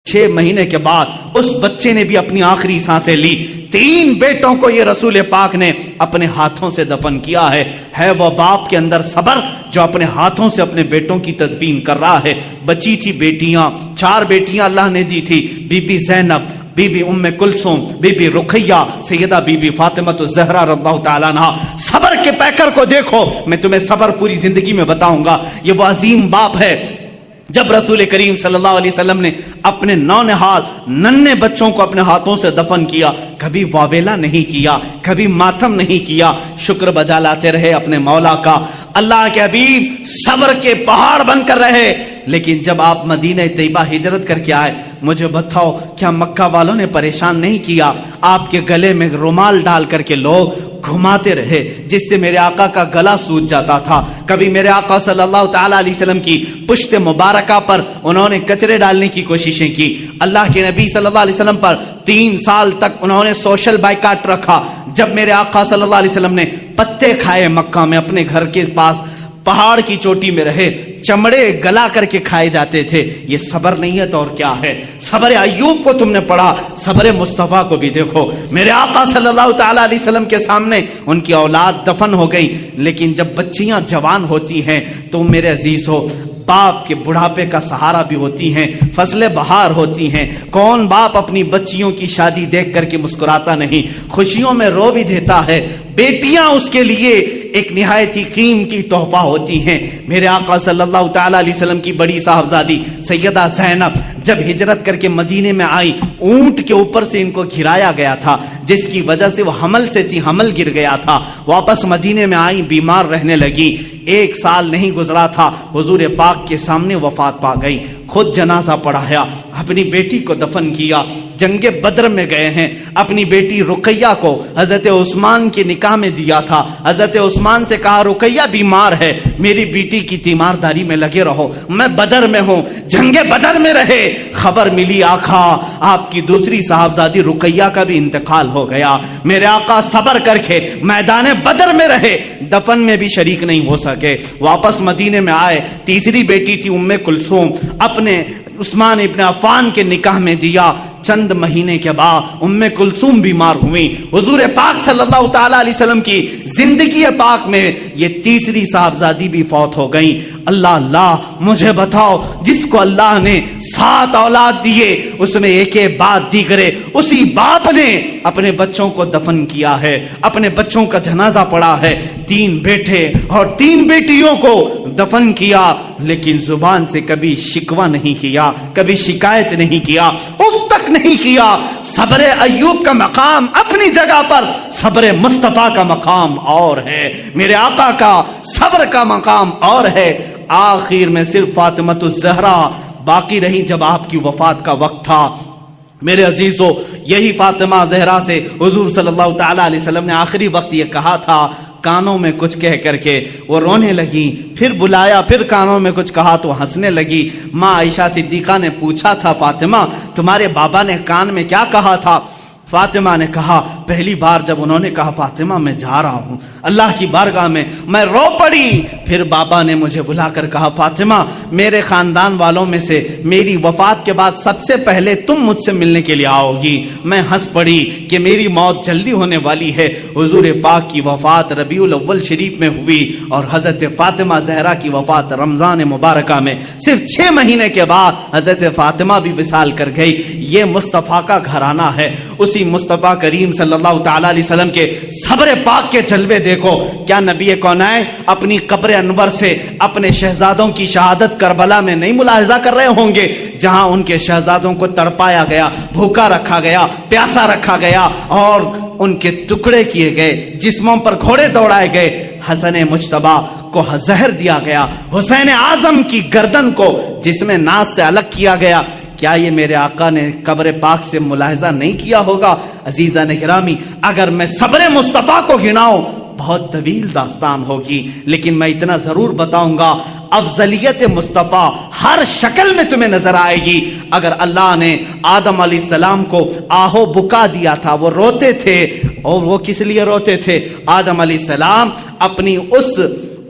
6 مہینے کے بعد اس بچے نے بھی اپنی آخری سانسیں لی. 3 بیٹوں کو یہ رسول پاک نے اپنے ہاتھوں سے دفن کیا ہے. ہے وہ باپ کے اندر صبر جو اپنے ہاتھوں سے اپنے بیٹوں کی تدفین کر رہا ہے. بچی تھی بیٹیاں، 4 بیٹیاں اللہ نے دی تھی، بی بی زینب، بی بی ام کلثوم، بی بی رقیہ، سیدہ بی بی فاطمہ الزہرا رضی اللہ تعالیٰ عنہا. صبر کے پیکر کو دیکھو. میں تمہیں صبر پوری زندگی میں بتاؤں گا. یہ وہ عظیم باپ ہے. جب رسول کریم صلی اللہ علیہ وسلم نے اپنے نونہال ننھے بچوں کو اپنے ہاتھوں سے دفن کیا، کبھی واویلا نہیں کیا، کبھی ماتم نہیں کیا، شکر بجا لاتے رہے اپنے مولا کا. اللہ کے حبیب صبر کے پہاڑ بن کر رہے. لیکن جب آپ مدینہ طیبہ ہجرت کر کے آئے، مجھے بتاؤ کیا مکہ والوں نے پریشان نہیں کیا؟ آپ کے گلے میں رومال ڈال کر کے لوگ گھماتے رہے جس سے میرے آقا کا گلا سوج جاتا تھا. کبھی میرے آقا صلی اللہ تعالی علیہ وسلم کی پشت مبارکہ پر انہوں نے کچرے ڈالنے کی کوششیں کی. اللہ کے نبی صلی اللہ علیہ وسلم پر 3 سال تک انہوں نے سوشل بائیکاٹ رکھا. جب میرے آقا صلی اللہ علیہ وسلم نے پتے کھائے مکہ میں، اپنے گھر کے پاس پہاڑ کی چوٹی میں رہے، چمڑے گلا کر کے کھائے جاتے تھے. یہ صبر نہیں ہے تو اور کیا ہے؟ صبر ایوب کو تم نے پڑھا، صبر مصطفیٰ کو بھی دیکھو. میرے آقا صلی اللہ تعالی علیہ وسلم کے سامنے ان کی اولاد دفن ہو گئی، لیکن جب بچیاں جوان ہوتی ہیں تو میرے عزیز ہو، باپ کے بڑھاپے کا سہارا بھی ہوتی ہیں، فصل بہار ہوتی ہیں. کون باپ اپنی بچیوں کی شادی دیکھ کر کے مسکراتا نہیں؟ خوشیوں میں رو بھی دیتا ہے. بیٹیاں اس کے لیے ایک نہایت ہی قیمتی تحفہ ہوتی ہیں. میرے آقا صلی اللہ تعالی علیہ وسلم کی بڑی صاحبزادی سیدہ زینب جب ہجرت کر کے مدینے میں آئی، اونٹ کے اوپر سے ان کو گھرایا گیا تھا جس کی وجہ سے وہ حمل سے تھی، حمل گر گیا تھا. واپس مدینے میں آئی، بیمار رہنے لگی. 1 سال نہیں گزرا تھا حضور پاک کے سامنے وفات پا گئی. خود جنازہ پڑھایا، اپنی بیٹی کو دفن کیا. جنگ بدر میں گئے ہیں، اپنی بیٹی رقیہ کو حضرت عثمان کے نکاح میں دیا تھا. حضرت عثمان سے کہا رقیہ بیمار ہے، میری بیٹی کی تیمارداری میں لگے رہو، میں بدر میں ہوں. جنگ بدر میں رہے. خبر ملی آقا آپ کی دوسری صاحبزادی رقیہ کا بھی انتقال ہو گیا. میرے آقا صبر کر کے میدان بدر میں رہے، دفن میں بھی شریک نہیں ہو سکے. گئے، واپس مدینے میں آئے، تیسری بیٹی تھی ام کلثوم، اپنے عثمان ابن عفان کے نکاح میں دیا۔ چند مہینے کے بعد ام کلثوم بیمار ہوئی، حضور پاک صلی اللہ تعالی علیہ وسلم کی زندگی پاک میں یہ تیسری صاحبزادی بھی فوت ہو گئی۔ اللہ مجھے بتاؤ، جس کو اللہ نے 7 اولاد دیے اس میں ایک بعد دیگرے، اسی باپ نے اپنے بچوں کو دفن کیا ہے، اپنے بچوں کا جنازہ پڑا ہے، 3 بیٹے اور 3 بیٹیوں کو دفن کیا، لیکن زبان سے کبھی شکوہ نہیں کیا، کبھی شکایت نہیں کیا، اف تک نہیں کیا۔ صبر ایوب کا مقام اپنی جگہ پر، صبر مصطفیٰ کا مقام اور ہے، میرے آقا کا صبر کا مقام اور ہے۔ آخر میں صرف فاطمۃ الزہرا باقی رہی جب آپ کی وفات کا وقت تھا۔ میرے عزیزو، یہی فاطمہ زہرا سے حضور صلی اللہ تعالی علیہ وسلم نے آخری وقت یہ کہا تھا، کانوں میں کچھ کہہ کر کے وہ رونے لگی، پھر بلایا، پھر کانوں میں کچھ کہا تو ہنسنے لگی۔ ماں عائشہ صدیقہ نے پوچھا تھا، فاطمہ تمہارے بابا نے کان میں کیا کہا تھا؟ فاطمہ نے کہا، پہلی بار جب انہوں نے کہا فاطمہ میں جا رہا ہوں اللہ کی بارگاہ میں رو پڑی۔ پھر بابا نے مجھے بلا کر کہا، فاطمہ میرے خاندان والوں میں سے میری وفات کے بعد سب سے پہلے تم مجھ سے ملنے کے لیے آؤ گی۔ میں ہنس پڑی کہ میری موت جلدی ہونے والی ہے۔ حضور پاک کی وفات ربیع الاول شریف میں ہوئی اور حضرت فاطمہ زہرا کی وفات رمضان مبارکہ میں، صرف 6 مہینے کے بعد حضرت فاطمہ بھی وصال کر گئی۔ یہ مصطفیٰ کا گھرانہ ہے۔ اسی مصطفیٰ کریم صلی اللہ تعالی علیہ وسلم کے صبر پاک کے جلوے دیکھو۔ کیا نبی کونین اپنی قبر انور سے اپنے شہزادوں کی شہادت کربلا میں نہیں ملاحظہ کر رہے ہوں گے، جہاں ان کے شہزادوں کو تڑپایا گیا، بھوکا رکھا گیا، پیاسا رکھا گیا اور ان کے ٹکڑے کیے گئے، جسموں پر گھوڑے دوڑائے گئے، حسن مجتبی کو زہر دیا گیا، حسین اعظم کی گردن کو جسم ناز سے الگ کیا گیا۔ کیا یہ میرے آقا نے قبر پاک سے ملاحظہ نہیں کیا ہوگا؟ عزیزان گرامی، اگر میں صبر مصطفیٰ کو گناؤں بہت طویل داستان ہوگی، لیکن میں اتنا ضرور بتاؤں گا، افضلیت مصطفیٰ ہر شکل میں تمہیں نظر آئے گی۔ اگر اللہ نے آدم علیہ السلام کو آہو بکا دیا تھا، وہ روتے تھے، اور وہ کس لیے روتے تھے؟ آدم علیہ السلام اپنی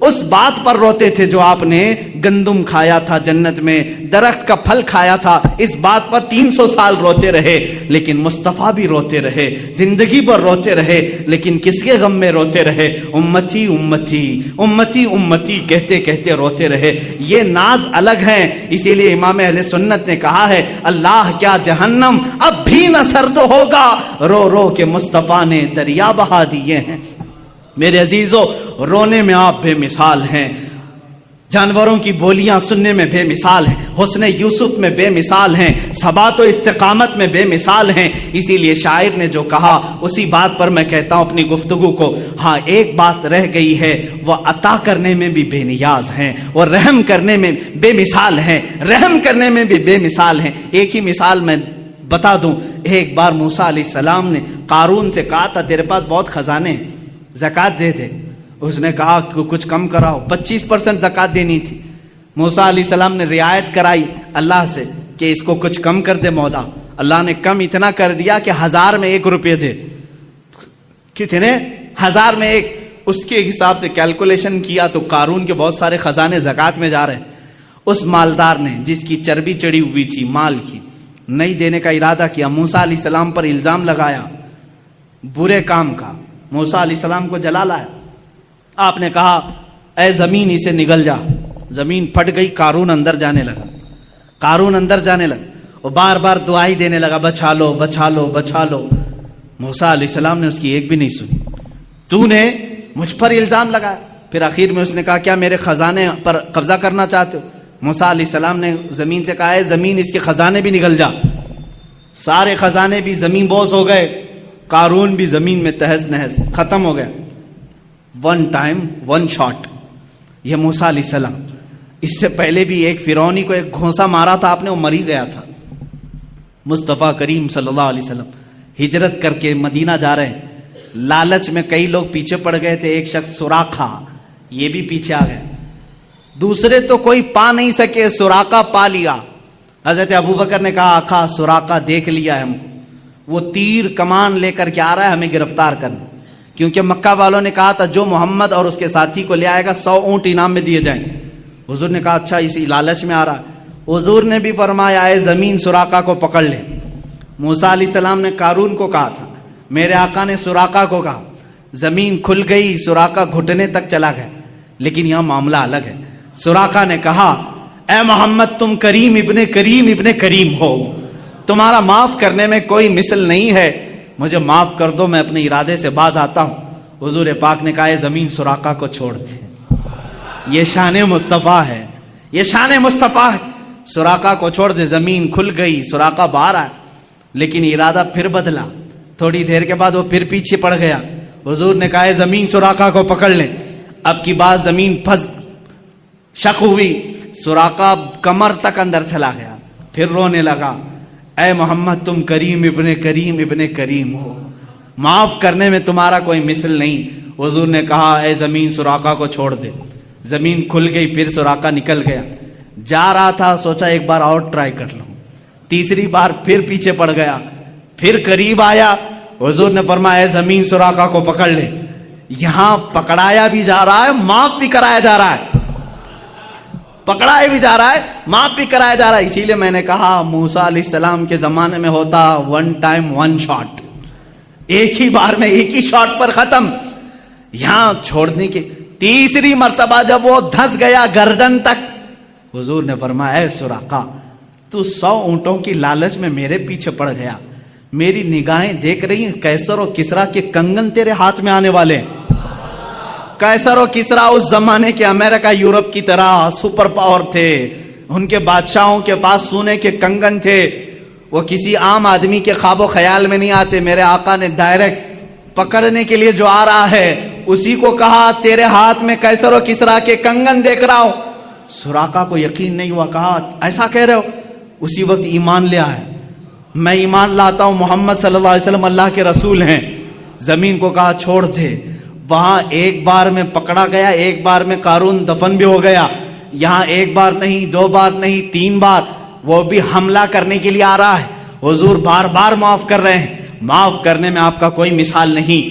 اس بات پر روتے تھے جو آپ نے گندم کھایا تھا جنت میں، درخت کا پھل کھایا تھا، اس بات پر 300 سال روتے رہے، لیکن مصطفیٰ بھی روتے رہے، زندگی پر روتے رہے، لیکن کس کے غم میں روتے رہے؟ امتی امتی امتی امتی کہتے کہتے روتے رہے۔ یہ ناز الگ ہیں، اسی لیے امام اہل سنت نے کہا ہے، اللہ کیا جہنم اب بھی نہ سرد ہوگا، رو رو کے مصطفیٰ نے دریا بہا دیے ہیں۔ میرے عزیزو، رونے میں آپ بے مثال ہیں، جانوروں کی بولیاں سننے میں بے مثال ہیں، حسن یوسف میں بے مثال ہیں، ثبات و استقامت میں بے مثال ہیں۔ اسی لیے شاعر نے جو کہا اسی بات پر میں کہتا ہوں اپنی گفتگو کو، ہاں ایک بات رہ گئی ہے، وہ عطا کرنے میں بھی بے نیاز ہیں، وہ رحم کرنے میں بے مثال ہیں، رحم کرنے میں بھی بے مثال ہیں۔ ایک ہی مثال میں بتا دوں، ایک بار موسیٰ علیہ السلام نے قارون سے کہا تھا، تیرے پاس بہت خزانے ہیں، زکوٰۃ دے دے۔ اس نے کہا کہ کچھ کم کراؤ، 25% زکوٰۃ دینی تھی۔ موسیٰ علیہ السلام نے رعایت کرائی اللہ سے کہ اس کو کچھ کم کر دے مولا۔ اللہ نے کم اتنا کر دیا کہ 1000 میں 1 روپے دے۔ کتنے؟ 1000 میں 1۔ اس کے حساب سے کیلکولیشن کیا تو قارون کے بہت سارے خزانے زکوٰۃ میں جا رہے ہیں۔ اس مالدار نے جس کی چربی چڑھی ہوئی تھی مال کی، نہیں دینے کا ارادہ کیا، موسیٰ علیہ السلام پر الزام لگایا برے کام کا، موسیٰ علیہ السلام کو جلا لایا۔ آپ نے کہا اے زمین اسے نگل جا، زمین پھٹ گئی، قارون اندر جانے لگا، قارون اندر جانے لگا، اور بار بار دعائی دینے لگا، بچا لو بچا لو بچا لو۔ موسیٰ علیہ السلام نے اس کی ایک بھی نہیں سنی، تو نے مجھ پر الزام لگایا۔ پھر آخر میں اس نے کہا کیا میرے خزانے پر قبضہ کرنا چاہتے ہو؟ موسیٰ علیہ السلام نے زمین سے کہا ہے زمین اس کے خزانے بھی نگل جا۔ سارے خزانے بھی زمین بوس ہو گئے، قارون بھی زمین میں تہس نہس ختم ہو گیا۔ 1 ٹائم 1 شاٹ۔ یہ موسیٰ علیہ السلام، اس سے پہلے بھی ایک فرعونی کو ایک گھونسا مارا تھا آپ نے، وہ مر ہی گیا تھا۔ مصطفیٰ کریم صلی اللہ علیہ وسلم ہجرت کر کے مدینہ جا رہے ہیں، لالچ میں کئی لوگ پیچھے پڑ گئے تھے، ایک شخص سراقہ یہ بھی پیچھے آ گیا، دوسرے تو کوئی پا نہیں سکے، سراقہ پا لیا۔ حضرت ابوبکر نے کہا آقا سراقہ دیکھ لیا ہے ہم کو، وہ تیر کمان لے کر کے آ رہا ہے ہمیں گرفتار کرنا، کیونکہ مکہ والوں نے کہا تھا جو محمد اور اس کے ساتھی کو لے آئے گا 100 اونٹ انعام میں دیے جائیں. حضور نے کہا اچھا اسی لالچ میں آ رہا ہے. حضور نے بھی فرمایا اے زمین سراقہ کو پکڑ لے. موسیٰ علیہ السلام نے قارون کو کہا تھا, میرے آقا نے سراقہ کو کہا. زمین کھل گئی, سراقہ گھٹنے تک چلا گیا. لیکن یہاں معاملہ الگ ہے. سراقہ نے کہا اے محمد تم کریم ابن کریم ہو, تمہارا معاف کرنے میں کوئی مثل نہیں ہے, مجھے معاف کر دو, میں اپنے ارادے سے باز آتا ہوں. حضور پاک نے کہا اے زمین سراقہ کو چھوڑ دے. یہ شان مصطفیٰ ہے, یہ شان مصطفیٰ ہے. سراقہ کو چھوڑ دے. زمین کھل گئی, سراقہ باہر آیا, لیکن ارادہ پھر بدلا. تھوڑی دیر کے بعد وہ پھر پیچھے پڑ گیا. حضور نے کہا زمین سراقہ کو پکڑ لیں. اب کی بات زمین پھنس شک ہوئی, سراقہ کمر تک اندر چلا گیا. پھر رونے لگا اے محمد تم کریم ابن کریم ہو, معاف کرنے میں تمہارا کوئی مثل نہیں. حضور نے کہا اے زمین سراقہ کو چھوڑ دے. زمین کھل گئی, پھر سراقہ نکل گیا. جا رہا تھا, سوچا ایک بار اور ٹرائی کر لوں. تیسری بار پھر پیچھے پڑ گیا, پھر قریب آیا. حضور نے فرمایا اے زمین سراقہ کو پکڑ لے. یہاں پکڑایا بھی جا رہا ہے, معاف بھی کرایا جا رہا ہے. پکڑایا بھی جا رہا ہے, معاف بھی کرایا جا رہا ہے. اسی لیے میں نے کہا موسیٰ علیہ السلام کے زمانے میں ہوتا ون ٹائم ون شاٹ, ایک ہی بار میں ایک ہی شاٹ پر ختم. یہاں چھوڑنے کی تیسری مرتبہ جب وہ دھس گیا گردن تک, حضور نے فرمایا اے سراقہ تو 100 اونٹوں کی لالچ میں میرے پیچھے پڑ گیا. میری نگاہیں دیکھ رہی ہیں قیصر و کسریٰ کے کنگن تیرے ہاتھ میں آنے والے. قیصر و کسریٰ اس زمانے کے امریکہ یورپ کی طرح سپر پاور تھے. ان کے بادشاہوں کے پاس سونے کے کنگن تھے, وہ کسی عام آدمی کے خواب و خیال میں نہیں آتے. میرے آقا نے ڈائریکٹ پکڑنے کے لیے جو آ رہا ہے اسی کو کہا تیرے ہاتھ میں قیصر و کسریٰ کے کنگن دیکھ رہا ہوں. سراقہ کو یقین نہیں ہوا, کہا ایسا کہہ رہے ہو؟ اسی وقت ایمان لے آئے. میں ایمان لاتا ہوں محمد صلی اللہ علیہ وسلم اللہ کے رسول ہیں. زمین کو کہا چھوڑ دے. وہاں ایک بار میں پکڑا گیا, ایک بار میں قارون دفن بھی ہو گیا. یہاں ایک بار نہیں, 2 بار نہیں, 3 بار وہ بھی حملہ کرنے کے لیے آ رہا ہے. حضور بار بار معاف کر رہے ہیں, معاف کرنے میں آپ کا کوئی مثال نہیں.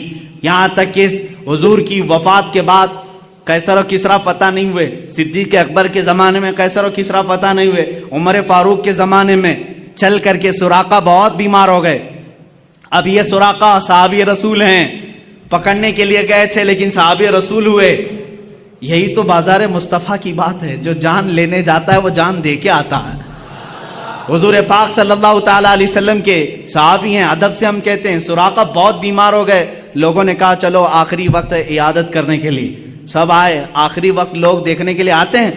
یہاں تک کہ حضور کی وفات کے بعد قیصر و کسریٰ پتہ نہیں ہوئے. صدیق اکبر کے زمانے میں قیصر و کسریٰ پتہ نہیں ہوئے. عمر فاروق کے زمانے میں چل کر کے سراقہ بہت بیمار ہو گئے. اب یہ سراقہ صحابی رسول ہیں, پکڑنے کے لیے گئے تھے لیکن صحابی رسول ہوئے. یہی تو بازار مصطفیٰ کی بات ہے, جو جان لینے جاتا ہے وہ جان دے کے آتا ہے. حضور پاک صلی اللہ تعالی علیہ وسلم کے صحابی ہیں, ادب سے ہم کہتے ہیں. سراقہ بہت بیمار ہو گئے. لوگوں نے کہا چلو آخری وقت عیادت کرنے کے لیے. سب آئے. آخری وقت لوگ دیکھنے کے لیے آتے ہیں.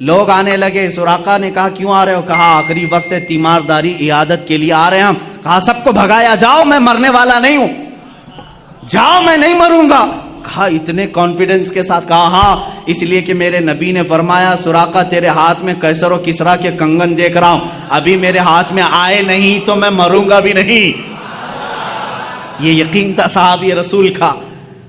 لوگ آنے لگے. سراقہ نے کہا کیوں آ رہے ہو؟ کہا آخری وقت تیمارداری عیادت کے لیے آ رہے ہیں ہم. کہا سب کو بھگایا, جاؤ میں مرنے والا نہیں ہوں, جاؤ میں نہیں مروں گا. کہا اتنے کانفیڈنس کے ساتھ, کہا ہاں اس لیے کہ میرے نبی نے فرمایا سراقہ تیرے ہاتھ میں قیصر و کسریٰ کے کنگن دیکھ رہا ہوں, ابھی میرے ہاتھ میں آئے نہیں تو میں مروں گا بھی نہیں. یہ یقین تھا صحابی رسول کا.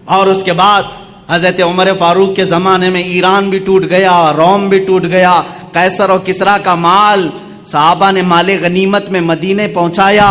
اور اس کے بعد حضرت عمر فاروق کے زمانے میں ایران بھی ٹوٹ گیا, روم بھی ٹوٹ گیا. قیصر و کسریٰ کا مال صحابہ نے مال غنیمت میں مدینے پہنچایا.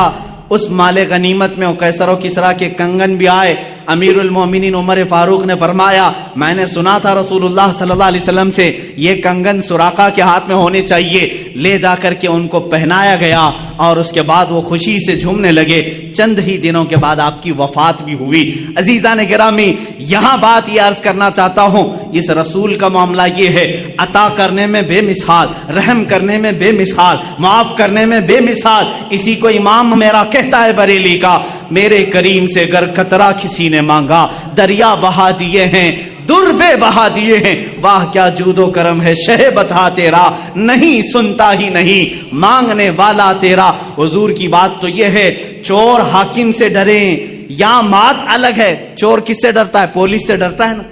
اس مال غنیمت میں قیصر و کسریٰ کے کنگن بھی آئے. امیر المومنین عمر فاروق نے فرمایا میں نے سنا تھا رسول اللہ صلی اللہ علیہ وسلم سے یہ کنگن سراقہ کے ہاتھ میں ہونے چاہیے. لے جا کر کے ان کو پہنایا گیا اور اس کے بعد وہ خوشی سے جھومنے لگے. چند ہی دنوں کے بعد آپ کی وفات بھی ہوئی. عزیزان گرامی, یہاں بات یہ عرض کرنا چاہتا ہوں, اس رسول کا معاملہ یہ ہے, عطا کرنے میں بے مثال, رحم کرنے میں بے مثال, معاف کرنے میں بے مثال. اسی کو امام میرا کہتا ہے بریلی کا, میرے کریم سے گر قطرہ کسی نے مانگا دریا بہا دیے ہیں, در بے بہا دیے ہیں. واہ کیا جود و کرم ہے شہ بتا تیرا, نہیں سنتا ہی نہیں مانگنے والا تیرا. حضور کی بات تو یہ ہے چور حاکم سے ڈریں, یا مات الگ ہے. چور کس سے ڈرتا ہے؟ پولیس سے ڈرتا ہے نا.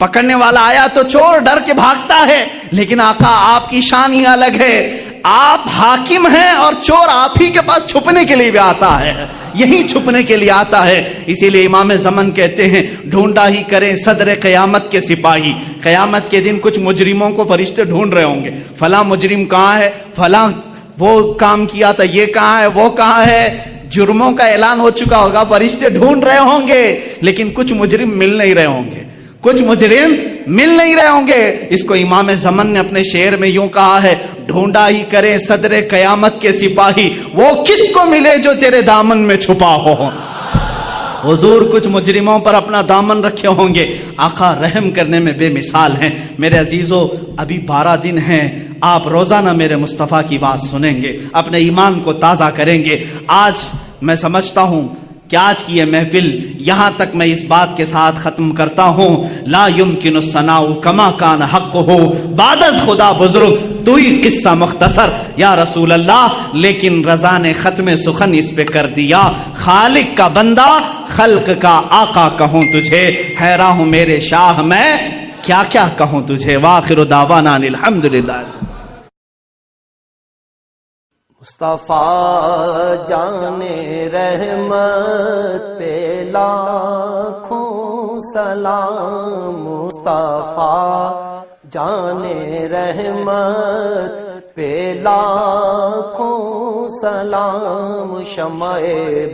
پکڑنے والا آیا تو چور ڈر کے بھاگتا ہے, لیکن آقا آپ کی شان ہی الگ ہے. آپ حاکم ہیں اور چور آپ ہی کے پاس چھپنے کے لیے بھی آتا ہے, یہی چھپنے کے لیے آتا ہے. اسی لیے امام زمن کہتے ہیں ڈھونڈا ہی کریں صدر قیامت کے سپاہی. قیامت کے دن کچھ مجرموں کو فرشتے ڈھونڈ رہے ہوں گے, فلاں مجرم کہاں ہے, فلاں وہ کام کیا تھا, یہ کہاں ہے, وہ کہاں ہے. جرموں کا اعلان ہو چکا ہوگا، فرشتے ڈھونڈ رہے ہوں گے، لیکن کچھ مجرم مل نہیں رہے ہوں گے، کچھ مجرم مل نہیں رہے ہوں گے۔ اس کو امام زمن نے اپنے شعر میں یوں کہا ہے، ڈھونڈا ہی کرے صدر قیامت کے سپاہی، وہ کس کو ملے جو تیرے دامن میں چھپا ہو۔ حضور کچھ مجرموں پر اپنا دامن رکھے ہوں گے، آقا رحم کرنے میں بے مثال ہیں۔ میرے عزیزو، ابھی 12 دن ہیں، آپ روزانہ میرے مصطفیٰ کی بات سنیں گے، اپنے ایمان کو تازہ کریں گے۔ آج میں سمجھتا ہوں کہ آج کی یہ محفل یہاں تک میں اس بات کے ساتھ ختم کرتا ہوں، لا یمکن الثناء کما کان حقہ، بعد از خدا بزرگ تو ہی قصہ مختصر یا رسول اللہ، لیکن رضا نے ختم سخن اس پہ کر دیا، خالق کا بندہ خلق کا آقا کہوں تجھے، حیران ہوں میرے شاہ میں کیا کیا کہوں تجھے۔ وآخر دعوانا الحمدللہ۔ مصطفیٰ جان رحمت پہ لاکھوں سلام، مصطفیٰ جان رحمت پہ لاکھوں سلام، شمع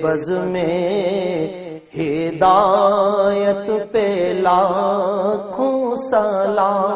بز میں ہدایت پہ لاکھوں سلام۔